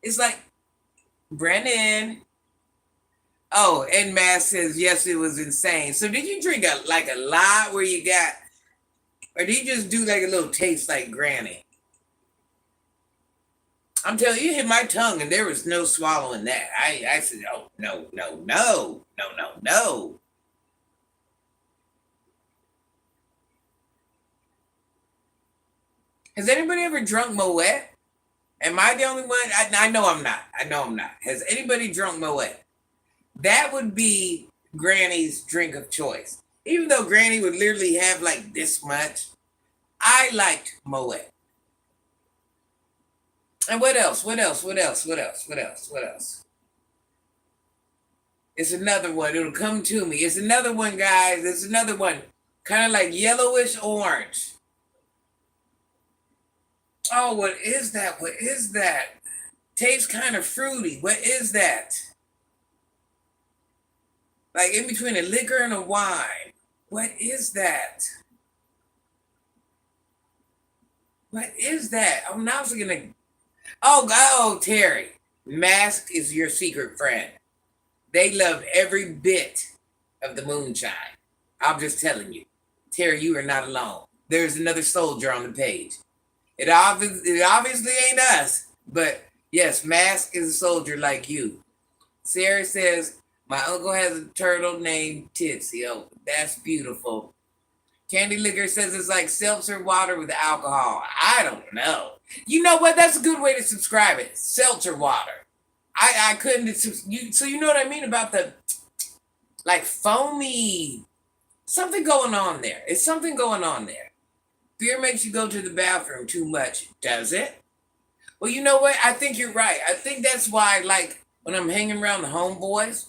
It's like, Brennan. Oh, and Matt says, yes, it was insane. So did you drink a lot where you got, or did you just do like a little taste like Granny? I'm telling you, it hit my tongue and there was no swallowing that. I said, oh, no. Has anybody ever drunk Moet? Am I the only one? I know I'm not. Has anybody drunk Moet? That would be Granny's drink of choice. Even though Granny would literally have like this much, I liked Moet. And what else? It's another one. It'll come to me. It's another one, guys. It's another one. Kind of like yellowish orange. Oh, what is that? Tastes kind of fruity. What is that? Like in between a liquor and a wine. What is that? I'm now gonna. Oh, Terry. Mask is your secret friend. They love every bit of the moonshine. I'm just telling you. Terry, you are not alone. There's another soldier on the page. It obviously ain't us, but yes, Mask is a soldier like you. Sarah says, my uncle has a turtle named Tipsy. Oh, that's beautiful. Candy Liquor says it's like seltzer water with alcohol. I don't know. You know what? That's a good way to subscribe it. Seltzer water. I couldn't. So you know what I mean about the like foamy. Something going on there. It's something going on there. Beer makes you go to the bathroom too much. Does it? Well, you know what? I think you're right. I think that's why, like, when I'm hanging around the homeboys,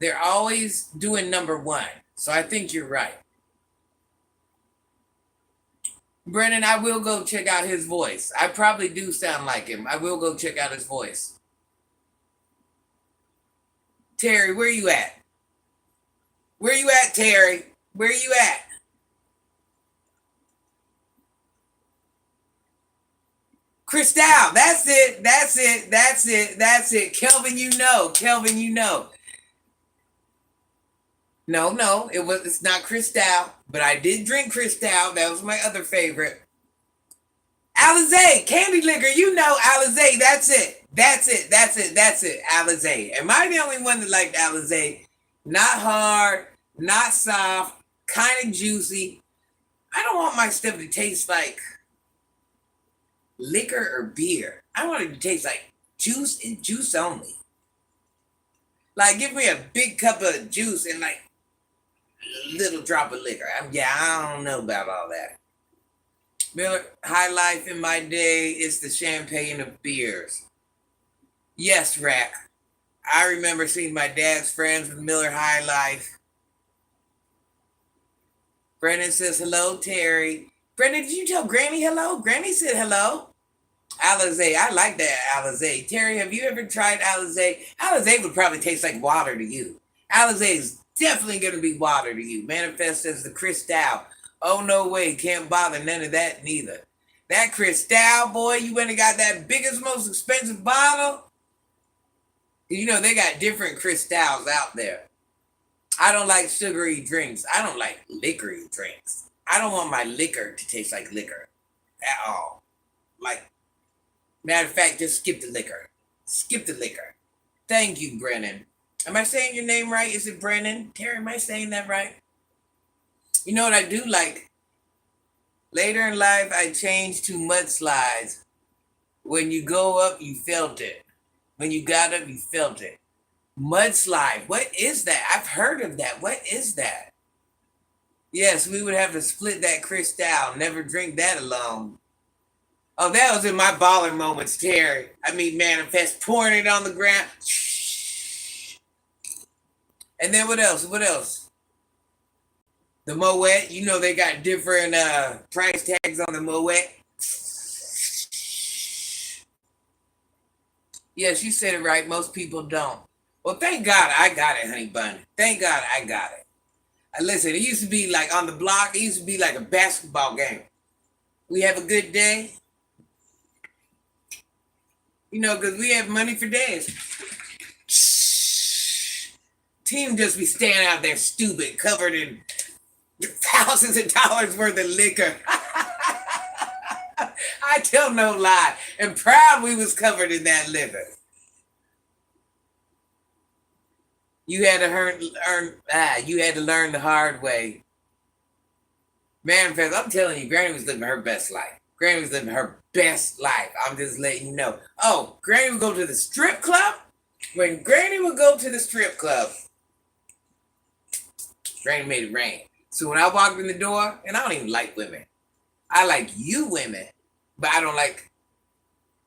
they're always doing number one. So I think you're right. Brennan, I will go check out his voice. I probably do sound like him. I will go check out his voice. Terry, where you at? Where you at, Terry? Where you at? Cristal, that's it. Kelvin, you know. No, it's not Cristal, but I did drink Cristal. That was my other favorite. Alizé, candy liquor, you know Alizé, that's it. That's it. Alizé. Am I the only one that liked Alizé? Not hard, not soft, kind of juicy. I don't want my stuff to taste like liquor or beer. I want it to taste like juice and juice only. Like, give me a big cup of juice and like a little drop of liquor. I don't know about all that. Miller High Life in my day is the champagne of beers. Yes, Rack. I remember seeing my dad's friends with Miller High Life. Brendan says hello, Terry. Brendan, did you tell Granny hello? Granny said hello. Alizé, I like that Alizé. Terry, have you ever tried Alizé? Alizé would probably taste like water to you. Alizé is definitely going to be water to you. Manifest as the Cristal. Oh, no way. Can't bother none of that neither. That Cristal, boy, you went and got that biggest, most expensive bottle. You know, they got different Cristals out there. I don't like sugary drinks. I don't like liquory drinks. I don't want my liquor to taste like liquor at all. Like, matter of fact, just skip the liquor. Skip the liquor. Thank you, Brennan. Am I saying your name right? Is it Brennan? Terry, am I saying that right? You know what I do like? Later in life, I changed to mudslides. When you go up, you felt it. When you got up, you felt it. Mudslide. What is that? I've heard of that. What is that? Yes, we would have to split that Cristal. Never drink that alone. Oh, that was in my baller moments, Terry. I mean, Manifest pouring it on the ground. And then what else? What else? The Moet, you know they got different price tags on the Moet. Yes, you said it right. Most people don't. Well, thank God I got it, honey bun. Thank God I got it. Listen, it used to be like on the block. It used to be like a basketball game. We have a good day. You know, because we have money for days. Team just be standing out there stupid, covered in thousands of dollars worth of liquor. I tell no lie. And proud we was covered in that liquor. You had to learn the hard way. Manifest, I'm telling you, Granny was living her best life. Granny was living her best life. I'm just letting you know. Oh, Granny would go to the strip club? When Granny would go to the strip club, Granny made it rain. So when I walked in the door, and I don't even like women. I like you women, but I don't like...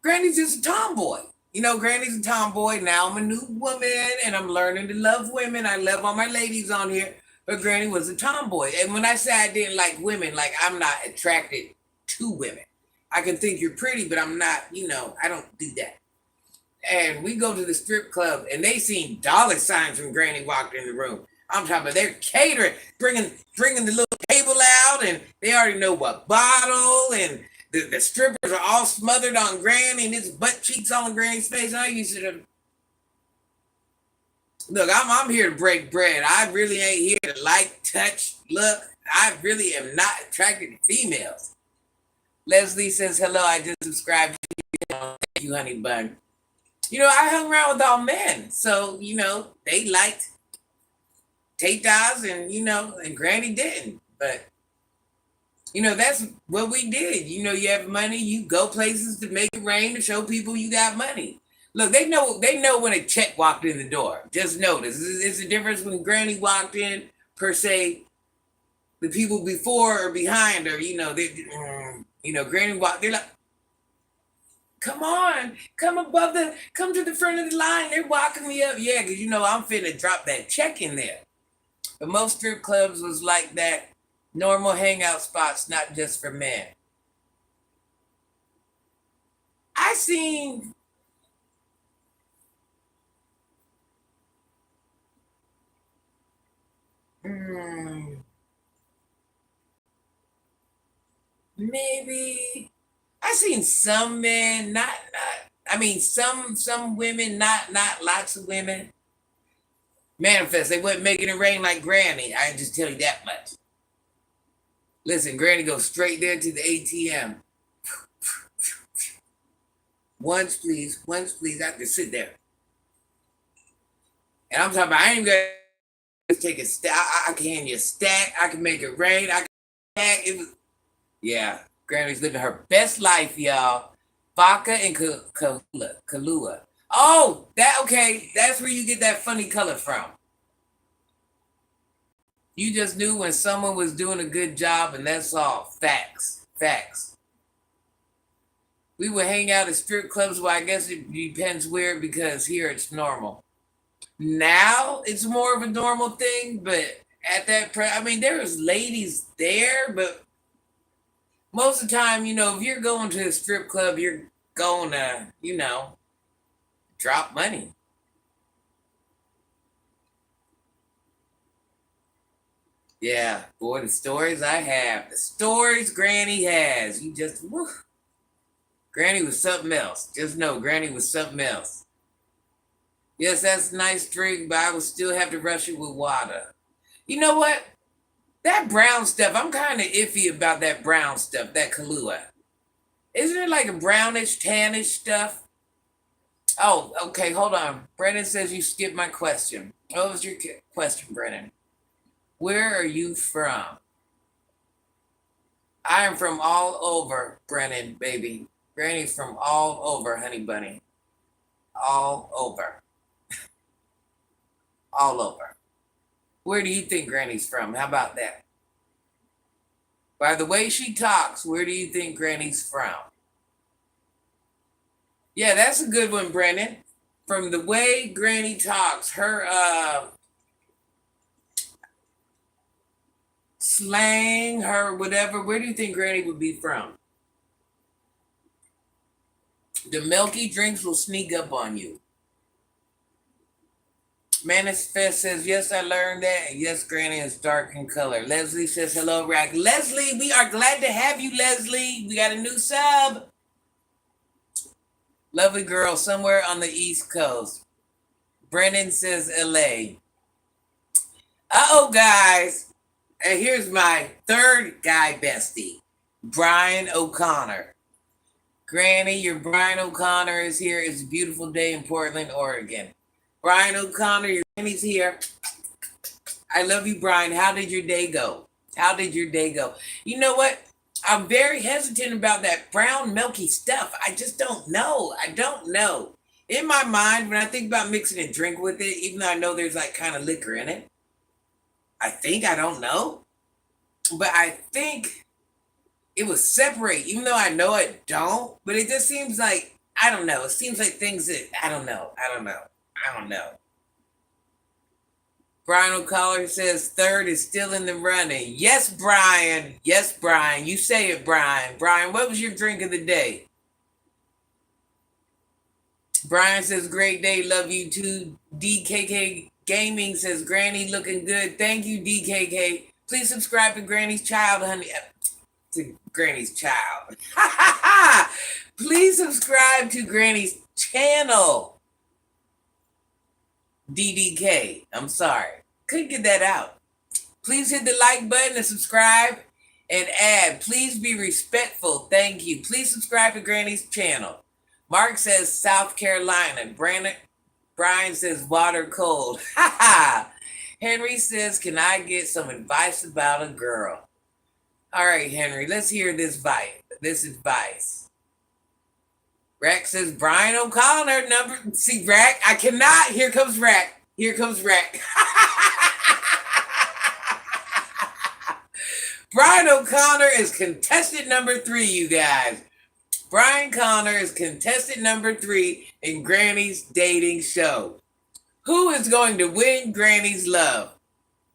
Granny's just a tomboy. You know, Granny's a tomboy. Now I'm a new woman, and I'm learning to love women. I love all my ladies on here, but Granny was a tomboy. And when I say I didn't like women, like I'm not attracted to women. I can think you're pretty, but I'm not, you know, I don't do that. And we go to the strip club, and they seen dollar signs when Granny walked in the room. I'm talking about they're catering, bringing the little table out, and they already know what bottle, and the strippers are all smothered on Granny, and his butt cheeks on Granny's face. And I used to... Look, I'm here to break bread. I really ain't here to like, touch, look. I really am not attracted to females. Leslie says, hello, I just subscribed to you. Thank you, honey bun. You know, I hung around with all men. So, you know, they liked Tatas and, you know, and Granny didn't. But, you know, that's what we did. You know, you have money, you go places to make it rain to show people you got money. Look, they know when a check walked in the door. Just notice. It's the difference when Granny walked in, per se. The people before or behind her, you know, Granny walked, they're like, come on, come to the front of the line. They're walking me up. Yeah, because, you know, I'm finna drop that check in there. But most strip clubs was like that. Normal hangout spots, not just for men. I seen... maybe I seen some men, some women, not lots of women. Manifest. They wasn't making it rain like Granny. I can just tell you that much. Listen, Granny goes straight there to the ATM. Once, please. Once, please. I can sit there. And I'm talking about, I ain't even got to take a stack. I can hand you a stack. I can make it rain. I can stack. It was, yeah. Granny's living her best life, y'all. Vodka and Kahlua. Oh, okay. That's where you get that funny color from. You just knew when someone was doing a good job, and that's all. Facts. Facts. We would hang out at strip clubs. Well, I guess it depends where, because here it's normal. Now it's more of a normal thing, but at that I mean, there was ladies there, but most of the time, if you're going to a strip club, you're going to, drop money. Yeah, boy, the stories I have. The stories Granny has. You just, whew. Granny was something else. Just know, Granny was something else. Yes, that's a nice drink, but I would still have to rush it with water. You know what? That brown stuff, I'm kind of iffy about that brown stuff, that Kahlua. Isn't it like a brownish, tannish stuff? Oh, okay, hold on. Brennan says you skipped my question. What was your question, Brennan? Where are you from? I am from all over, Brennan, baby. Granny's from all over, honey bunny. All over. All over. Where do you think Granny's from? How about that? By the way she talks, where do you think Granny's from? Yeah, that's a good one, Brennan. From the way Granny talks, her slang, her whatever, where do you think Granny would be from? The milky drinks will sneak up on you. Manifest says, yes, I learned that. And yes, Granny is dark in color. Leslie says, hello, Rack. Leslie, we are glad to have you, Leslie. We got a new sub. Lovely girl somewhere on the East Coast. Brennan says, LA. Uh-oh, guys. And here's my third guy bestie, Brian O'Connor. Granny, your Brian O'Connor is here. It's a beautiful day in Portland, Oregon. Brian O'Connor, your Granny's here. I love you, Brian. How did your day go? How did your day go? You know what? I'm very hesitant about that brown milky stuff. I just don't know. I don't know. In my mind, when I think about mixing a drink with it, even though I know there's like kind of liquor in it, I don't know. But I think it will separate, even though I know it don't. But it just seems like, I don't know. It seems like things that, I don't know. Brian O'Connor says third is still in the running. Yes, Brian. Yes, Brian. You say it, Brian. Brian, what was your drink of the day? Brian says, great day. Love you too. DKK Gaming says, Granny looking good. Thank you, DKK. Please subscribe to Granny's Child, honey. To Granny's Child. Please subscribe to Granny's channel. DDK. I'm sorry. Couldn't get that out. Please hit the like button and subscribe and add. Please be respectful. Thank you. Please subscribe to Granny's channel. Mark says South Carolina. Brian says water cold. Henry says, can I get some advice about a girl? All right, Henry, let's hear this advice. Rack says, Brian O'Connor, see, Rack, I cannot. Here comes Rack. Brian O'Connor is contestant number 3, you guys. Brian Connor is contestant number 3 in Granny's dating show. Who is going to win Granny's love?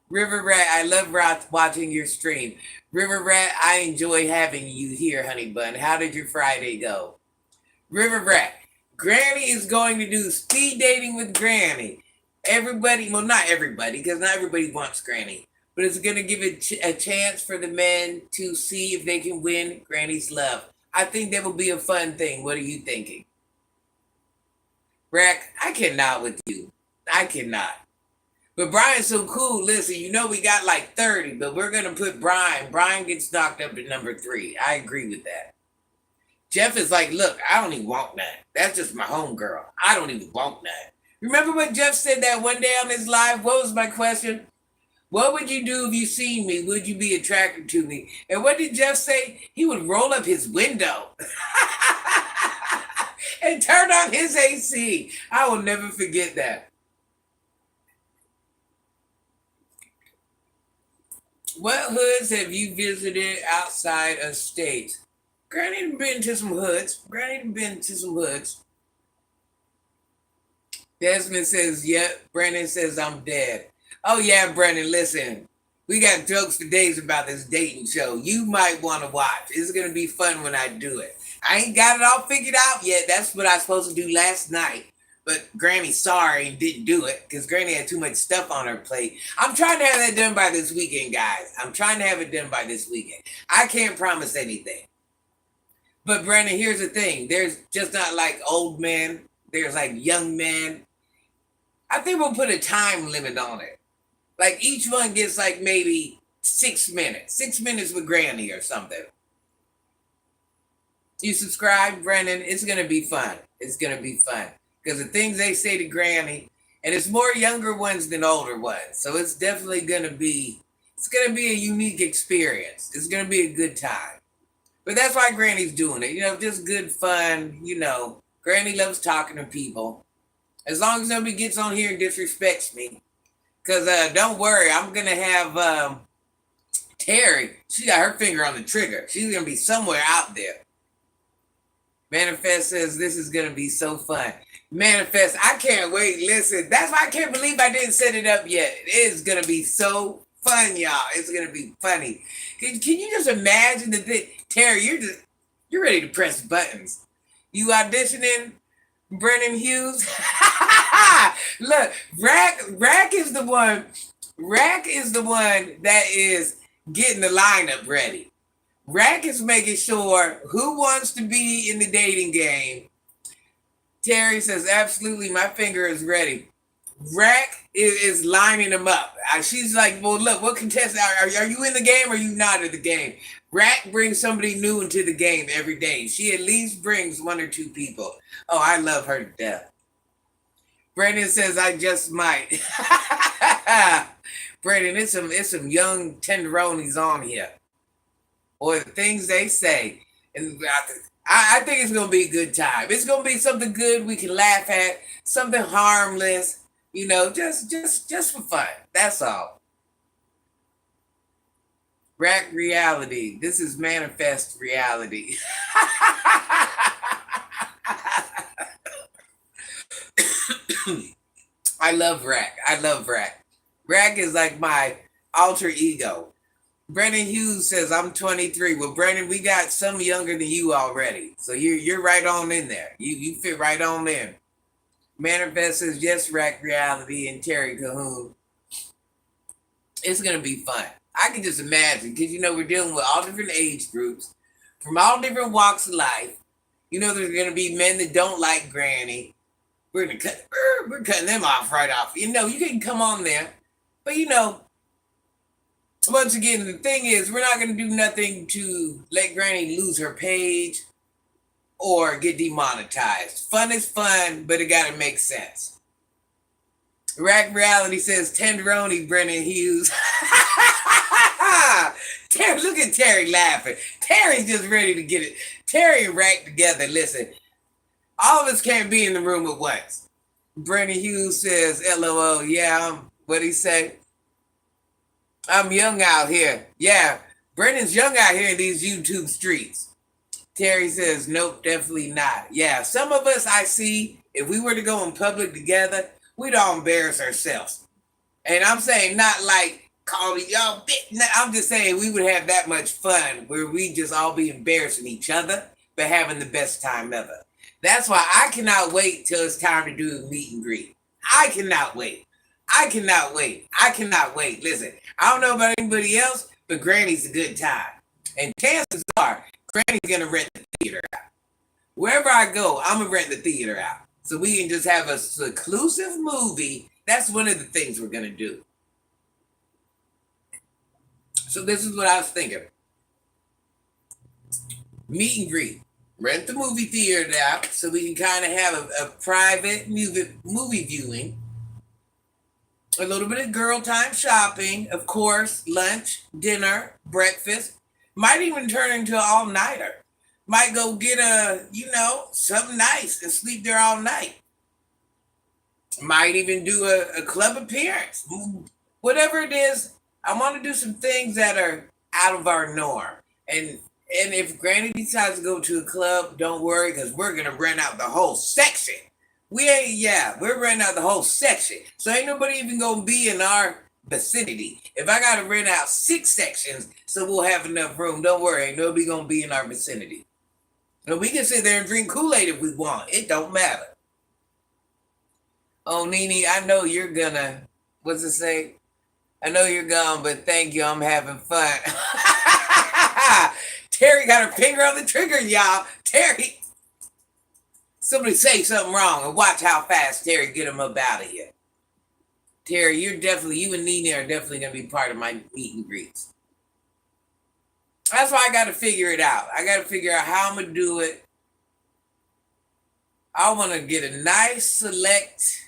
River Rat, I love watching your stream. River Rat, I enjoy having you here, honey bun. How did your Friday go? River Rat, Granny is going to do speed dating with Granny. Everybody, well, not everybody, because not everybody wants Granny, but it's going to give it a chance for the men to see if they can win Granny's love. I think that will be a fun thing. What are you thinking? Rack, I cannot with you. I cannot. But Brian's so cool. Listen, we got like 30, but we're going to put Brian. Brian gets knocked up to number 3. I agree with that. Jeff is like, look, I don't even want that. That's just my homegirl. I don't even want that. Remember what Jeff said that one day on his live? What was my question? What would you do if you seen me? Would you be attracted to me? And what did Jeff say? He would roll up his window and turn on his AC. I will never forget that. What hoods have you visited outside of states? Granny been to some hoods. Desmond says, yep. Brandon says, I'm dead. Oh, yeah, Brandon, listen. We got jokes for days about this dating show. You might want to watch. It's going to be fun when I do it. I ain't got it all figured out yet. That's what I was supposed to do last night. But Granny's sorry and didn't do it because Granny had too much stuff on her plate. I'm trying to have that done by this weekend, guys. I'm trying to have it done by this weekend. I can't promise anything. But Brandon, here's the thing. There's just not like old men. There's like young men. I think we'll put a time limit on it. Like each one gets like maybe 6 minutes. 6 minutes with Granny or something. You subscribe, Brandon? It's going to be fun. It's going to be fun. Because the things they say to Granny, and it's more younger ones than older ones. So it's definitely going to be, a unique experience. It's going to be a good time. But that's why Granny's doing it. Just good fun. Granny loves talking to people. As long as nobody gets on here and disrespects me. Because don't worry, I'm going to have Terry. She got her finger on the trigger. She's going to be somewhere out there. Manifest says this is going to be so fun. Manifest, I can't wait. Listen, that's why I can't believe I didn't set it up yet. It is going to be so fun, y'all. It's going to be funny. Can you just imagine the thing? Terry, you're ready to press buttons. You auditioning Brennan Hughes? Look, Rack is the one. Rack is the one that is getting the lineup ready. Rack is making sure who wants to be in the dating game. Terry says, absolutely, my finger is ready. Rack is lining them up. She's like, well, look, what contestant are you in the game or are you not in the game? Rack brings somebody new into the game every day. She at least brings 1 or 2 people. Oh, I love her to death. Brandon says, I just might. Brandon, it's some young tenderonis on here. Or the things they say. And I think it's going to be a good time. It's going to be something good we can laugh at. Something harmless. Just for fun. That's all. Rack reality. This is manifest reality. I love Rack. Rack is like my alter ego. Brennan Hughes says, I'm 23. Well, Brennan, we got some younger than you already. So you're right on in there. You fit right on in. Manifest says, yes, Rack reality and Terry Cahoon. It's going to be fun. I can just imagine because, we're dealing with all different age groups from all different walks of life. There's going to be men that don't like Granny. We're cutting them off right off. You can come on there. But, once again, the thing is, we're not going to do nothing to let Granny lose her page or get demonetized. Fun is fun, but it got to make sense. Rack Reality says, Tenderoni, Brennan Hughes. Terry, look at Terry laughing. Terry's just ready to get it. Terry and Rack together. Listen, all of us can't be in the room at once. Brennan Hughes says, LOL, yeah, what'd he say? I'm young out here. Yeah, Brennan's young out here in these YouTube streets. Terry says, nope, definitely not. Yeah, some of us I see, if we were to go in public together, we'd all embarrass ourselves. And I'm saying not like calling y'all bitch. I'm just saying we would have that much fun where we just all be embarrassing each other, but having the best time ever. That's why I cannot wait till it's time to do a meet and greet. I cannot wait. Listen, I don't know about anybody else, but Granny's a good time. And chances are, Granny's going to rent the theater out. Wherever I go, I'm going to rent the theater out. So we can just have a seclusive movie That's one of the things we're gonna do. So this is what I was thinking. Meet and greet. Rent the movie theater out so we can kind of have a private movie viewing. A little bit of girl time shopping, of course, lunch, dinner, breakfast. Might even turn into an all-nighter. Might go get something nice and sleep there all night. Might even do a club appearance. Whatever it is, I want to do some things that are out of our norm. And if Granny decides to go to a club, don't worry, because we're gonna rent out the whole section. We're renting out the whole section. So ain't nobody even gonna be in our vicinity. If I gotta rent out 6 sections so we'll have enough room, don't worry, ain't nobody gonna be in our vicinity. No, we can sit there and drink Kool-Aid if we want. It don't matter. Oh, Nene, I know you're gonna, what's it say? I know you're gone, but thank you, I'm having fun. Terry got her finger on the trigger, y'all. Terry. Somebody say something wrong and watch how fast Terry get him up out of here. Terry, you and Nene are definitely going to be part of my meet and greets. That's why I got to figure it out. I got to figure out how I'm going to do it. I want to get a nice select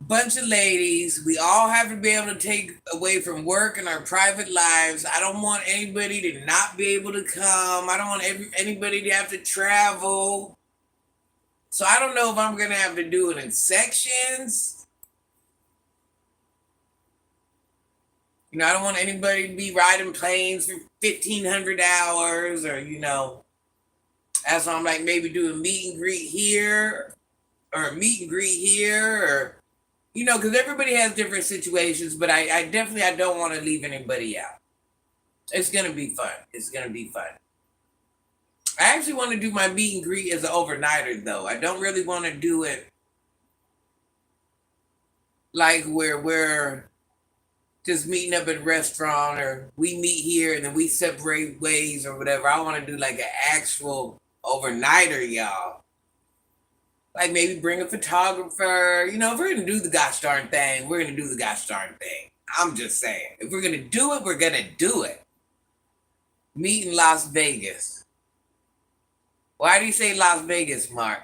bunch of ladies. We all have to be able to take away from work and our private lives. I don't want anybody to not be able to come. I don't want anybody to have to travel. So I don't know if I'm going to have to do it in sections. I don't want anybody to be riding planes for 1,500 hours or, that's why I'm like, maybe do a meet and greet here or a meet and greet here or, because everybody has different situations, but I definitely don't want to leave anybody out. It's going to be fun. It's going to be fun. I actually want to do my meet and greet as an overnighter, though. I don't really want to do it like where we're just meeting up at a restaurant or we meet here and then we separate ways or whatever. I want to do like an actual overnighter, y'all. Like maybe bring a photographer. If we're going to do the gosh darn thing, we're going to do the gosh darn thing. I'm just saying. If we're going to do it, we're going to do it. Meet in Las Vegas. Why do you say Las Vegas, Mark?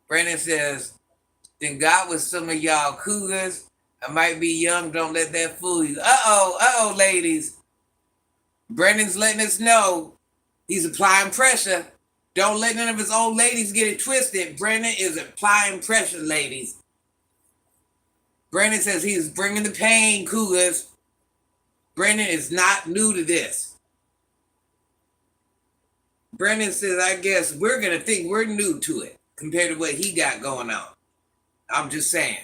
Brandon says, then got with some of y'all cougars. I might be young, don't let that fool you. Uh-oh, ladies. Brandon's letting us know he's applying pressure. Don't let none of his old ladies get it twisted. Brandon is applying pressure, ladies. Brandon says he is bringing the pain, cougars. Brandon is not new to this. Brandon says, I guess we're going to think we're new to it compared to what he got going on. I'm just saying.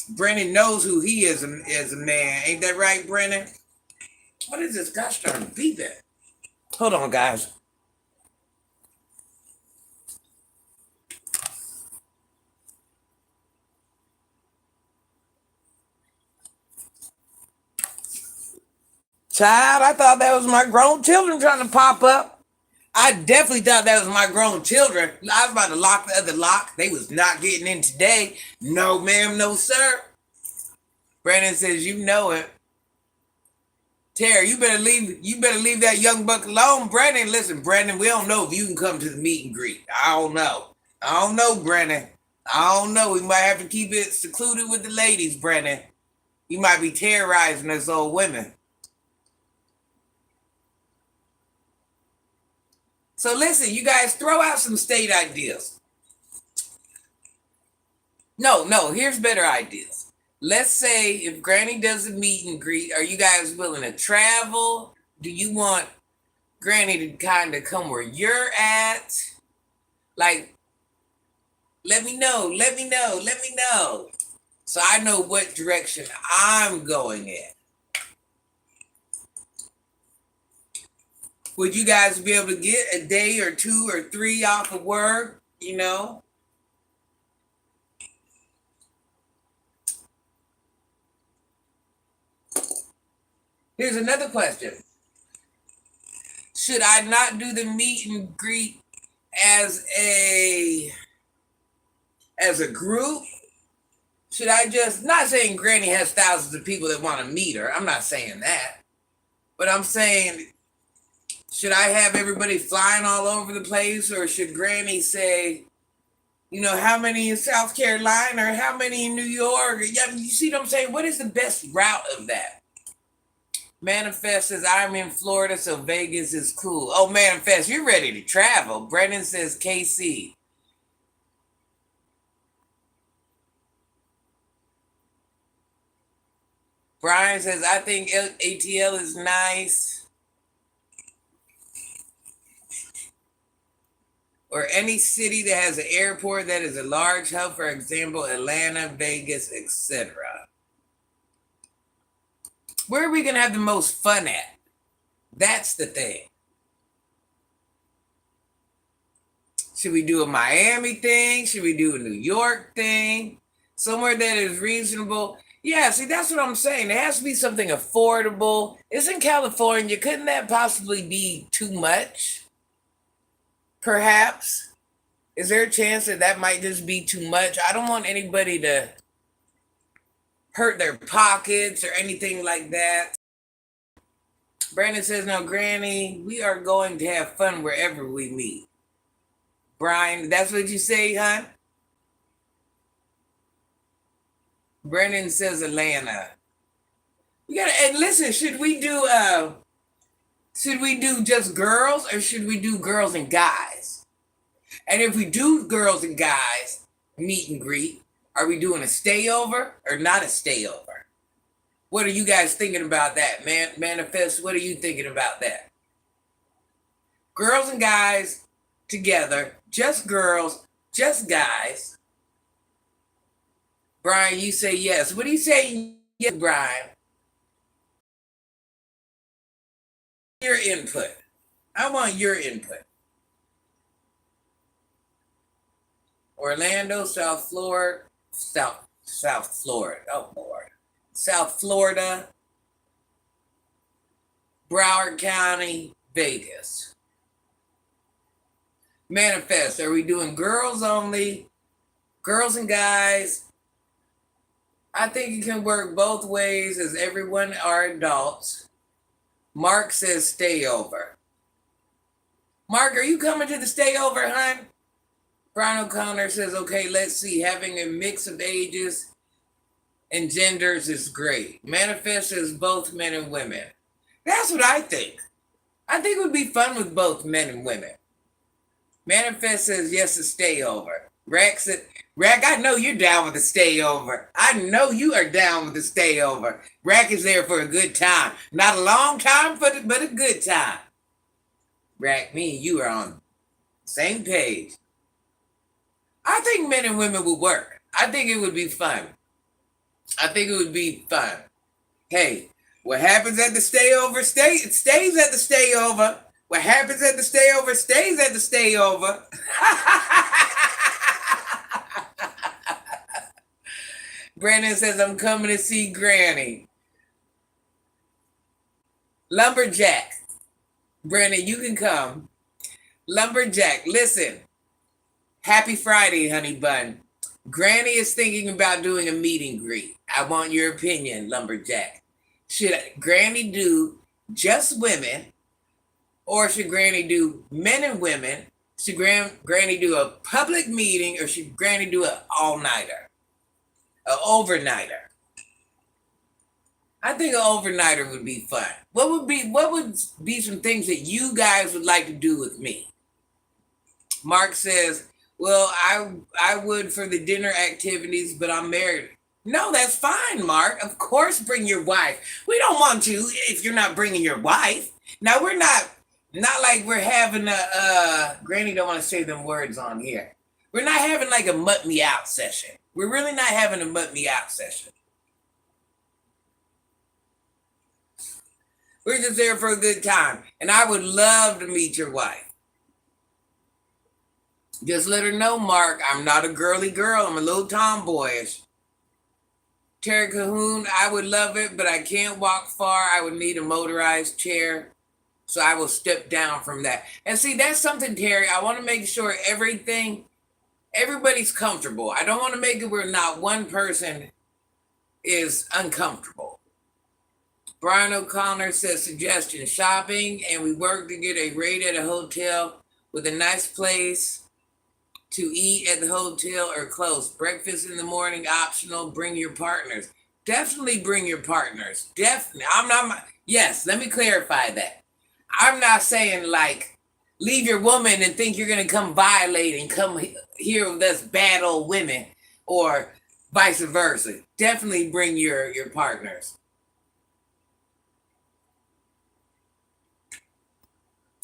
Brandon knows who he is as a man. Ain't that right, Brandon? What is this gosh darn beeping? Hold on, guys. Child, I thought that was my grown children trying to pop up. I definitely thought that was my grown children. I was about to lock the other lock. They was not getting in today. No, ma'am, no, sir. Brandon says, you know it. Terry, you better leave that young buck alone. Brandon, listen, Brandon, we don't know if you can come to the meet and greet. I don't know, Brandon. I don't know. We might have to keep it secluded with the ladies, Brandon. You might be terrorizing us old women. So listen, you guys throw out some state ideas. No, here's better ideas. Let's say if Granny does a meet and greet, are you guys willing to travel? Do you want Granny to kind of come where you're at? Like, let me know. So I know what direction I'm going in. Would you guys be able to get a day or 2 or 3 off of work? Here's another question. Should I not do the meet and greet as a as a group? Should I just, not saying Granny has thousands of people that want to meet her. I'm not saying that. But I'm saying, should I have everybody flying all over the place, or should Granny say, how many in South Carolina or how many in New York? Yeah, you see what I'm saying? What is the best route of that? Manifest says, I'm in Florida, so Vegas is cool. Oh, Manifest, you're ready to travel. Brennan says, KC. Brian says, I think ATL is nice. Or any city that has an airport that is a large hub, for example, Atlanta, Vegas, etc. Where are we going to have the most fun at? That's the thing. Should we do a Miami thing? Should we do a New York thing? Somewhere that is reasonable? Yeah, see, that's what I'm saying. There has to be something affordable. It's in California. Couldn't that possibly be too much? Perhaps. Is there a chance that that might just be too much? I don't want anybody to hurt their pockets or anything like that. Brandon says, no, Granny, we are going to have fun wherever we meet. Brian, that's what you say, hon? Brennan says Atlanta. We gotta, and listen, should we do just girls, or should we do girls and guys? And if we do girls and guys meet and greet, are we doing a stayover or not a stayover? What are you guys thinking about that, man? Manifest, what are you thinking about that? Girls and guys together, just girls, just guys. Brian, you say yes. What do you say yes, Brian? Your input. I want your input. Orlando, South Florida, South Florida. Oh Lord. South Florida, Broward County, Vegas. Manifest. Are we doing girls only? Girls and guys? I think it can work both ways, as everyone are adults. Mark says stay over. Mark, are you coming to the stay over, hon? Brian O'Connor says, okay, let's see. Having a mix of ages and genders is great. Manifest says both men and women. That's what I think. I think it would be fun with both men and women. Manifest says yes to stay over. Rex said, Rack, I know you're down with the stay over. I know you are down with the stay over. Rack is there for a good time. Not a long time, but a good time. Rack, me and you are on the same page. I think men and women would work. I think it would be fun. I think it would be fun. Hey, what happens at the stay over stays at the stay over. What happens at the stay over stays at the stay over. Brandon says, I'm coming to see Granny. Lumberjack. Brandon, you can come. Lumberjack, listen. Happy Friday, honey bun. Granny is thinking about doing a meet and greet. I want your opinion, Lumberjack. Should Granny do just women, or should Granny do men and women? Should Granny do a public meeting, or should Granny do an all-nighter? An overnighter. I think an overnighter would be fun. What would be some things that you guys would like to do with me? Mark says, well, I would for the dinner activities, but I'm married. No, that's fine, Mark. Of course, bring your wife. We don't want to if you're not bringing your wife. Now, we're not like we're having Granny don't want to say them words on here. We're not having like a mutt me out session. We're really not having a mutt me out session. We're just there for a good time. And I would love to meet your wife. Just let her know, Mark, I'm not a girly girl. I'm a little tomboyish. Terry Cahoon, I would love it, but I can't walk far. I would need a motorized chair. So I will step down from that. And see, that's something, Terry. I want to make sure everything Everybody's comfortable. I don't want to make it where not one person is uncomfortable. Brian O'Connor says suggestion shopping, and we work to get a rate at a hotel with a nice place to eat at the hotel or close. Breakfast in the morning optional. Bring your partners. Definitely bring your partners. Definitely. I'm not. Yes, let me clarify that. I'm not saying like leave your woman and think you're gonna come violate and come here with us bad old women, or vice versa. Definitely bring your partners.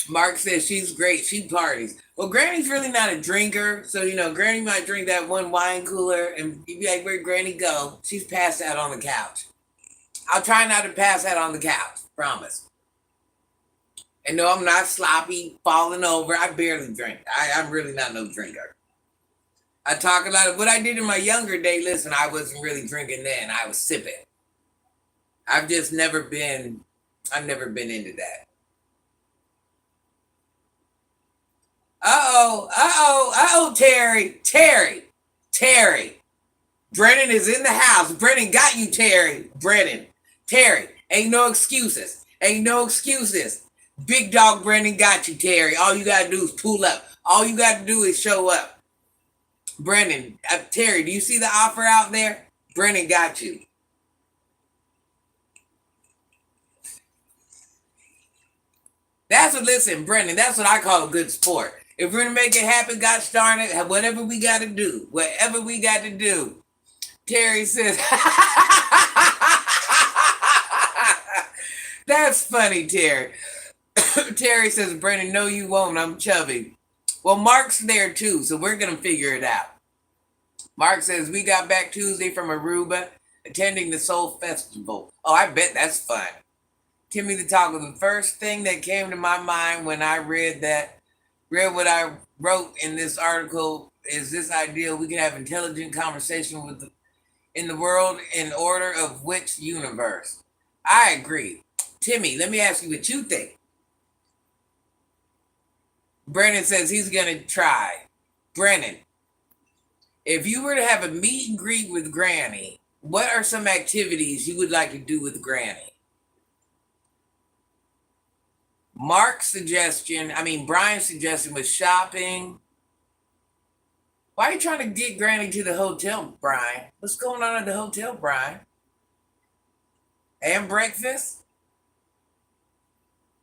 Mark says she's great. She parties. Well, Granny's really not a drinker, so Granny might drink that one wine cooler and you'd be like, "Where'd Granny go?" She's passed out on the couch. I'll try not to pass out on the couch. Promise. And no, I'm not sloppy, falling over. I barely drink. I'm really not no drinker. I talk a lot of what I did in my younger day. Listen, I wasn't really drinking then. I was sipping. I've just never been. I've never been into that. Terry. Brennan is in the house. Brennan got you, Terry. Terry, ain't no excuses. Big dog Brennan got you, Terry. All you gotta do is pull up. All you gotta do is show up. Brennan, Terry, do you see the offer out there? Brennan got you. Listen, Brennan, that's what I call a good sport. If we're gonna make it happen, gosh darn it, whatever we gotta do. Terry says, that's funny, Terry. Terry says, Brennan, no, you won't. I'm chubby. Well, Mark's there too, so we're gonna figure it out. Mark says, we got back Tuesday from Aruba, attending the Soul Festival. Oh, I bet that's fun. Timmy the Talker, the first thing that came to my mind when I read what I wrote in this article is this idea we can have intelligent conversation in the world in order of which universe. I agree. Timmy, let me ask you what you think. Brennan says he's going to try. Brennan, if you were to have a meet and greet with Granny, what are some activities you would like to do with Granny? Brian's suggestion was shopping. Why are you trying to get Granny to the hotel, Brian? What's going on at the hotel, Brian? And breakfast?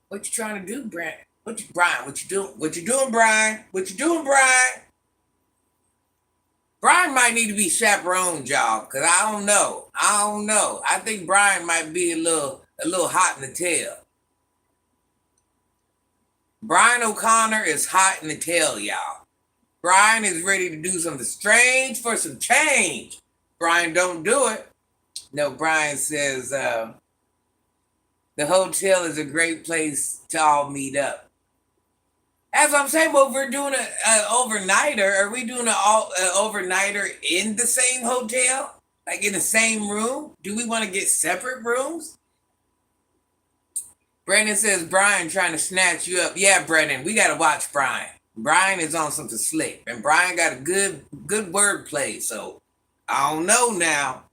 What you trying to do, Brian? What you doing, Brian? Brian might need to be chaperoned, y'all, because I don't know. I think Brian might be a little hot in the tail. Brian O'Connor is hot in the tail, y'all. Brian is ready to do something strange for some change. Brian, don't do it. No, Brian says the hotel is a great place to all meet up. As I'm saying, well, if we're doing an overnighter, are we doing an overnighter in the same hotel? Like in the same room? Do we want to get separate rooms? Brandon says, Brian trying to snatch you up. Yeah, Brandon, we got to watch Brian. Brian is on something slick. And Brian got a good wordplay. So, I don't know now.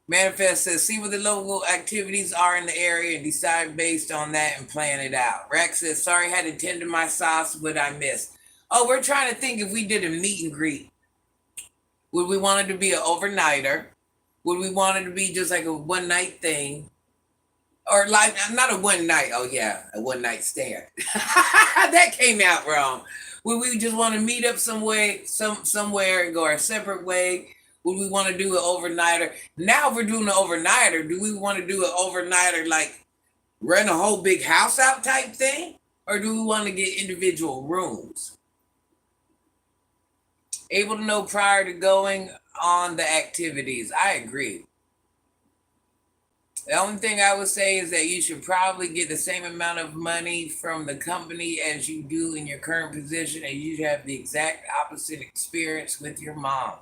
Manifest says, see what the local activities are in the area and decide based on that and plan it out. Rex says, sorry, had to tend to my sauce. What I missed? Oh, we're trying to think if we did a meet and greet. Would we want it to be an overnighter? Would we want it to be just like a one night thing? Or like, not a one night, a one night stand. That came out wrong. Would we just want to meet up somewhere and go our separate way? Would we want to do an overnighter? Now if we're doing an overnighter, do we want to do an overnighter like rent a whole big house out type thing? Or do we want to get individual rooms? Able to know prior to going on the activities. I agree. The only thing I would say is that you should probably get the same amount of money from the company as you do in your current position, and you have the exact opposite experience with your mom.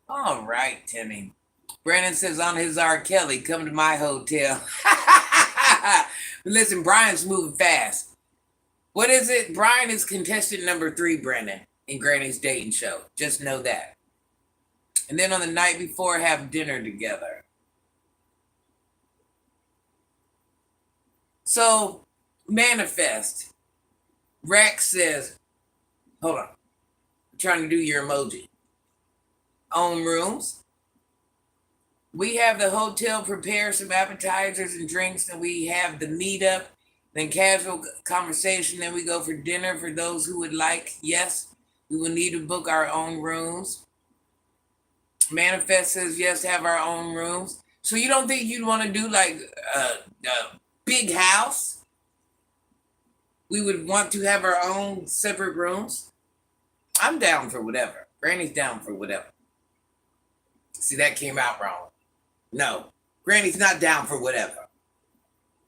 All right, Timmy. Brandon says on his R. Kelly, come to my hotel. Listen, Brian's moving fast. What is it? Brian is contestant number 3, Brennan, in Granny's dating show. Just know that. And then on the night before, have dinner together. So, manifest. Rex says, hold on. I'm trying to do your emoji. Own rooms. We have the hotel prepare some appetizers and drinks, and we have the meetup, then casual conversation, then we go for dinner for those who would like. Yes, we will need to book our own rooms. Manifest says yes, have our own rooms. So you don't think you'd want to do like a big house? We would want to have our own separate rooms? I'm down for whatever. Granny's down for whatever. See, that came out wrong. No, Granny's not down for whatever.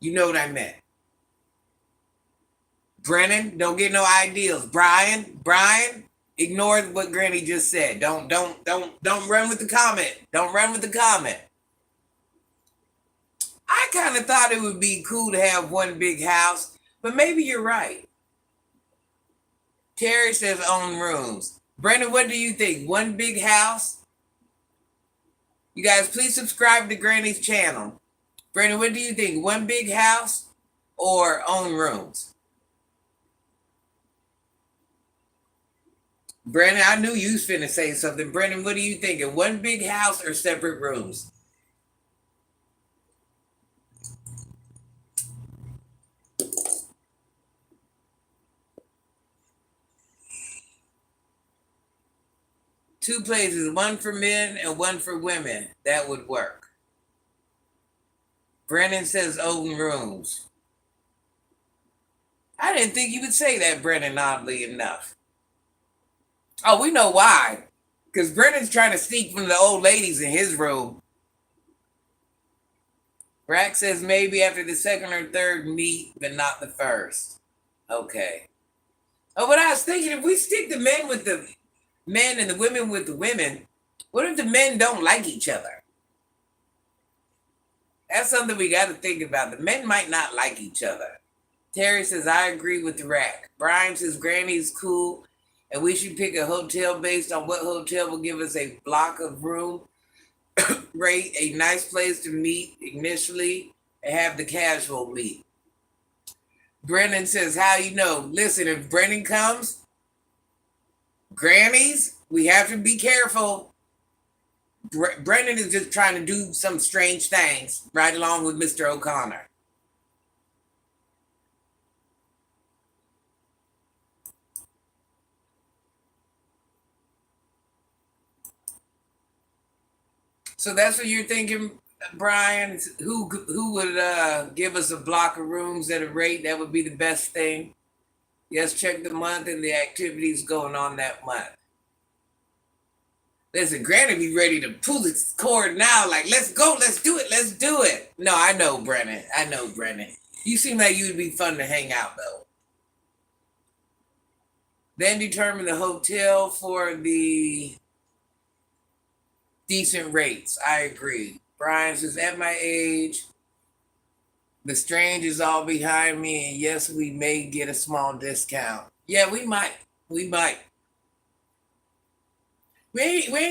You know what I meant. Brennan, don't get no ideals. Brian, ignore what Granny just said. Don't run with the comment. Don't run with the comment. I kind of thought it would be cool to have one big house, but maybe you're right. Terry says own rooms. Brennan, what do you think? One big house? You guys, please subscribe to Granny's channel. Brennan, what do you think? One big house or own rooms? Brennan, I knew you was finna say something. Brennan, what are you thinking? One big house or separate rooms? Two places, one for men and one for women. That would work. Brennan says own rooms. I didn't think you would say that, Brennan, oddly enough. Oh, we know why. Because Brennan's trying to sneak from the old ladies in his room. Rack says maybe after the second or third meet, but not the first. Okay. Oh, but I was thinking, if we stick the men with the men and the women with the women, what if the men don't like each other? That's something we got to think about. The men might not like each other. Terry says, I agree with the Rack. Brian says, Granny's cool, and we should pick a hotel based on what hotel will give us a block of room rate, a nice place to meet initially, and have the casual meet. Brennan says, how you know? Listen, if Brennan comes, Grannies, we have to be careful. Brennan is just trying to do some strange things right along with Mr. O'Connor. So that's what you're thinking, Brian? Who would give us a block of rooms at a rate that would be the best thing? Yes, check the month and the activities going on that month. Listen, Granny be ready to pull its cord now. Like, let's go, let's do it. No, I know, Brennan. You seem like you'd be fun to hang out, though. Then determine the hotel for the decent rates. I agree. Brian says, at my age, the strange is all behind me, and yes, we may get a small discount. Yeah, we might. We ain't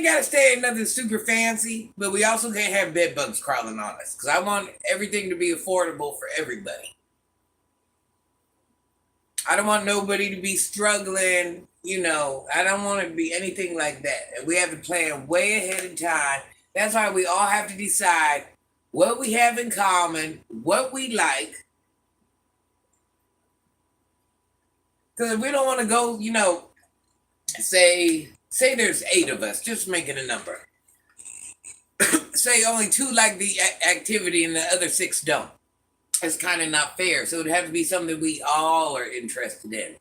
got to stay in nothing super fancy, but we also can't have bed bugs crawling on us, because I want everything to be affordable for everybody. I don't want nobody to be struggling, I don't want it to be anything like that. And we have to plan way ahead of time. That's why we all have to decide what we have in common, what we like. Because we don't want to go, say there's 8 of us, just making a number. Say only 2 like the activity and the other 6 don't. It's kind of not fair. So it'd have to be something we all are interested in.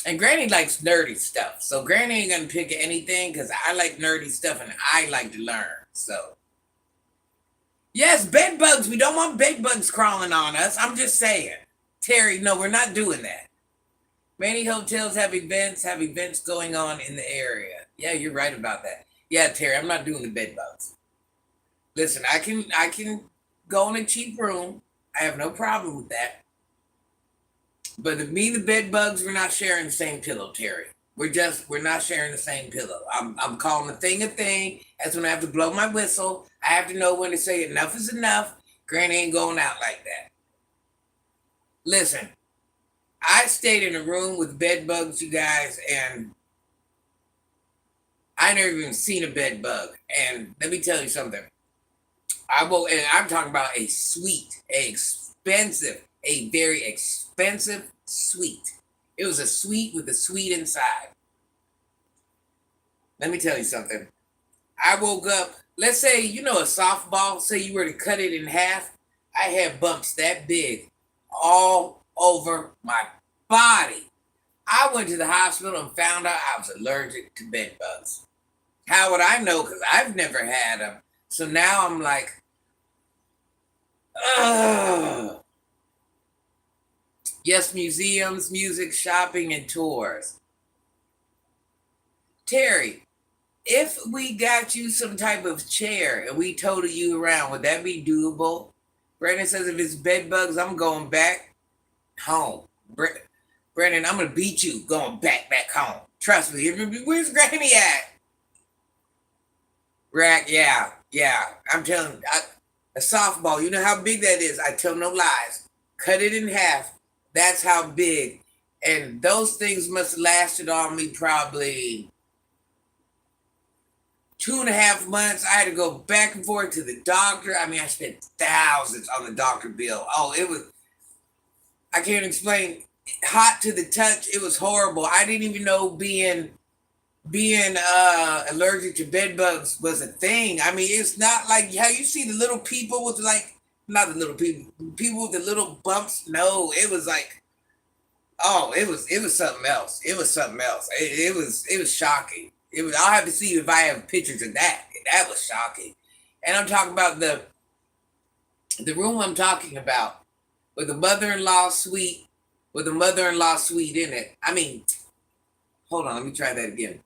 And Granny likes nerdy stuff. So Granny ain't going to pick anything because I like nerdy stuff and I like to learn. So, yes, bed bugs. We don't want bed bugs crawling on us. I'm just saying. Terry, no, we're not doing that. Many hotels have events going on in the area. Yeah, you're right about that. Yeah, Terry, I'm not doing the bed bugs. Listen, I can go in a cheap room. I have no problem with that. But me and the bed bugs, we're not sharing the same pillow, Terry. We're not sharing the same pillow. I'm calling a thing a thing. That's when I have to blow my whistle. I have to know when to say enough is enough. Granny ain't going out like that. Listen, I stayed in a room with bed bugs, you guys, and I never even seen a bed bug. And let me tell you something. And I'm talking about a suite, a very expensive suite. It was a suite with a suite inside. Let me tell you something. I woke up, let's say, a softball, say you were to cut it in half. I had bumps that big all over my body. I went to the hospital and found out I was allergic to bed bugs. How would I know? Because I've never had them. So now I'm like, ugh. Yes, museums, music, shopping, and tours. Terry, if we got you some type of chair and we toted you around, would that be doable? Brandon says if it's bed bugs, I'm going back home. Brandon, I'm going to beat you going back home. Trust me. Where's Granny at? Rack, yeah. I'm telling you, a softball, you know how big that is. I tell no lies. Cut it in half. That's how big. And those things must have lasted on me probably 2.5 months. I had to go back and forth to the doctor. I mean, I spent thousands on the doctor bill. Oh, I can't explain. Hot to the touch. It was horrible. I didn't even know being allergic to bed bugs was a thing. I mean, it's not like how you see the little people with not the little people with the little bumps. No, it was like, oh, it was something else. It was something else. It was shocking. I'll have to see if I have pictures of that. That was shocking. And I'm talking about the room I'm talking about with the mother-in-law suite in it. I mean, hold on, let me try that again.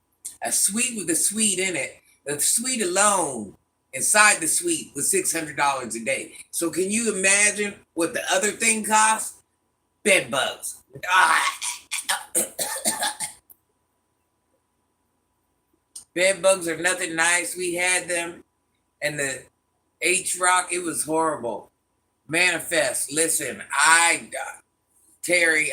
A suite with a suite in it. The suite alone, inside the suite, was $600 a day. So can you imagine what the other thing costs? Bed bugs. Bed bugs are nothing nice. We had them, and the H-Rock, it was horrible. Manifest. Listen, Terry,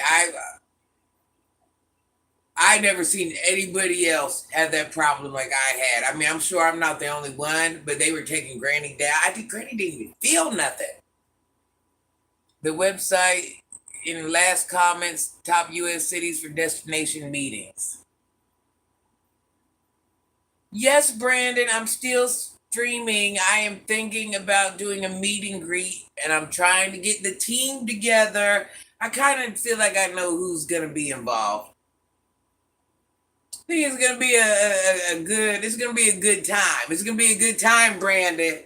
I never seen anybody else have that problem like I had. I mean, I'm sure I'm not the only one, but they were taking Granny down. I think Granny didn't even feel nothing. The website, in the last comments, top U.S. cities for destination meetings. Yes, Brandon, I'm still streaming. I am thinking about doing a meet and greet, and I'm trying to get the team together. I kind of feel like I know who's going to be involved. I think it's gonna be it's gonna be a good time. It's gonna be a good time, Brandon.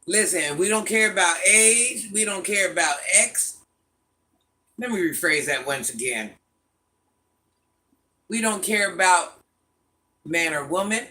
Listen, we don't care about age, we don't care about X. Let me rephrase that once again. We don't care about man or woman.